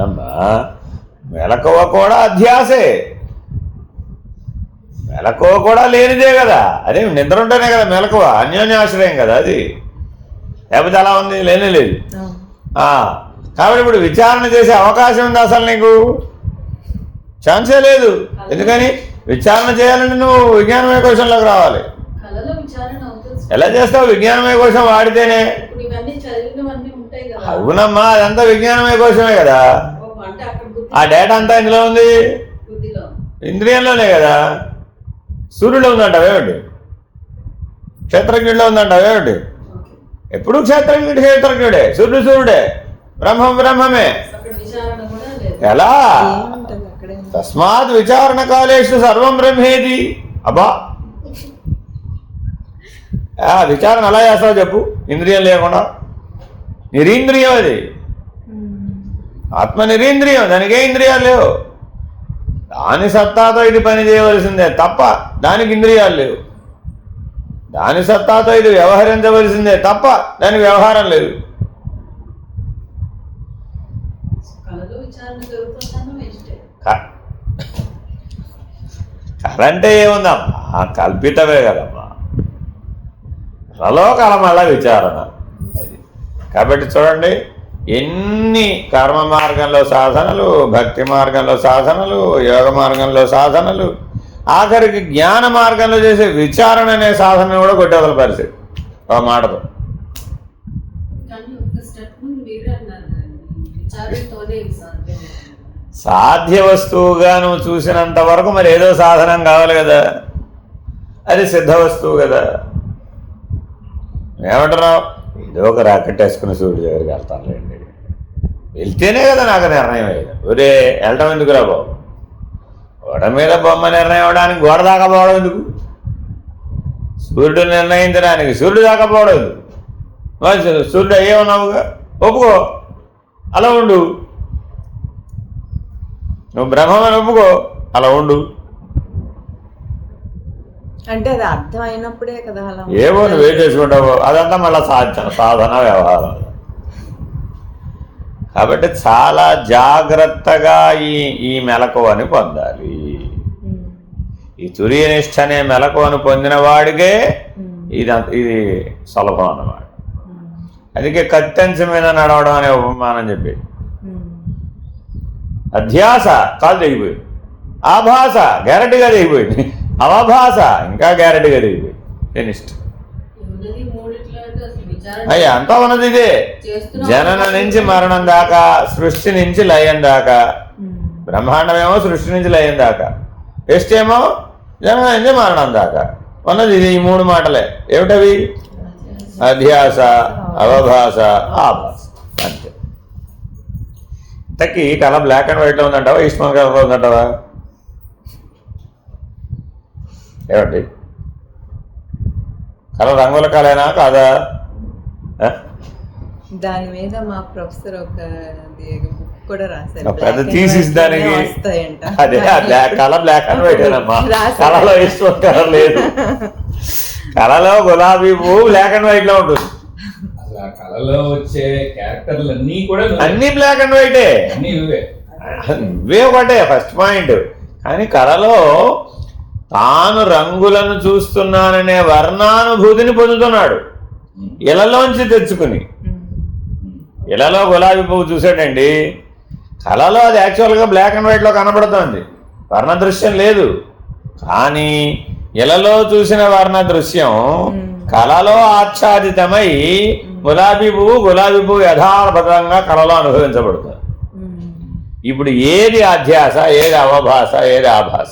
అమ్మా మెలకువ కూడా అధ్యాసే, మెలకువ కూడా లేనిదే కదా. అదే నిద్ర ఉంటేనే కదా మెలకువ, అన్యోన్యాశ్రయం కదా అది. లేకపోతే అలా ఉంది, లేనే లేదు. కాబట్టి ఇప్పుడు విచారణ చేసే అవకాశం ఉంది అసలు నీకు? ఛాన్సే లేదు. ఎందుకని? విచారణ చేయాలంటే నువ్వు విజ్ఞానమయ కోశంలోకి రావాలి. ఎలా చేస్తావు? విజ్ఞానమయ కోశం వాడితేనే. అవునమ్మా, అదంతా విజ్ఞానమయ కోశమే కదా. ఆ డేటా అంతా ఇందులో ఉంది, ఇంద్రియంలోనే కదా. సూర్యుడు ఉందంటావేమిటి? క్షేత్రజ్ఞుడిలో ఉందంటావేమిటి? ఎప్పుడు క్షేత్రజ్ఞుడే, సూర్యుడే, బ్రహ్మం బ్రహ్మమే. ఎలా? తస్మాత్ విచారణ కాలేషు సర్వం బ్రహ్మేది. అబ్బా, విచారణ ఎలా చేస్తావు చెప్పు? ఇంద్రియం లేకుండా. నిరీంద్రియం అది, ఆత్మ నిరీంద్రియం, దానికే ఇంద్రియాలు లేవు. దాని సత్తాతో ఇది పని చేయవలసిందే తప్ప దానికి ఇంద్రియాలు లేవు. దాని సత్తాతో ఇది వ్యవహరించవలసిందే తప్ప దానికి వ్యవహారం లేదు. కలంటే ఏముందమ్మా? కల్పితమే కదమ్మా. కలలో కలమల్ల విచారణ. కాబట్టి చూడండి, ఎన్ని కర్మ మార్గంలో సాధనలు, భక్తి మార్గంలో సాధనలు, యోగ మార్గంలో సాధనలు, ఆఖరికి జ్ఞాన మార్గంలో చేసే విచారణ అనే సాధన కూడా కొట్టేదల పరిస్థితి ఆ మాటతో. సాధ్య వస్తువుగా నువ్వు చూసినంత వరకు మరి ఏదో సాధనం కావాలి కదా, అది సిద్ధ వస్తువు కదా. ఏమంటున్నావు? ఏదో ఒక రాకెట్ వేసుకుని సూర్యుడి దగ్గరికి వెళ్తానులేండి, వెళ్తేనే కదా నాకు నిర్ణయం అయ్యేది. ఒరే వెళ్ళటం ఎందుకురా బాబు? గోడ మీద బొమ్మ నిర్ణయం అవ్వడానికి గోడ దాకా పోవడం ఎందుకు? సూర్యుడు నిర్ణయించడానికి సూర్యుడు దాకా పోవడం ఎందుకు? సూర్యుడు అయ్యే ఉన్నావుగా, ఒప్పుకో, అలా ఉండు. నువ్వు బ్రహ్మమని ఒప్పుకో, అలా ఉండు. అంటే అది అర్థం అయినప్పుడే కదా అలా. ఏమో నువ్వేం చేసుకుంటావు, అదంతా మళ్ళీ సాధన వ్యవహారం. కాబట్టి చాలా జాగ్రత్తగా ఈ మెలకువని పొందాలి. ఈ తురియనిష్ట అనే మెలకువను పొందిన వాడికే ఇది సులభం అన్నమాట. అందుకే కత్తంచ మీద నడవడం అనే ఉపమానం చెప్పేది. అధ్యాస కాలు తెగిపోయింది, ఆభాస గ్యారెంటీగా తెగిపోయింది, అవభాస ఇంకా గ్యారెంటీగా తెగిపోయింది. ఫినిష్డ్. అయ్యా అంతా ఉన్నది ఇదే. జనన నుంచి మరణం దాకా, సృష్టి నుంచి లయం దాకా. బ్రహ్మాండమేమో సృష్టి నుంచి లయం దాకా, టెస్ట్ ఏమో జనన నుంచి మరణం దాకా ఉన్నది ఇది. ఈ మూడు మాటలే. ఏమిటవి? అధ్యాస, అవభాస, ఆభాస. అంతే. ఇంతకీ కళ బ్లాక్ అండ్ వైట్లో ఉందంటావా, ఈస్ట్మన్ కలర్లో ఉందంటావా? ఏమండి, కళ రంగుల కళేనా కాదా? దాని మీద మా ప్రొఫెసర్ ఒక బుక్ కూడా రాశారు, పెద్ద థీసిస్ దానికి. అదే కళ బ్లాక్ అండ్ వైట్ ఏనమ్మా, కళలో ఈస్ట్మన్ కలర్ లేదు. కళలో గులాబీ పువ్వు బ్లాక్ అండ్ వైట్ లో ఉంటుంది. అసలు ఆ కళలో వచ్చే క్యారెక్టర్లు అన్నీ కూడా అన్ని బ్లాక్ అండ్ వైటే, అన్నీ నువ్వే ఒకటే ఫస్ట్ పాయింట్. కానీ కళలో తాను రంగులను చూస్తున్నాననే వర్ణానుభూతిని పొందుతున్నాడు ఇళ్లలోంచి తెచ్చుకుని. ఇళ్లలో గులాబీ పువ్వు చూసాడండి, కళలో అది యాక్చువల్గా బ్లాక్ అండ్ వైట్లో కనబడుతుంది, వర్ణ దృశ్యం లేదు. కానీ ఇళ్లలో చూసిన వర్ణ దృశ్యం కళలో ఆచ్ఛాదితమై గులాబీ పువ్వు యథార్థంగా కళలో అనుభవించబడుతుంది. ఇప్పుడు ఏది అధ్యాస, ఏది అవభాస, ఏది ఆభాస?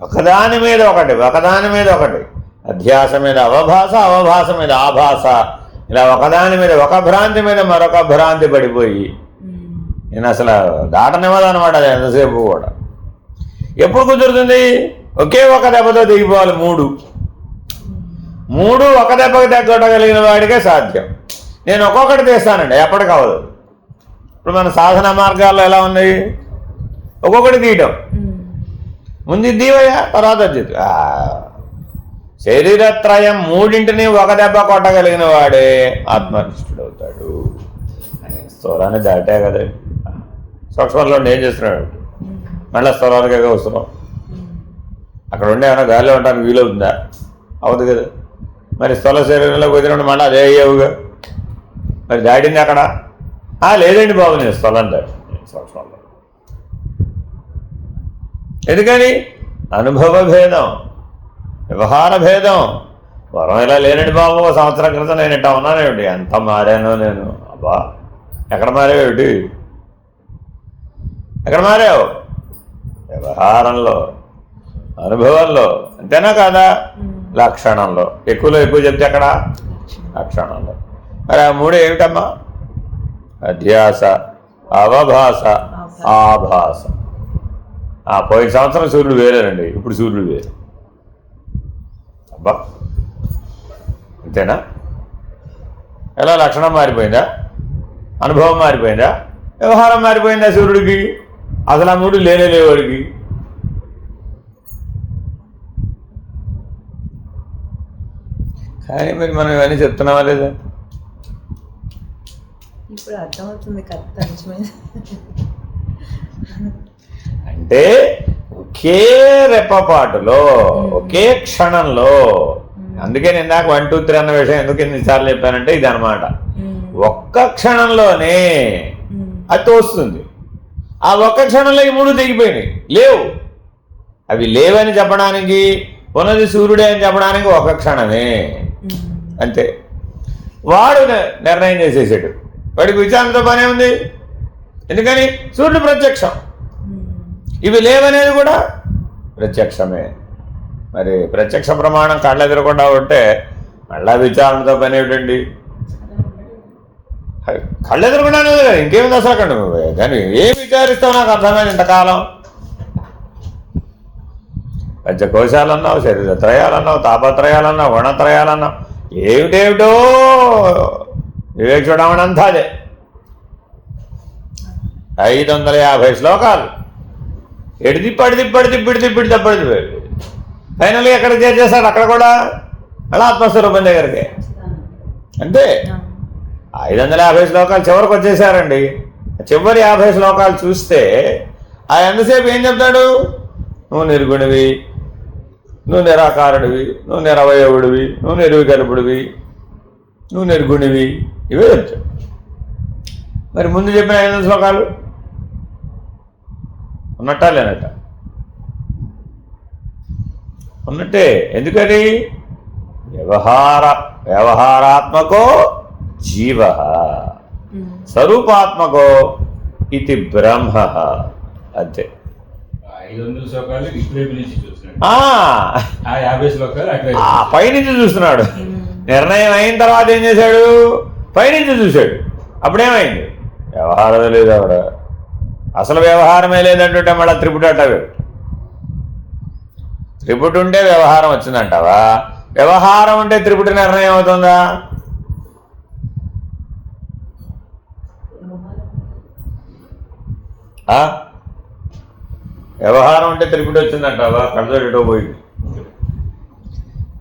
ఒకదాని మీద ఒకటి, ఒకదాని మీద ఒకటి. అధ్యాస మీద అవభాస, అవభాస మీద ఆభాస. ఇలా ఒకదాని మీద ఒక భ్రాంతి మీద మరొక భ్రాంతి పడిపోయి నేను అసలు దాటనివ్వదనమాట అది ఎంతసేపు కూడా. ఎప్పుడు కుదురుతుంది? ఒకే ఒక దెబ్బతో దిగిపోవాలి మూడు. మూడు ఒక దెబ్బకి తగ్గొట్టగలిగిన వాడికే సాధ్యం. నేను ఒక్కొక్కటి తీస్తానండి, ఎప్పటికి అవ్వదు. ఇప్పుడు మన సాధన మార్గాల్లో ఎలా ఉన్నాయి, ఒక్కొక్కటి తీయటం. ముందు దీవయ్య, తర్వాత అద్దిత్. శరీరత్రయం మూడింటిని ఒక దెబ్బ కొట్టగలిగిన వాడే ఆత్మనిష్ఠుడవుతాడు. స్థూలాన్ని దాటే కదా. సూక్ష్మంలో ఏం చేస్తున్నాడు, మళ్ళీ స్థూలానికే వస్తున్నాం. అక్కడ ఉండే ఏమైనా గాలిలో ఉండడానికి వీలవుతుందా? అవదు కదా. మరి స్థూల శరీరంలో కుదిరినప్పుడు మళ్ళీ అదే అయ్యావుగా. మరి దాటింది అక్కడ? లేదండి బాబు, నేను స్థలం దాటి సూక్ష్మంలో. ఎందుకని? అనుభవ భేదం, వ్యవహార భేదం. వరం ఇలా లేనండి బాబు, ఒక సంవత్సరం క్రితం నేను ఇట్టా ఉన్నానేమిటి, ఎంత మారానో నేను. అబ్బా, ఎక్కడ మారావేమిటి? ఎక్కడ మారావు? వ్యవహారంలో, అనుభవంలో, అంతేనా కాదా? లక్షణంలో. ఎక్కువలో ఎక్కువ చెప్తే అక్కడ లక్షణంలో. మరి ఆ మూడు ఏమిటమ్మా? అధ్యాస, అవభాస, ఆభాస. పోయిన సంవత్సరం సూర్యుడు వేరేనండి, ఇప్పుడు సూర్యుడు వేరు. అబ్బా, అంతేనా? ఎలా లక్షణం మారిపోయిందా? అనుభవం మారిపోయిందా? వ్యవహారం మారిపోయిందా సూర్యుడికి? అసలు ఆ మూడు లేనేలేవాడికి. కానీ మరి మనం ఇవన్నీ చెప్తున్నావా లేదా? ఇప్పుడు అర్థమవుతుంది కథ. అంటే ఒకే రెప్పపాటులో, ఒకే క్షణంలో. అందుకే నేను ఇందాక 1, 2, 3 అన్న విషయం ఎందుకు ఎన్నిసార్లు చెప్పానంటే ఇది అనమాట. ఒక్క క్షణంలోనే అది తోస్తుంది. ఆ ఒక్క క్షణంలో ఈ మూడు తెగిపోయినాయి, లేవు. అవి లేవని చెప్పడానికి, ఉన్నది సూర్యుడే అని చెప్పడానికి ఒక క్షణమే అంతే. వాడు నిర్ణయం చేసేసాడు, వాడికి విచారణతో పనే ఉంది. ఎందుకని? సూర్యుడు ప్రత్యక్షం, ఇవి లేవనేది కూడా ప్రత్యక్షమే. మరి ప్రత్యక్ష ప్రమాణం కళ్ళ ఎదురకుండా ఉంటే మళ్ళా విచారణతో పని ఏమిటండి? కళ్ళు ఎదురకుండానే కదా, ఇంకేమింది అసలు అక్కడ? కానీ ఏం విచారిస్తావు నాకు అర్థం కాదు ఇంతకాలం. పంచకోశాలన్నావు, శరీరత్రయాలన్నావు, తాపత్రయాలన్నావు, గుణత్రయాలన్నావు, ఏమిటేమిటో వివేక చూడమని అంతా అదే. 550 శ్లోకాలు ఎడి తిప్పడి తప్పడి ఫైనల్గా ఎక్కడ చేసేస్తాడు? అక్కడ కూడా అలా ఆత్మస్వరూపం దగ్గరికి. అంతే. 550 శ్లోకాలు చివరికి వచ్చేసారండి. చివరి 50 శ్లోకాలు చూస్తే ఆ ఎంతసేపు ఏం చెప్తాడు? నువ్వు నిర్గుణివి, నువ్వు నిరాకారుడివి, నువ్వు నిరవయవుడివి, నువ్వు నిర్వికల్పుడివి, నువ్వు నిర్గుణివి, ఇవే చెప్తాడు. మరి ముందు చెప్పిన 500 శ్లోకాలు ఉన్నట్టా లేనట్ట? ఉన్నట్టే. ఎందుకని? వ్యవహారాత్మకో జీవ, స్వరూపాత్మకో ఇది బ్రహ్మ. అంతే. 500 శ్లోకాలు ఇటువైపు నుంచి చూస్తున్నాడు, 50 శ్లోకాలు అటువైపు పైనుంచి చూస్తున్నాడు. నిర్ణయం అయిన తర్వాత ఏం చేశాడు? పైనుంచి చూశాడు. అప్పుడేమైంది? వ్యవహారం లేదు ఆవిడ. అసలు వ్యవహారమే లేదంటుంటే మళ్ళీ త్రిపుటి అంటావు. త్రిపుటి ఉంటే వ్యవహారం వచ్చిందంటావా? వ్యవహారం ఉంటే త్రిపుటి నిర్ణయం అవుతుందా? వ్యవహారం ఉంటే త్రిపుటి వచ్చిందంటావా? కళ్ళజోటో పోయింది.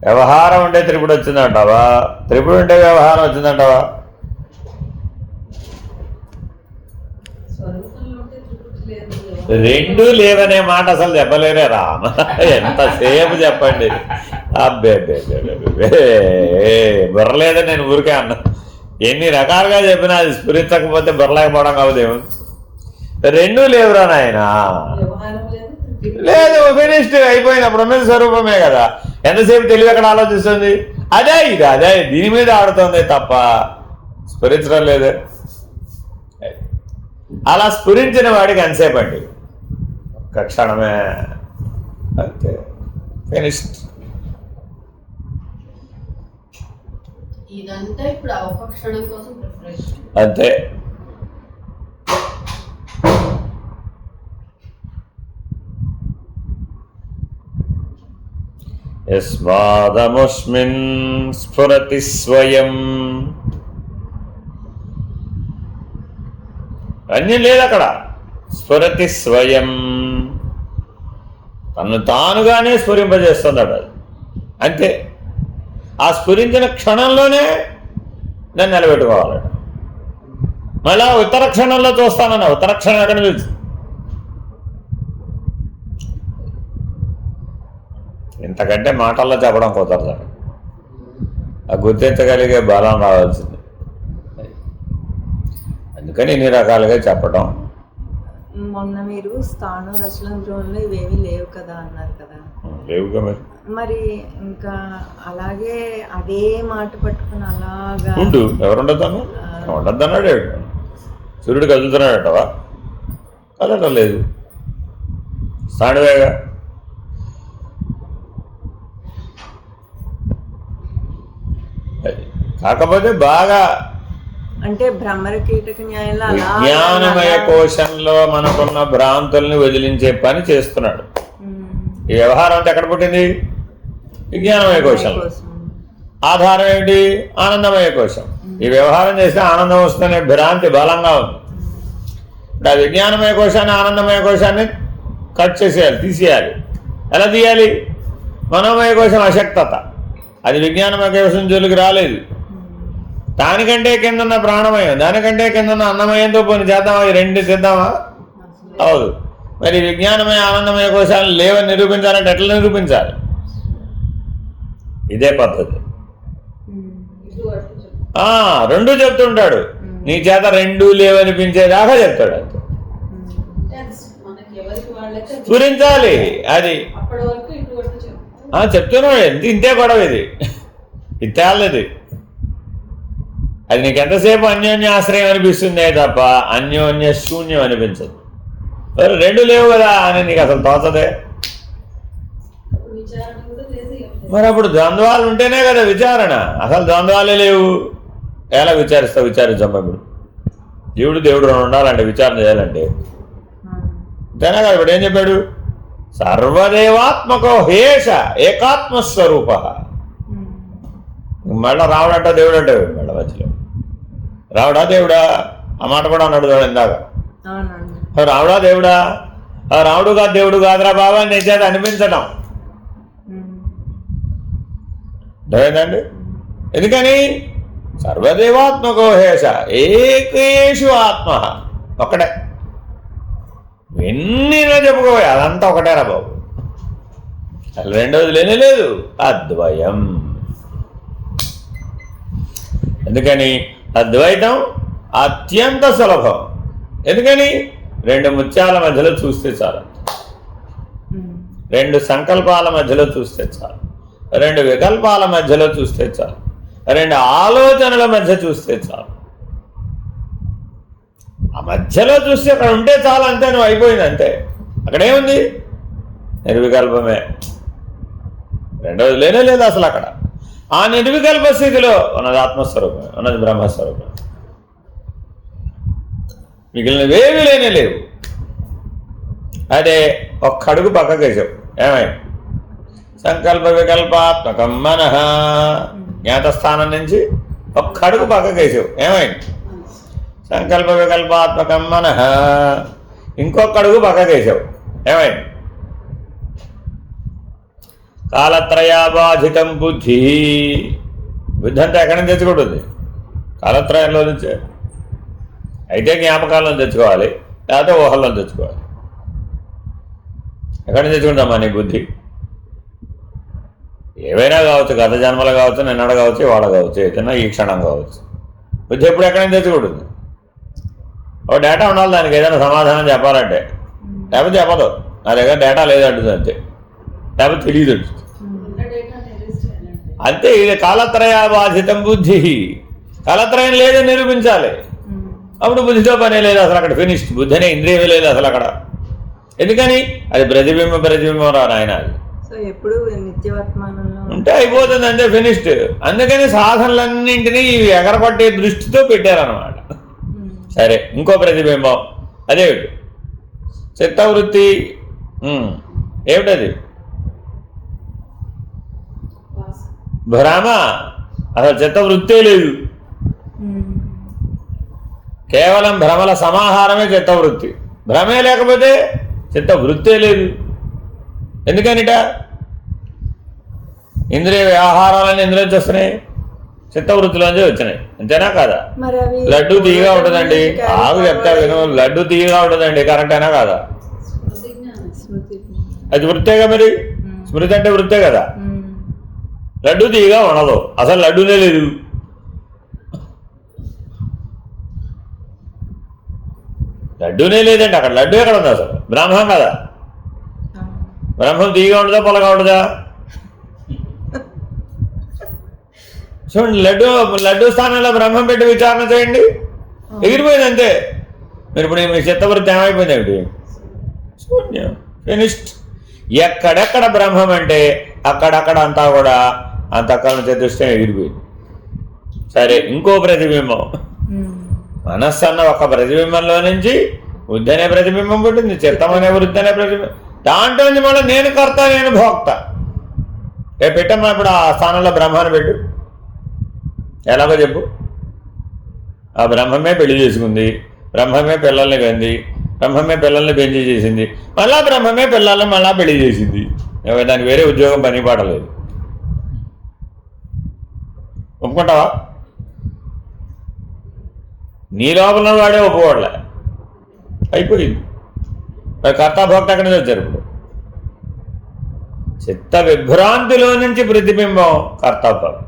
వ్యవహారం ఉంటే త్రిపుటి వచ్చిందంటావా? త్రిపుటి ఉంటే వ్యవహారం వచ్చిందంటావా? రెండు లేవనే మాట అసలు చెప్పలేరే రామ. ఎంతసేపు చెప్పండి. అబ్బే బుర్రలేదని నేను ఊరికే అన్నా. ఎన్ని రకాలుగా చెప్పినా అది స్ఫురించకపోతే బుర్రలేకపోవడం కావదేమో. రెండూ లేవురా నాయన. లేదు, ఫినిష్డ్ అయిపోయింది. అప్పుడు ఉన్నది స్వరూపమే కదా. ఎంతసేపు తెలివి అక్కడ ఆలోచిస్తుంది? అదే దీని మీద ఆడుతుంది తప్ప స్ఫురించడం లేదు. అలా స్ఫురించిన వాడికి ఎంతసేపు అండి? ఒక్క క్షణమే, అంతే, ఫినిష్డ్. ఇదంతా ఇప్పుడు ఒక క్షణం కోసం ప్రిపరేషన్ అంతే. యస్మాదముస్మిన్ స్ఫురతి స్వయం. అన్యం లేదు అక్కడ. స్ఫురతి స్వయం, తను తానుగానే స్ఫురింపజేస్తున్నాడు. అది అంతే. ఆ స్ఫురించిన క్షణంలోనే దాన్ని నిలబెట్టుకోవాలట. మళ్ళా ఉత్తర క్షణంలో చూస్తానన్నా, ఉత్తర క్షణం ఎక్కడ తెలుసు? ఇంతకంటే మాటల్లో చెప్పడం కుదరదు. ఆ గుర్తించగలిగే బలం రావాల్సింది. అందుకని ఇన్ని రకాలుగా చెప్పడం. మొన్న మీరు స్థానం రచనంలో ఇవేమీ లేవు కదా అన్నారు కదా. లేవుగా మరి. మరి ఇంకా అలాగే అదే మాట పట్టుకుని అలాగా ఉండు. ఎవరుండద్దాను? ఉండద్దన్నాడు. సూర్యుడు కదులుతున్నాడటవా? కదలటం లేదు. స్థానువేగా. కాకపోతే బాగా అంటే భ్రమర కీటక న్యాయంలో విజ్ఞానమయ కోశంలో మనకున్న భ్రాంతుల్ని వదిలించే పని చేస్తున్నాడు. ఈ వ్యవహారం అంతా ఎక్కడ పుట్టింది? విజ్ఞానమయ కోశంలో. ఆధారం ఏంటి? ఆనందమయ కోశం. ఈ వ్యవహారం చేస్తే ఆనందం వస్తుందనే భ్రాంతి బలంగా ఉంది. ఆ విజ్ఞానమయ కోశాన్ని, ఆనందమయ కోశాన్ని కట్ చేసేయాలి, తీసేయాలి. ఎలా తీయాలి? మనోమయ కోశం అశక్తత. అది విజ్ఞానమయ కోశం జోలికి రాలేదు. దానికంటే కిందన్న ప్రాణమయం, దానికంటే కిందన్న అన్నమయంతో పోని చేద్దామా? ఈ రెండు చేద్దామా? అవదు. మరి విజ్ఞానమయ ఆనందమయ కోశాలను లేవని నిరూపించాలంటే ఎట్లా నిరూపించాలి? ఇదే పద్ధతి. రెండు చెప్తుంటాడు. నీ చేత రెండూ లేవనిపించేదాకా చెప్తాడు. అంతే. స్ఫురించాలి. అది చెప్తున్నాడు. ఇంతే గొడవ. ఇది ఇతేళ్ళది. అది నీకు ఎంతసేపు అన్యోన్య ఆశ్రయం అనిపిస్తుందే తప్ప అన్యోన్య శూన్యం అనిపించదు. రెండు లేవు కదా అని నీకు అసలు తోచదే. మరి అప్పుడు ద్వంద్వాలు ఉంటేనే కదా విచారణ. అసలు ద్వంద్వాలే లేవు. ఎలా విచారిస్తావు? విచారించాం. ఇప్పుడు జీవుడు దేవుడు రెండు ఉండాలంటే, విచారణ చేయాలంటే అంతేనా కదా. ఇప్పుడు ఏం చెప్పాడు? సర్వదేవాత్మకో హేష ఏకాత్మస్వరూప. మళ్ళా రావడంట దేవుడు అంటే మళ్ళీ మధ్యలో రావుడా దేవుడా? ఆ మాట కూడా అన్నాడు చూడ ఇందాక. రావుడా దేవుడా? రావుడు కాదు దేవుడు కాదురా బాబా నీ చేత అనిపించడం. అర్థమైందండి? ఎందుకని? సర్వదేవాత్మకో హేష ఏకేషు ఆత్మ. ఒక్కటే. ఎన్నిలో చెప్పుకోవాలి అదంతా ఒకటేరా బాబు. అసలు రెండోది లేనే లేదు. అద్వయం. ఎందుకని? అద్వైతం అత్యంత సులభం. ఎందుకని? రెండు ముత్యాల మధ్యలో చూస్తే చాలు, రెండు సంకల్పాల మధ్యలో చూస్తే చాలు, రెండు వికల్పాల మధ్యలో చూస్తే చాలు, రెండు ఆలోచనల మధ్య చూస్తే చాలు. ఆ మధ్యలో చూస్తే అక్కడ ఉంటే చాలు. అంతే. నువ్వు అయిపోయింది. అంతే. అక్కడేముంది? నిర్వికల్పమే. రెండవది లేనే లేదు అసలు అక్కడ. ఆ నిర్వికల్ప స్థితిలో ఉన్నది ఆత్మస్వరూపం, ఉన్నది బ్రహ్మస్వరూపం. మిగిలినవేవి లేనే లేవు. అదే ఒక్క అడుగు పక్కకు వేసావు. ఏమైంది? సంకల్ప వికల్పాత్మకం మనః. జ్ఞాతస్థానం నుంచి ఒక్క అడుగు పక్కకు వేసావు. ఏమైంది? సంకల్ప వికల్పాత్మకం మనః. ఇంకొక అడుగు పక్కకు వేసావు. ఏమైంది? కాలత్రయాబాధితం బుద్ధి. బుద్ధి అంతా ఎక్కడి నుంచి తెచ్చుకుంటుంది? కాలత్రయంలో నుంచే. అయితే జ్ఞాపకాలను తెచ్చుకోవాలి, లేకపోతే ఊహల్లో తెచ్చుకోవాలి. ఎక్కడి నుంచి తెచ్చుకుంటామా నీ బుద్ధి? ఏవైనా కావచ్చు, గత జన్మలు కావచ్చు, నిన్నడ కావచ్చు, ఇవాళ కావచ్చు, ఏదైనా ఈ క్షణం కావచ్చు. బుద్ధి ఎప్పుడు ఎక్కడి నుంచి తెచ్చుకుంటుంది? ఒక డేటా ఉండాలి దానికి, ఏదైనా సమాధానం చెప్పాలంటే. లేకపోతే చెప్పదు. నా దగ్గర డేటా లేదంటుంది. అంతే. లేకపోతే తెలియదు అంతే. ఇది కాలత్రయాబాధితం బుద్ధి. కాలత్రయం లేదని నిరూపించాలి. అప్పుడు బుద్ధితో పనే లేదు అసలు. అక్కడ ఫినిష్డ్. బుద్ధి అనే ఇంద్రియమే లేదు అసలు అక్కడ. ఎందుకని? అది ప్రతిబింబం రా నాయన. అది ఎప్పుడు నిత్యవర్తమానంలో ఉంటే అయిపోతుంది. అంతే. ఫినిష్డ్. అందుకని సాధనలన్నింటినీ ఇవి ఎగరపట్టే దృష్టితో పెట్టారన్నమాట. సరే, ఇంకో ప్రతిబింబం అదేమిటి? చిత్తవృత్తి. ఏమిటది? భ్రమ, అసలు చిత్తవృత్తే లేదు. కేవలం భ్రమల సమాహారమే చిత్తవృత్తి. భ్రమే లేకపోతే చిత్తవృత్తే లేదు. ఎందుకనిట? ఇంద్రియ వ్యవహారాలన్నీ ఇందులో నుంచి వస్తున్నాయి, చిత్తవృత్తిలోంచి వచ్చినాయి. అంతేనా కాదా? లడ్డు తీయగా ఉంటుందండి, ఆగు చెప్తా విను. లడ్డు తీయగా ఉంటుందండి, కరెక్టేనా కాదా? అది వృత్తేగా. మరి స్మృతి అంటే వృత్తే కదా. లడ్డు తీయగా ఉండదు, అసలు లడ్డూనే లేదు. లడ్డూనే లేదండి అక్కడ. లడ్డు ఎక్కడ ఉంది అసలు? బ్రహ్మం కదా. బ్రహ్మం తీయగా ఉండదా పొలగా ఉండదా? చూడండి, లడ్డు స్థానంలో బ్రహ్మం పెట్టి విచారణ చేయండి, ఎగిరిపోయింది అంతే. మీరు ఇప్పుడు మీ చిత్తవృత్తి ఏమైపోయింది ఏమిటి? శూన్యం, ఫినిష్డ్. ఎక్కడెక్కడ బ్రహ్మం అంటే అక్కడక్కడ అంతా కూడా అంతఃకరణ చతుష్టయం ఎగిరిపోయింది. సరే, ఇంకో ప్రతిబింబం. మనస్సు అన్న ఒక ప్రతిబింబంలో నుంచి బుద్ధి అనే ప్రతిబింబం పుట్టింది, చిత్తం అనే వృద్ధి అనే ప్రతిబింబం. దాంట్లో నుంచి మళ్ళీ నేను కర్త, నేను భోక్త. పెట్టమ్మా ఇప్పుడు ఆ స్థానంలో బ్రహ్మాన్ని పెట్టు. ఎలాగో చెప్పు. ఆ బ్రహ్మమే పెళ్లి చేసుకుంది, బ్రహ్మమే పిల్లల్ని కంది, బ్రహ్మమే పిల్లల్ని పెంచి చేసింది, మళ్ళా బ్రహ్మమే పిల్లల్ని మళ్ళా పెళ్లి చేసింది. దానికి వేరే ఉద్యోగం పని పాడలేదు. ఒప్పుకుంటావా? నీ లోపల వాడే ఒప్పుకోవట్లే, అయిపోయింది. మరి కర్తాభోక్త అక్కడి నుంచి వచ్చారు. ఇప్పుడు చిత్త విభ్రాంతిలో నుంచి ప్రతిబింబం కర్తాభోక్త.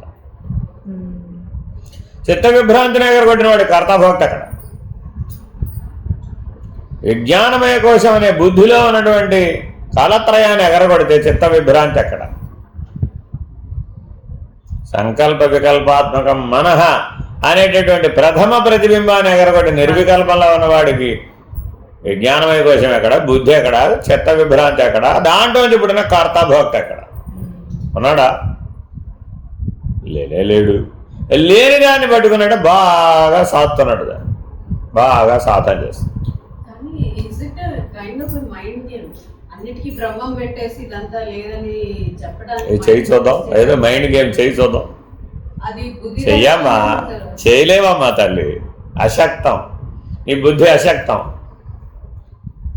చిత్త విభ్రాంతిని ఎగరగొట్టిన వాడి కర్తాభోక్త అక్కడ. విజ్ఞానమయ కోశం అనే బుద్ధిలో ఉన్నటువంటి కాలత్రయాన్ని ఎగరగొడితే చిత్త విభ్రాంతి అక్కడ. సంకల్ప వికల్పాత్మకం మనః అనేటటువంటి ప్రథమ ప్రతిబింబాన్ని ఎగరగొట్టి నిర్వికల్పంలో ఉన్నవాడికి విజ్ఞానమయ కోశం ఎక్కడ, బుద్ధి ఎక్కడ, చిత్త విభ్రాంతి ఎక్కడ, దాంట్లో పుట్టిన కర్తాభోక్త ఎక్కడ ఉన్నాడా? లేడు. లేని దాన్ని పట్టుకున్నట్టు బాగా సాత్తున్నాడు, దాన్ని బాగా సాతం చేస్తుంది. అన్నిటికీ బ్రహ్మం పెట్టేసి ఇదంతా లేదని చెప్పడానికి చేయి చూద్దాం, ఏదో మైండ్ గేమ్ చేయి చూద్దాం. అది చెయ్యమ్మా, చేయలేవమ్మా తల్లి, అశక్తం. నీ బుద్ధి అశక్తం.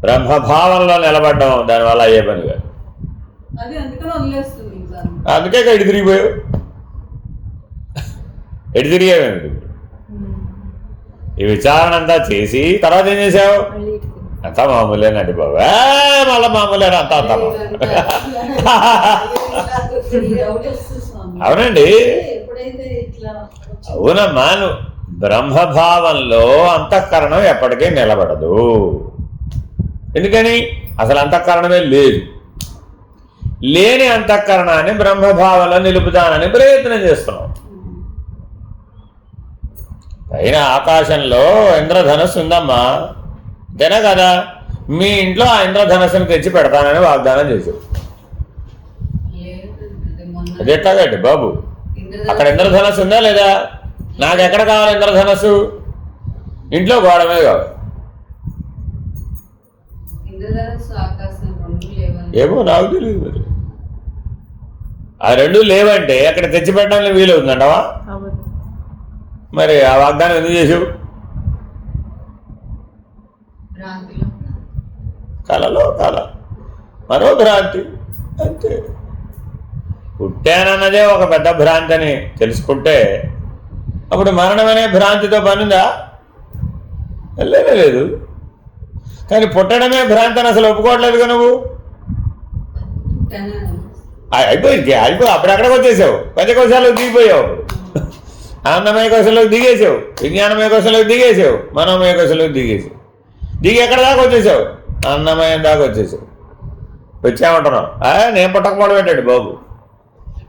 బ్రహ్మభావంలో నిలబడ్డం దానివల్ల అయ్యే పని కాదు. అది అందుకని వదిలేస్తుంది. అందుకే ఎడి తిరిగిపోయావు. ఎడి తిరిగావేమిటి? ఈ విచారణ అంతా చేసి తర్వాత ఏం చేసావు? అంతా మామూలేనండి బాబు, మళ్ళీ మామూలేనా? అంతా అంతా అవునండి, అవునమ్మా. బ్రహ్మభావంలో అంతఃకరణం ఎప్పటికీ నిలబడదు. ఎందుకని? అసలు అంతఃకరణమే లేదు. లేని అంతఃకరణాన్ని బ్రహ్మభావంలో నిలుపుతానని ప్రయత్నం చేస్తున్నాం. పైన ఆకాశంలో ఇంద్రధనస్సు ఉందమ్మా, అంతేనా కదా? మీ ఇంట్లో ఆ ఇంద్రధనస్సును తెచ్చి పెడతానని వాగ్దానం చేశావు. అది ఎట్లాగండి బాబు? అక్కడ ఇంద్రధనస్సు ఉందా లేదా? నాకు ఎక్కడ కావాలి ఇంద్రధనస్సు? ఇంట్లో గోడ మీద కావాలి. ఏమో నాకు తెలియదు. మరి ఆ రెండు లేవంటే అక్కడ తెచ్చి పెట్టడానికి వీలవుతుందంటవా? మరి ఆ వాగ్దానం ఎందుకు చేసావు? కళలో కళ, మరో భ్రాంతి, అంతే. పుట్టానన్నదే ఒక పెద్ద భ్రాంతి అని తెలుసుకుంటే అప్పుడు మరణం అనే భ్రాంతితో పనుందా? లేదు. కానీ పుట్టడమే భ్రాంతి అని అసలు ఒప్పుకోవట్లేదుగా నువ్వు. అయిపోయింది, అప్పుడెక్కడికి వచ్చేసావు? పంచకోశాలకు దిగిపోయావు. ఆనందమయ కోశంలోకి దిగేసావు, విజ్ఞానమయ కోశంలోకి దిగేసావు, మనోమయ కోశంలోకి దిగేసావు. దిగి ఎక్కడ దాకా వచ్చేసావు? అన్నమయం దాకా వచ్చేసావు. వచ్చామంటున్నావు. నేను పుట్టకపోవడం ఏంటండి బాబు?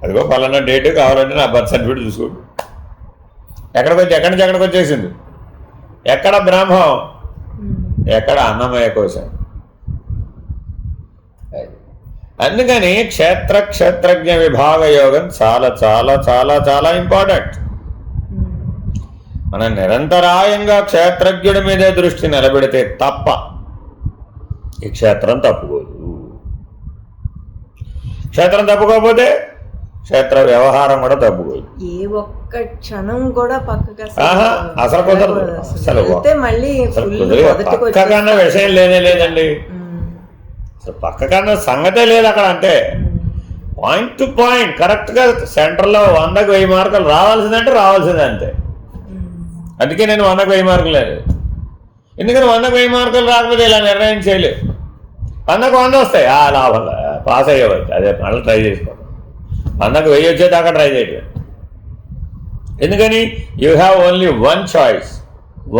అదిగో పలానా డేట్ కావాలంటే నా బర్త్ సర్టిఫికేట్ చూసుకోండి. ఎక్కడికి నుంచి ఎక్కడికి వచ్చేసింది? ఎక్కడ బ్రహ్మం, ఎక్కడ అన్నమయ కోశం. అందుకని క్షేత్రజ్ఞ విభాగ యోగం చాలా చాలా చాలా చాలా ఇంపార్టెంట్. మనం నిరంతరాయంగా క్షేత్రజ్ఞుడి మీదే దృష్టి నిలబెడితే తప్ప ఈ క్షేత్రం తప్పుకోదు. క్షేత్రం తప్పుకోకపోతే క్షేత్ర వ్యవహారం కూడా తగ్గిపోయింది. ఏ ఒక్క క్షణం కూడా పక్కగా అసలు కుదరదు. అసలు మళ్ళీ పక్క కన్నా విషయం లేనే లేదండి. అసలు పక్క కన్నా సంగతే లేదు అక్కడ. అంతే పాయింట్ టు పాయింట్ కరెక్ట్గా సెంటర్లో 100కి 1000 మార్కులు రావాల్సిందంటే రావాల్సిందే అంతే. అందుకే నేను 100కి 1000 మార్కులు లేదు. ఎందుకని 100కి 1000 మార్కులు రాకపోతే ఇలా నిర్ణయం చేయలేదు. 100కి 100 వస్తాయి లాభంగా పాస్ అయ్యేవచ్చు. అదే మళ్ళీ ట్రై చేసుకోండి. 100కి 1000 వచ్చేదాకా ట్రై చేయలేదు. ఎందుకని you have only 1 choice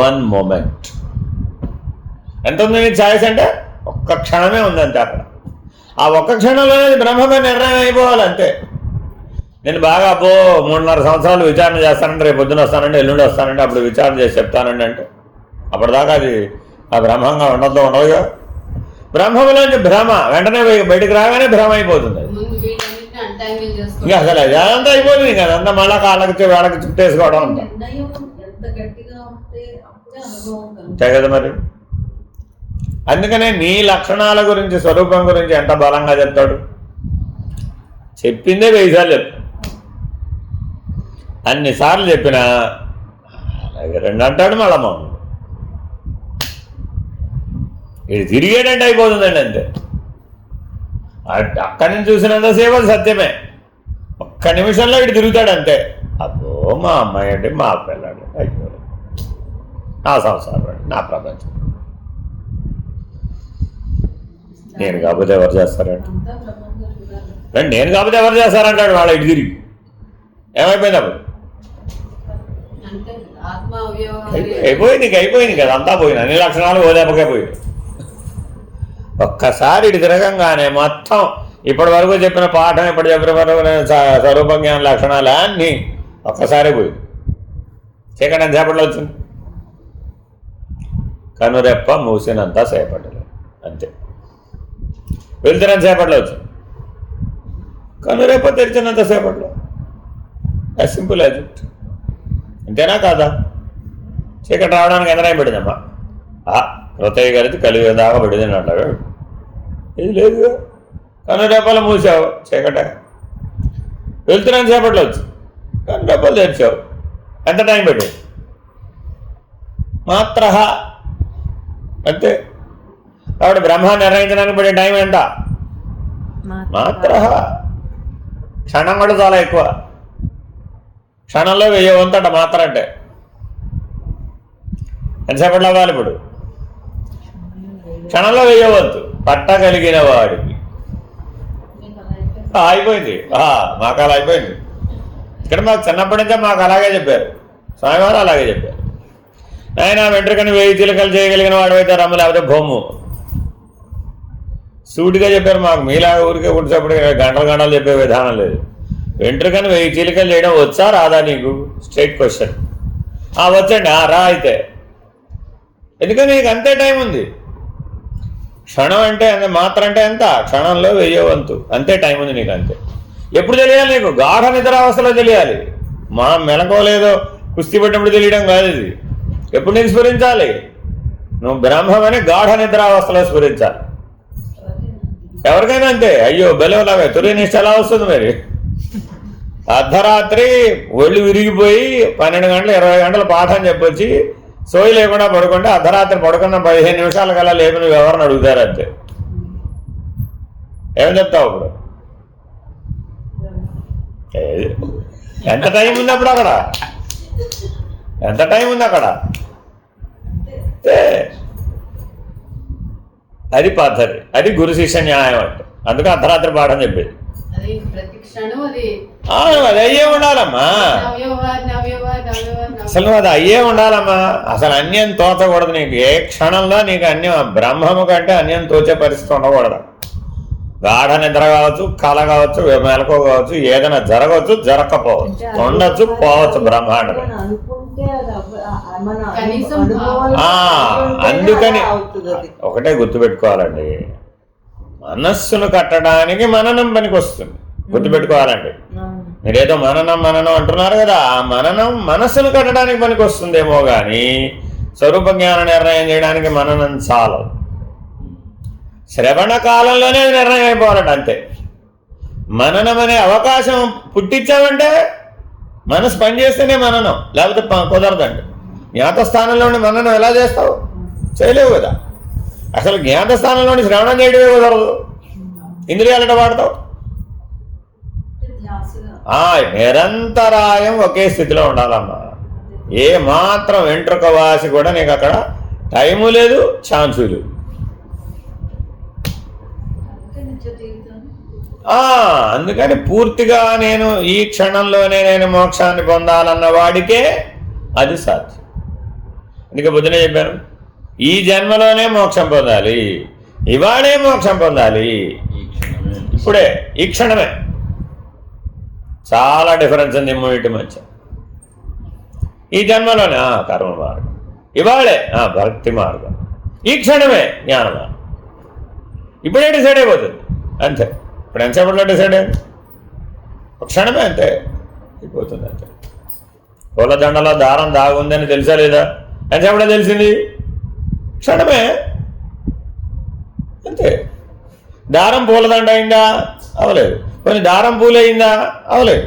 1 moment. ఎంత ఉంది నీ ఛాయిస్ అంటే ఒక్క క్షణమే ఉందంతే. అక్కడ ఆ ఒక్క క్షణంలోనే బ్రహ్మమే నిర్ణయం అయిపోవాలి అంతే. నేను బాగా 3.5 సంవత్సరాలు విచారణ చేస్తానంటే రేపు పొద్దున వస్తానంటే ఎల్లుండి వస్తానంటే అప్పుడు విచారణ చేసి చెప్తానండి అంటే అప్పటిదాకా అది ఆ బ్రహ్మంగా ఉండదుగా. బ్రహ్మంలోంచి భ్రమ వెంటనే బయటకు రాగానే భ్రమ అయిపోతుంది. ఇంకా అసలు అదంతా అయిపోతుంది. ఇంకా అదంతా మళ్ళా కాళ్ళకి వేళకి చుట్టేసుకోవడం అంతా అంతే కదా మరి. అందుకనే నీ లక్షణాల గురించి స్వరూపం గురించి ఎంత బలంగా చెప్తాడు. చెప్పిందే 1000 సార్లు చెప్తాడు. అన్నిసార్లు చెప్పినా అలాగే 2 అంటాడు మళ్ళా మామూలు. ఇది తిరిగేటంటే అయిపోతుందండి అంతే. అక్కడి నుంచి చూసినంతసేపు అది సత్యమే. ఒక్క నిమిషంలో ఇటు తిరుగుతాడు అంతే. అబ్బో మా అమ్మాయి అంటే మా పిల్లాడు అయిపోయాడు, నా సంసారం అండి, నా ప్రపంచం. నేను కాకపోతే ఎవరు చేస్తారండి? నేను కాకపోతే ఎవరు చేస్తారంటాడు వాళ్ళ ఇటు తిరిగి. ఏమైపోయింది అప్పుడు? అయిపోయింది కదా, అంతా పోయింది. అన్ని లక్షణాలు ఓదేపకే పోయింది. ఒక్కసారి ఇటు తిరగంగానే మొత్తం ఇప్పటి వరకు చెప్పిన పాఠం, ఇప్పుడు చెప్పిన వరకు స్వరూప జ్ఞాన లక్షణాలు అన్నీ ఒక్కసారి పోయింది. చీకటి ఎంతసేపట్లో వచ్చింది? కనురెప్ప మూసినంత సేపట్లో అంతే. వెళ్తున్నంత సేపట్లో వచ్చింది. కనురెప్ప తెరిచినంత సేపట్లో. As simple as it. అంతేనా కాదా? చీకటి రావడానికి ఎంత టైం పడిందమ్మా? కృతయ్య గారికి కలిగి దాకా పడింది అంటారు. ఇది లేదుగా. కనురెప్పలు మూసావు, చీకట. వెళ్తున్నంత సేపట్లో వచ్చి కనురెప్పలు తెరిచావు, ఎంత టైం పెట్టు? మాత్ర అంతే. కాబట్టి బ్రహ్మ నిర్ణయించడానికి పడే టైం ఎంత? మాత్ర. క్షణం కూడా చాలా ఎక్కువ. క్షణంలో 1000 వంతట మాత్ర అంటే ఎంతసేపట్లో అవ్వాలి? ఇప్పుడు క్షణంలో 1000 వంతు పట్టగలిగిన వాడికి అయిపోయింది. మాకు అలా అయిపోయింది. ఇక్కడ మాకు చిన్నప్పటి నుంచే మాకు అలాగే చెప్పారు. స్వామివారు అలాగే చెప్పారు. ఆయన వెంట్రుకని 1000 చిలకలు చేయగలిగిన వాడు అయితే రమ్ము, లేకపోతే భూము. సూటిగా చెప్పారు మాకు. మీలాగా ఊరికే కూర్చోప్పుడు గంటలు గంటలు చెప్పే విధానం లేదు. వెంట్రుకని 1000 చిలకలు చేయడం వచ్చా రాదా నీకు? Straight question. వచ్చండి. రా అయితే. ఎందుకని నీకు అంతే టైం ఉంది. క్షణం అంటే అంతే, మాత్ర అంటే ఎంత? క్షణంలో 1000 వంతు అంతే టైం ఉంది నీకు. అంతే. ఎప్పుడు తెలియాలి నీకు? గాఢ నిద్రావస్థలో తెలియాలి. మా మెలకోలేదో కుస్తీ పట్టినప్పుడు తెలియడం కాదు ఇది. ఎప్పుడు నీకు స్ఫురించాలి? నువ్వు బ్రహ్మమని గాఢ నిద్రావస్థలో స్ఫురించాలి. ఎవరికైనా అంతే. అయ్యో బెలవలాగా తొలి నిష్ట ఎలా వస్తుంది మరి? అర్ధరాత్రి ఒళ్ళు విరిగిపోయి 12 గంటలు 20 గంటలు పాఠం చెప్పొచ్చి సోయి లేకుండా పడుకుంటే అర్ధరాత్రి పడుకున్న 15 నిమిషాల కల్లా లేపు నువ్వు ఎవరిని అడుగుతారు అంతే. ఏమని చెప్తావు ఇప్పుడు? ఎంత టైం ఉంది అప్పుడు అక్కడ? ఎంత టైం ఉంది అక్కడ? అది పద్ధతి. అది గురు శిష్య న్యాయం అంటే. అందుకే అర్ధరాత్రి పాఠం చెప్పేది. అది అయ్యే ఉండాలమ్మా. అసలు అది అయ్యే ఉండాలమ్మా. అసలు అన్యం తోచకూడదు నీకు. ఏ క్షణంలో నీకు అన్యం, బ్రహ్మము కంటే అన్యం తోచే పరిస్థితి ఉండకూడదు. గాఢ నిద్ర కావచ్చు, కళ కావచ్చు, మెలకువ కావచ్చు, ఏదైనా జరగవచ్చు, జరగకపోవచ్చు, ఉండొచ్చు, పోవచ్చు బ్రహ్మాండం. అందుకని ఒకటే గుర్తుపెట్టుకోవాలండి, మనస్సును కట్టడానికి మననం పనికి వస్తుంది. గుర్తుపెట్టుకోవాలండి. మీరేదో మననం అంటున్నారు కదా, ఆ మననం మనస్సును కట్టడానికి పనికి వస్తుందేమో కానీ స్వరూప జ్ఞాన నిర్ణయం చేయడానికి మననం చాలదు. శ్రవణ కాలంలోనే నిర్ణయం అయిపోవాలంట అంతే. మననం అనే అవకాశం పుట్టించావంటే మనసు పనిచేస్తేనే మననం, లేకపోతే కుదరదండి. జ్ఞాత స్థానంలోని మననం ఎలా చేస్తావు? చేయలేవు కదా. అసలు జ్ఞాత స్థానంలోని శ్రవణం చేయడమే కుదరదు, ఇంద్రియాలట వాడతావు. నిరంతరాయం ఒకే స్థితిలో ఉండాలమ్మా. ఏ మాత్రం వెంట్రుక వాసి కూడా నీకు అక్కడ టైము లేదు, ఛాన్సు లేదు. అందుకని పూర్తిగా నేను ఈ క్షణంలోనే నేను మోక్షాన్ని పొందాలన్న వాడికే అది సాధ్యం. అందుకే బుద్ధునే చెప్పాను, ఈ జన్మలోనే మోక్షం పొందాలి, ఇవాడే మోక్షం పొందాలి, ఇప్పుడే, ఈ క్షణమే. చాలా డిఫరెన్స్ ఉంది మూడింటి మధ్య. ఈ జన్మలోనే కర్మ మార్గం, ఇవాళే భక్తి మార్గం, ఈ క్షణమే జ్ఞాన మార్గం. ఇప్పుడే డిసైడ్ అయిపోతుంది అంతే. ఇప్పుడు ఎంతసేపట్లో డిసైడ్ అయింది? ఒక క్షణమే అంతే అయిపోతుంది అంతే. పూలదండలో దారం దాగుందని తెలుసా లేదా? ఎంతసేపట్లో తెలిసింది? క్షణమే అంతే. దారం పూలదండ అయిందా? అవలేదు. కొన్ని దారం పూలయిందా? అవలేదు.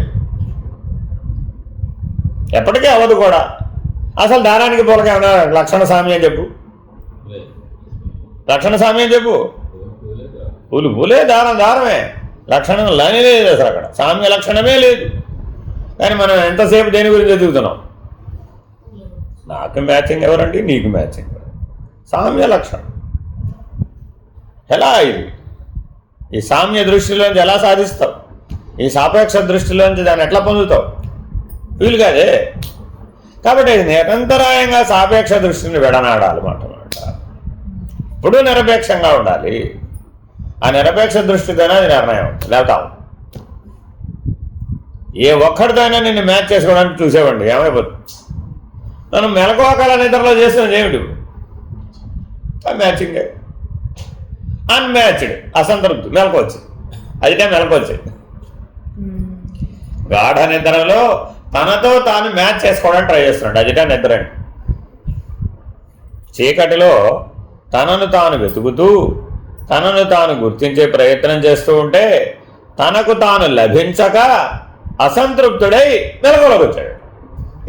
ఎప్పటికీ అవ్వదు కూడా. అసలు దారానికి పూలకి ఏమన్నా లక్షణ సామ్యం చెప్పు, లక్షణ సామ్యం చెప్పు. పూలు పూలే, దారం దారమే, లక్షణం లేనే లేదు అసలు. అక్కడ సామ్య లక్షణమే లేదు. కానీ మనం ఎంతసేపు దేని గురించి ఎదుగుతున్నాం? నాకు మ్యాచింగ్ ఎవరండి? నీకు మ్యాచింగ్. సామ్య లక్షణం ఎలా? ఇది ఈ సామ్య దృష్టిలోంచి ఎలా సాధిస్తావు? ఈ సాపేక్ష దృష్టిలోంచి దాన్ని ఎట్లా పొందుతావు? వీలు కాదే. కాబట్టి ఇది నిరంతరాయంగా సాపేక్ష దృష్టిని విడనాడాలన్నమాట. ఇప్పుడు నిరపేక్షంగా ఉండాలి. ఆ నిరపేక్ష దృష్టితోనే అది నిర్ణయం. లేవుతాం ఏ ఒక్కడితోనైనా నిన్ను మ్యాచ్ చేసుకోవడానికి చూసేవండి, ఏమైపోతుంది? మనం మెలకువకాల నిద్రలో చేస్తున్నది ఏమిటి? మ్యాచింగ్. అన్మ్యాచ్డ్, అసంతృప్తి, మెలకొచ్చి. అదిటే మెలకొచ్చి. గాఢ నిద్రలో తనతో తాను మ్యాచ్ చేసుకోవడానికి ట్రై చేస్తున్నాడు. అదిటే నిద్ర. చీకటిలో తనను తాను వెతుకుతూ తనను తాను గుర్తించే ప్రయత్నం చేస్తూ ఉంటే తనకు తాను లభించక అసంతృప్తుడై మెలకులోకి వచ్చాడు.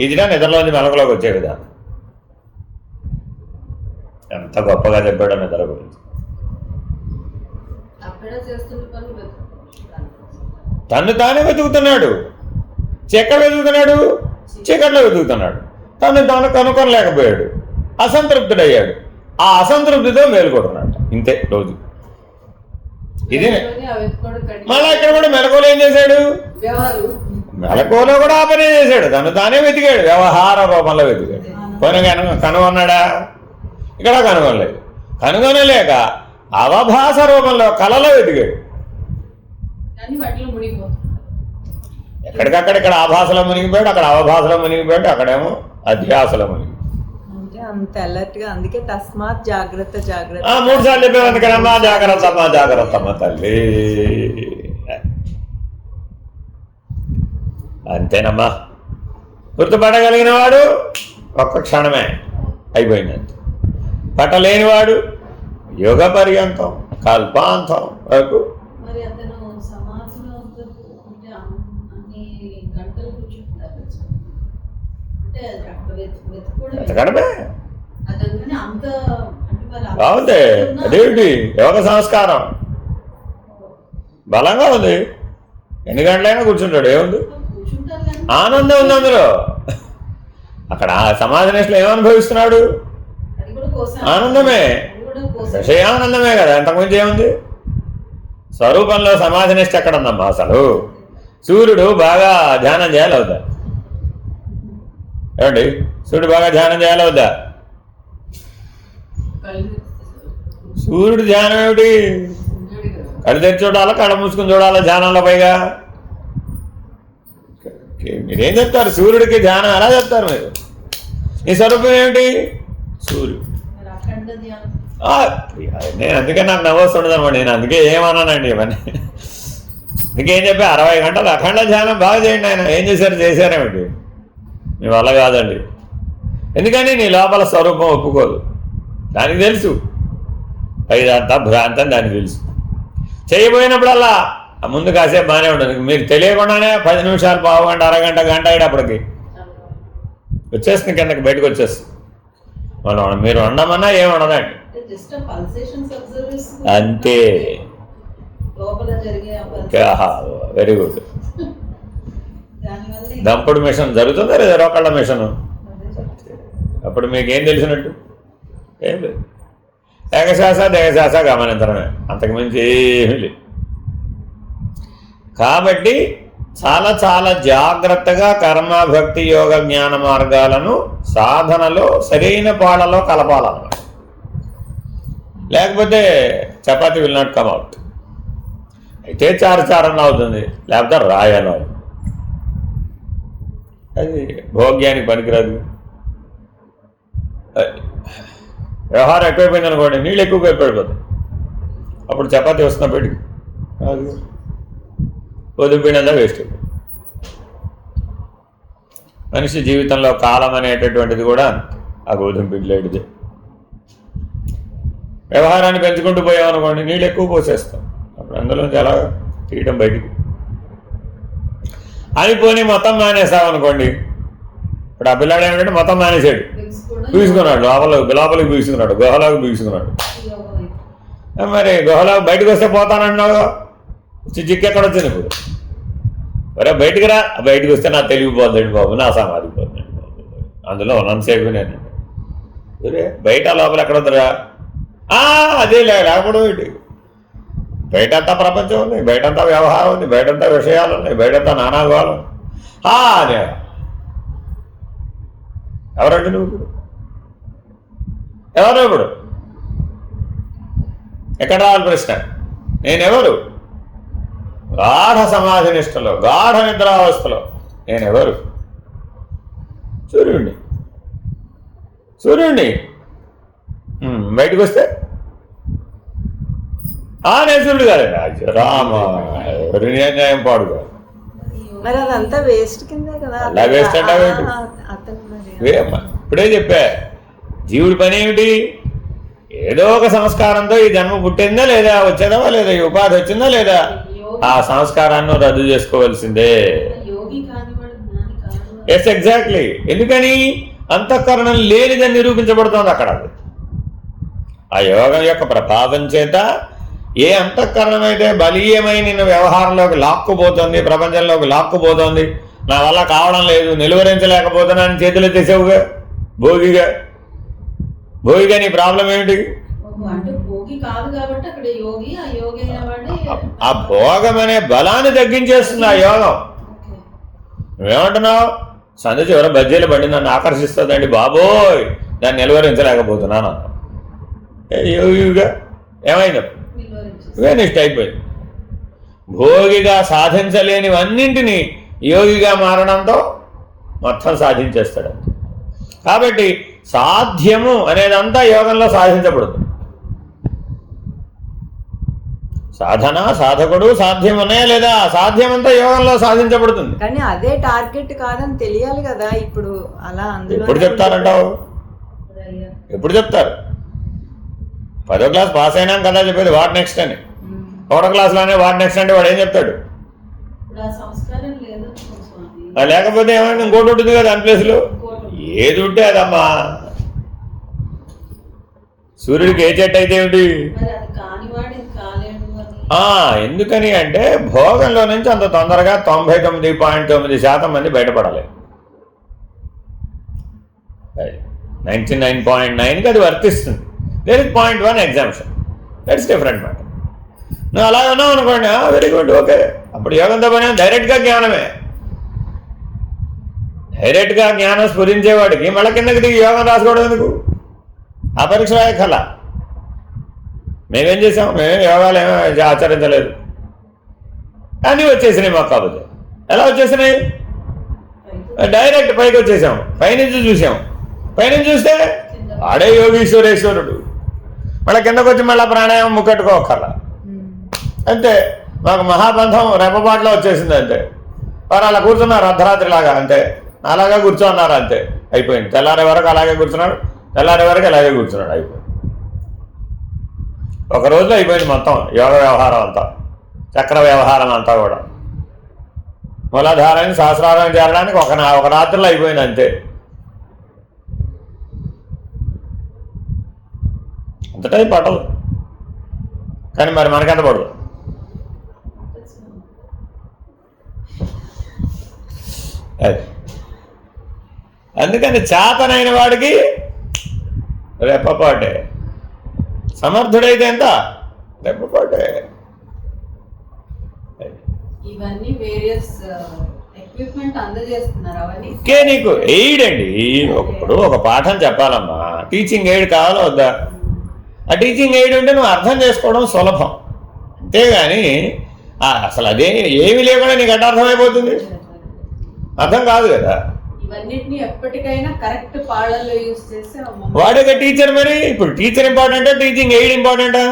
ఇదిగా నిద్రలోంచి మెలకులోకి వచ్చే విధానం. ఎంత గొప్పగా చెప్పాడో నిద్ర గురించి. తను తానే వెతుకుతున్నాడు. ఎక్కడ వెతుకుతున్నాడు? చీకట్లో వెతుకుతున్నాడు. తను తాను కనుక్కోలేకపోయాడు, అసంతృప్తుడయ్యాడు. ఆ అసంతృప్తితో మేలుకుంటున్నాడు. ఇంతే రోజు. ఇది మళ్ళా ఇక్కడ కూడా మెలకువలో ఏం చేశాడు? మెలకువలో కూడా ఆ పనే చేశాడు. తను తానే వెతికాడు, వ్యవహార రూపంలో వెతికాడు. కనుగొన్నాడా? ఇక్కడ కనుగొనలేదు. కనుగొనలేక అవభాస రూపంలో కళలో వెతికాడు. ఎక్కడికక్కడ ఇక్కడ ఆభాసలో మునిగిపోయాడు, అక్కడ అవభాసలో మునిగిపోయాడు, అక్కడేమో అధ్యాసలో మునిగిపోయాడు. అంత అలర్ట్ గా. అందుకే తస్మాత్ జాగ్రత్త జాగ్రత్త 3 సార్లు చెప్పాను అందుకనమ్మా. జాగ్రత్తమ్మా, జాగ్రత్తమ్మా తల్లి. అంతేనమ్మా. గుర్తుపట్టగలిగిన వాడు ఒక్క క్షణమే అయిపోయిందంతే. పట్టలేనివాడు యుగ పర్యంతం, కల్పాంతం వరకు. వెతకడమే. బాగుంది. అదేమిటి? యోగ సంస్కారం బలంగా ఉంది. ఎన్ని గంటలైనా కూర్చుంటాడు. ఏముంది? ఆనందం ఉంది అందులో. అక్కడ సమాధి నిష్టలో ఏమనుభవిస్తున్నాడు? ఆనందమే, విషయానందమే కదా. అంతకుమించి ఏముంది? స్వరూపంలో సమాధి నిష్ట ఎక్కడ ఉందమ్మా అసలు? సూర్యుడు బాగా ధ్యానం చేయాలి అవుతా? ఏమండి? సూర్యుడు బాగా ధ్యానం చేయాలి అవుతా? సూర్యుడు ధ్యానం ఏమిటి? కళ్ళు తెరిచి చూడాలా, కళ్ళ మూసుకుని చూడాలా ధ్యానంలో? పైగా మీరేం చెప్తారు? సూర్యుడికి ధ్యానం ఎలా చెప్తారు మీరు? నీ స్వరూపం ఏమిటి? సూర్యుడు. నేను అందుకే నాకు నవ్వొస్తుండదు అనమాట. నేను అందుకే ఏమన్నానండి ఇవన్నీ. అందుకేం చెప్పి 60 గంటలు అఖండ ధ్యానం బాగా చేయండి. ఆయన ఏం చేశారేమిటి? మీ వల్ల కాదండి. ఎందుకని నీ లోపల స్వరూపం ఒప్పుకోదు. దానికి తెలుసు. ఇదంతా భ్రాంతం దానికి తెలుసు. చేయబోయినప్పుడల్లా ముందు కాసేపు బాగానే ఉంటుంది, మీకు తెలియకుండానే 10 నిమిషాలు, పావు గంట, అరగంట, గంట అయ్యేటప్పటికి వచ్చేస్తుంది, కిందకి బయటకు వచ్చేస్తుంది. మనం మీరు ఉండమన్నా ఏమి ఉండదండి, జస్ట్ పల్సేషన్స్ అబ్జర్వ్ చేస్తుంది అంతే. లోపల జరిగే వెరీ గుడ్. దానివల్ల దంపుడు మిషన్ జరుగుతుందా లేదా రోకళ్ళ మిషన్? అప్పుడు మీకేం తెలిసినట్టు? ఏం లేదు, ఏకశాస దేహశాస గమనించడమే, అంతకుమించి ఏమీ లేదు. కాబట్టి చాలా చాలా జాగ్రత్తగా కర్మ, భక్తి, యోగ, జ్ఞాన మార్గాలను సాధనలో సరైన పాళ్ళలో కలపాలన్నమాట. లేకపోతే chapati will not come out. అయితే చారచారణ అవుతుంది, లేకపోతే రాయను. అది భోగ్యానికి పనికిరాదు. వ్యవహారం ఎక్కువైపోయింది అనుకోండి, నీళ్ళు ఎక్కువగా పడిపోతాయి, అప్పుడు చపాతీ వస్తున్నా పెట్టి వదిలిపోయినందా వేస్ట్. మనిషి జీవితంలో కాలం అనేటటువంటిది కూడా ఆ గోధుమ పిండి లాంటిది. వ్యవహారాన్ని పెంచుకుంటూ పోయామనుకోండి, నీళ్ళు ఎక్కువ పోసేస్తాం, అప్పుడు అందులోంచి ఎలా తీయటం బయటికి అయిపోయి మొత్తం మానేస్తామనుకోండి. ఇప్పుడు ఆ పిల్లాడు ఏమిటంటే మొత్తం మానేసాడు, పీసుకున్నాడు, లోపలికి పీసుకున్నాడు, గుహలోకి పీసుకున్నాడు. మరి గుహలోకి బయటకు వస్తే పోతానన్నావు, చిక్కెక్కడ వచ్చింది ఇప్పుడు? మరే బయటికి రా, బయటకు వస్తే నా తెలివిపోద్దండి బాబు, నా సమాధి పోద్దండి బాబు, అందులో ఉన్నంతసేపు నేను బయట లోపల ఎక్కడ వద్దురా, అదే లేకపోవడం ఏంటి? బయటంతా ప్రపంచం ఉంది, బయటంతా వ్యవహారం ఉంది, బయటంతా విషయాలు ఉన్నాయి, బయటంతా నానాగోళం. అదే ఎవరండి నువ్వు? ఇప్పుడు ఎవరు? ఇప్పుడు ఎక్కడ రావాలి ప్రశ్న? నేనెవరు? గాఢ సమాధి నిష్టలో, గాఢ నిద్రావస్థలో నేనెవరు? సూర్యుడిని. బయటకు వస్తే నేను సూర్యుడు కాదండి, రామ న్యాయం పాడుగా. మరి అదంతా వేస్ట్ కిందే కదా. అలా వేస్ట్ అంటావేంటి? ఇప్పుడే చెప్పా, జీవుడి పని ఏమిటి? ఏదో ఒక సంస్కారంతో ఈ జన్మ పుట్టిందా లేదా, వచ్చేదా లేదా, ఈ ఉపాధి వచ్చిందా లేదా, ఆ సంస్కారాన్ని రద్దు చేసుకోవాల్సిందే. Yes, exactly. ఎందుకని? అంతఃకరణం లేనిదని నిరూపించబడుతోంది అక్కడ. ఆ యోగం యొక్క ప్రభావం చేత ఏ అంతఃకరణం అయితే బలీయమై నిన్ను వ్యవహారంలోకి లాక్కుపోతుంది, ప్రపంచంలోకి లాక్కుపోతుంది, నా వల్ల కావడం లేదు, నిలువరించలేకపోతున్నాను చేతులు తెసావుగా, భోగిగా నీ ప్రాబ్లం ఏమిటి? ఆ భోగం అనే బలాన్ని తగ్గించేస్తుంది ఆ యోగం. నువ్వేమంటున్నావు? సందు చివర బజ్జీల బండి నన్ను ఆకర్షిస్తుందండి బాబోయ్, దాన్ని నిలువరించలేకపోతున్నాను. యోగిగా ఏమైంది? వేనిస్ట్ అయిపోయింది. భోగిగా సాధించలేనివన్నింటినీ యోగిగా మారడంతో మొత్తం సాధించేస్తాడు. కాబట్టి సాధ్యము అనేదంతా యోగంలో సాధించబడుతుంది. సాధన, సాధకుడు, సాధ్యం ఉన్నాయా లేదా? సాధ్యమంతా యోగంలో సాధించబడుతుంది. కానీ అదే టార్గెట్ కాదని తెలియాలి కదా. ఇప్పుడు అలా ఎప్పుడు చెప్తారంటావు? ఎప్పుడు చెప్తారు? 10వ క్లాస్ పాస్ అయినాం కదా చెప్పేది వాట్ నెక్స్ట్ అని. 1వ క్లాస్లోనే వాట్ నెక్స్ట్ అంటే వాడు ఏం చెప్తాడు? లేకపోతే ఏమైనా ఇంకోటి ఉంటుంది కదా దాని ప్లేస్లో. ఏది ఉంటే అదమ్మా. సూర్యుడికి ఏ చెట్టు అయితే ఏమిటి? ఎందుకని అంటే భోగంలో నుంచి అంత తొందరగా 99.9% మంది బయటపడాలి. 99.9కి అది వర్తిస్తుంది. There is 0.1 exemption. That's different matter. నువ్వు అలా ఉన్నావు అనుకోండి, వెరీ గుడ్, ఓకే. అప్పుడు యోగంతో పని డైరెక్ట్గా జ్ఞానమే. డైరెక్ట్గా జ్ఞానం స్ఫురించేవాడికి మళ్ళీ కిందకి దిగి యోగం రాసుకోవడం ఎందుకు? ఆ పరీక్ష రాయకల. మేమేం చేసాం? మేమేం యోగాలు ఏమో ఆచరించలేదు, అన్నీ వచ్చేసినాయి మాకు. కాకపోతే ఎలా వచ్చేసినాయి? డైరెక్ట్ పైకి వచ్చేసాం, పైనుంచి చూసాం. పైనుంచి చూస్తే ఆడే యోగీశ్వరేశ్వరుడు. మళ్ళీ కిందకు వచ్చి మళ్ళీ ప్రాణాయామం ముక్కట్టుకోకల. అంతే, మాకు మహాబంధం రెప్పపాట్లో వచ్చేసింది. అంతే, వారు అలా కూర్చున్నారు అర్ధరాత్రిలాగా. అంతే, అలాగా కూర్చోన్నారు. అంతే, అయిపోయింది. తెల్లారే వరకు అలాగే కూర్చున్నాడు, తెల్లారే వరకు అలాగే కూర్చున్నాడు, అయిపోయింది. ఒక రోజులో అయిపోయింది మొత్తం యోగ వ్యవహారం అంతా. చక్ర వ్యవహారం అంతా కూడా. మూలాధారాన్ని సహస్రారం చేరడానికి ఒక రాత్రిలో అయిపోయింది అంతే. అంత టైం పట్టదు, కానీ మరి మనకెంత పడదు. అది అందుకని చేతనైన వాడికి రెప్పపాటే, సమర్థుడైతే ఎంత రెప్పపాటే. ఇవన్నీ వేరియస్ ఎక్విప్మెంట్ అందజేస్తున్నారు. అవన్నీ ఇంకే నీకు ఎయిడ్ అండి. ఇప్పుడు ఒక పాఠం చెప్పాలమ్మా, టీచింగ్ ఎయిడ్ కావాలా వద్దా? ఆ టీచింగ్ ఎయిడ్ ఉంటే నువ్వు అర్థం చేసుకోవడం సులభం, అంతేగాని అసలు అదే ఏమీ లేకుండా నీకు అడ్డ అర్థమైపోతుంది, అర్థం కాదు కదా. ఇవన్నిటిని ఎప్పటికైనా కరెక్ట్ పాళ్ళల్లో యూజ్ చేస్తే వాడేగా టీచర్. మరి ఇప్పుడు టీచర్ ఇంపార్టెంటా, టీచింగ్ ఎయిడ్ ఇంపార్టెంటా?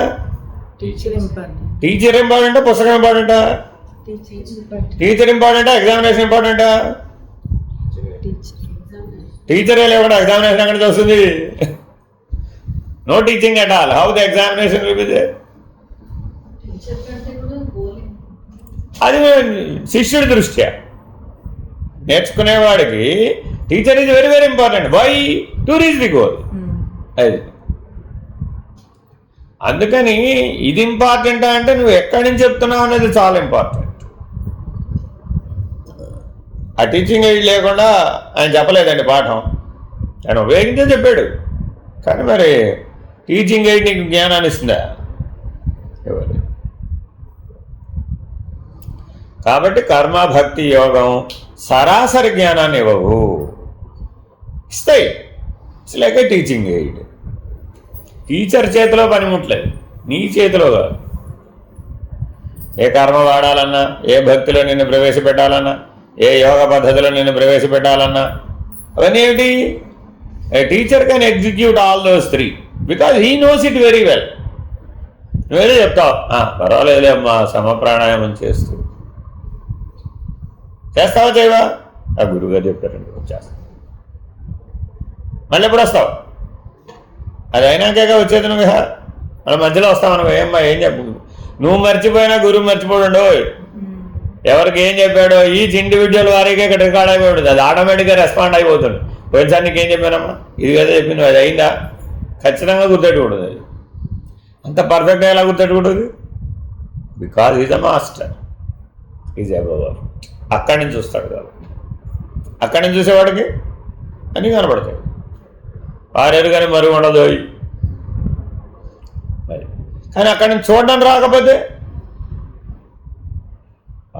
టీచర్ ఇంపార్టెంటా, పుస్తకం ఇంపార్టెంటా? Teacher ఇంపార్టెంటా, examination ఇంపార్టెంటా? టీచరే లేకుండా ఎగ్జామినేషన్ ఎక్కడ వస్తుంది? No teaching at all, how the examination will be there? అది శిష్యుడి దృష్ట్యా. నేర్చుకునేవాడికి teacher is very very important. Why? To reach the goal. అది అందుకని ఇది ఇంపార్టెంటా అంటే నువ్వు ఎక్కడి నుంచి చెప్తున్నావు అనేది చాలా ఇంపార్టెంట్. ఆ టీచింగ్ ఎయిడ్ లేకుండా ఆయన చెప్పలేదండి పాఠం, ఆయన ఉపయోగించే చెప్పాడు. కానీ మరి టీచింగ్ ఎయిడ్ నీకు జ్ఞానాన్ని ఇస్తుందా? ఎవరు? కాబట్టి కర్మ భక్తి యోగం సరాసరి జ్ఞానాన్ని ఇవ్వవు, ఇస్తాయి. It's like A teaching aid. Teacher చేతిలో పనిముట్లేదు, నీ చేతిలో కాదు. ఏ కర్మ వాడాలన్నా, ఏ భక్తిలో నిన్ను ప్రవేశపెట్టాలన్నా, ఏ యోగ పద్ధతిలో నిన్ను ప్రవేశపెట్టాలన్నా అవన్నీ ఏమిటి? A teacher can execute all those 3 because he knows it very well. నువ్వేదో చెప్తావు, పర్వాలేదులే అమ్మా సమప్రాణాయామం చేస్తావా చేయవా? ఆ గురువుగారు చెప్పారండి వచ్చేస్తా. మళ్ళీ ఎప్పుడు వస్తావు? అది అయినాకేగా వచ్చేది. నువ్వు మన మధ్యలో వస్తావు. ఏమ్మా ఏం చెప్పు, నువ్వు మర్చిపోయినా గురువు మర్చిపోడు. ఎవరికి ఏం చెప్పాడో ఈచ్ ఇండివిజువల్ వారికి ఇక్కడ రికార్డ్ అయిపోతుంది. అది ఆటోమేటిక్గా రెస్పాండ్ అయిపోతుంది. పోయినసారి నీకు ఏం చెప్పానమ్మా, ఇది కదా చెప్పింది, అది అయిందా? ఖచ్చితంగా గుర్తెట్టుకుంటుంది. అది అంత పర్ఫెక్ట్గా ఎలా గుర్తెట్టుకుంటుంది? Because is a master, is above. అక్కడి నుంచి చూస్తాడు కాబట్టి అక్కడి నుంచి చూసేవాడికి అన్నీ కనపడతాయి. వారేరు కానీ మరుగు ఉండదు. మరి కానీ అక్కడి నుంచి చూడడం రాకపోతే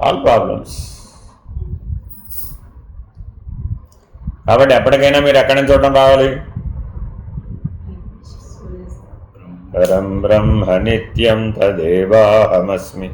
ఆల్ ప్రాబ్లమ్స్. కాబట్టి ఎప్పటికైనా మీరు ఎక్కడి నుంచి చూడడం రావాలి? పరం బ్రహ్మ నిత్యం తదేవాహమస్మి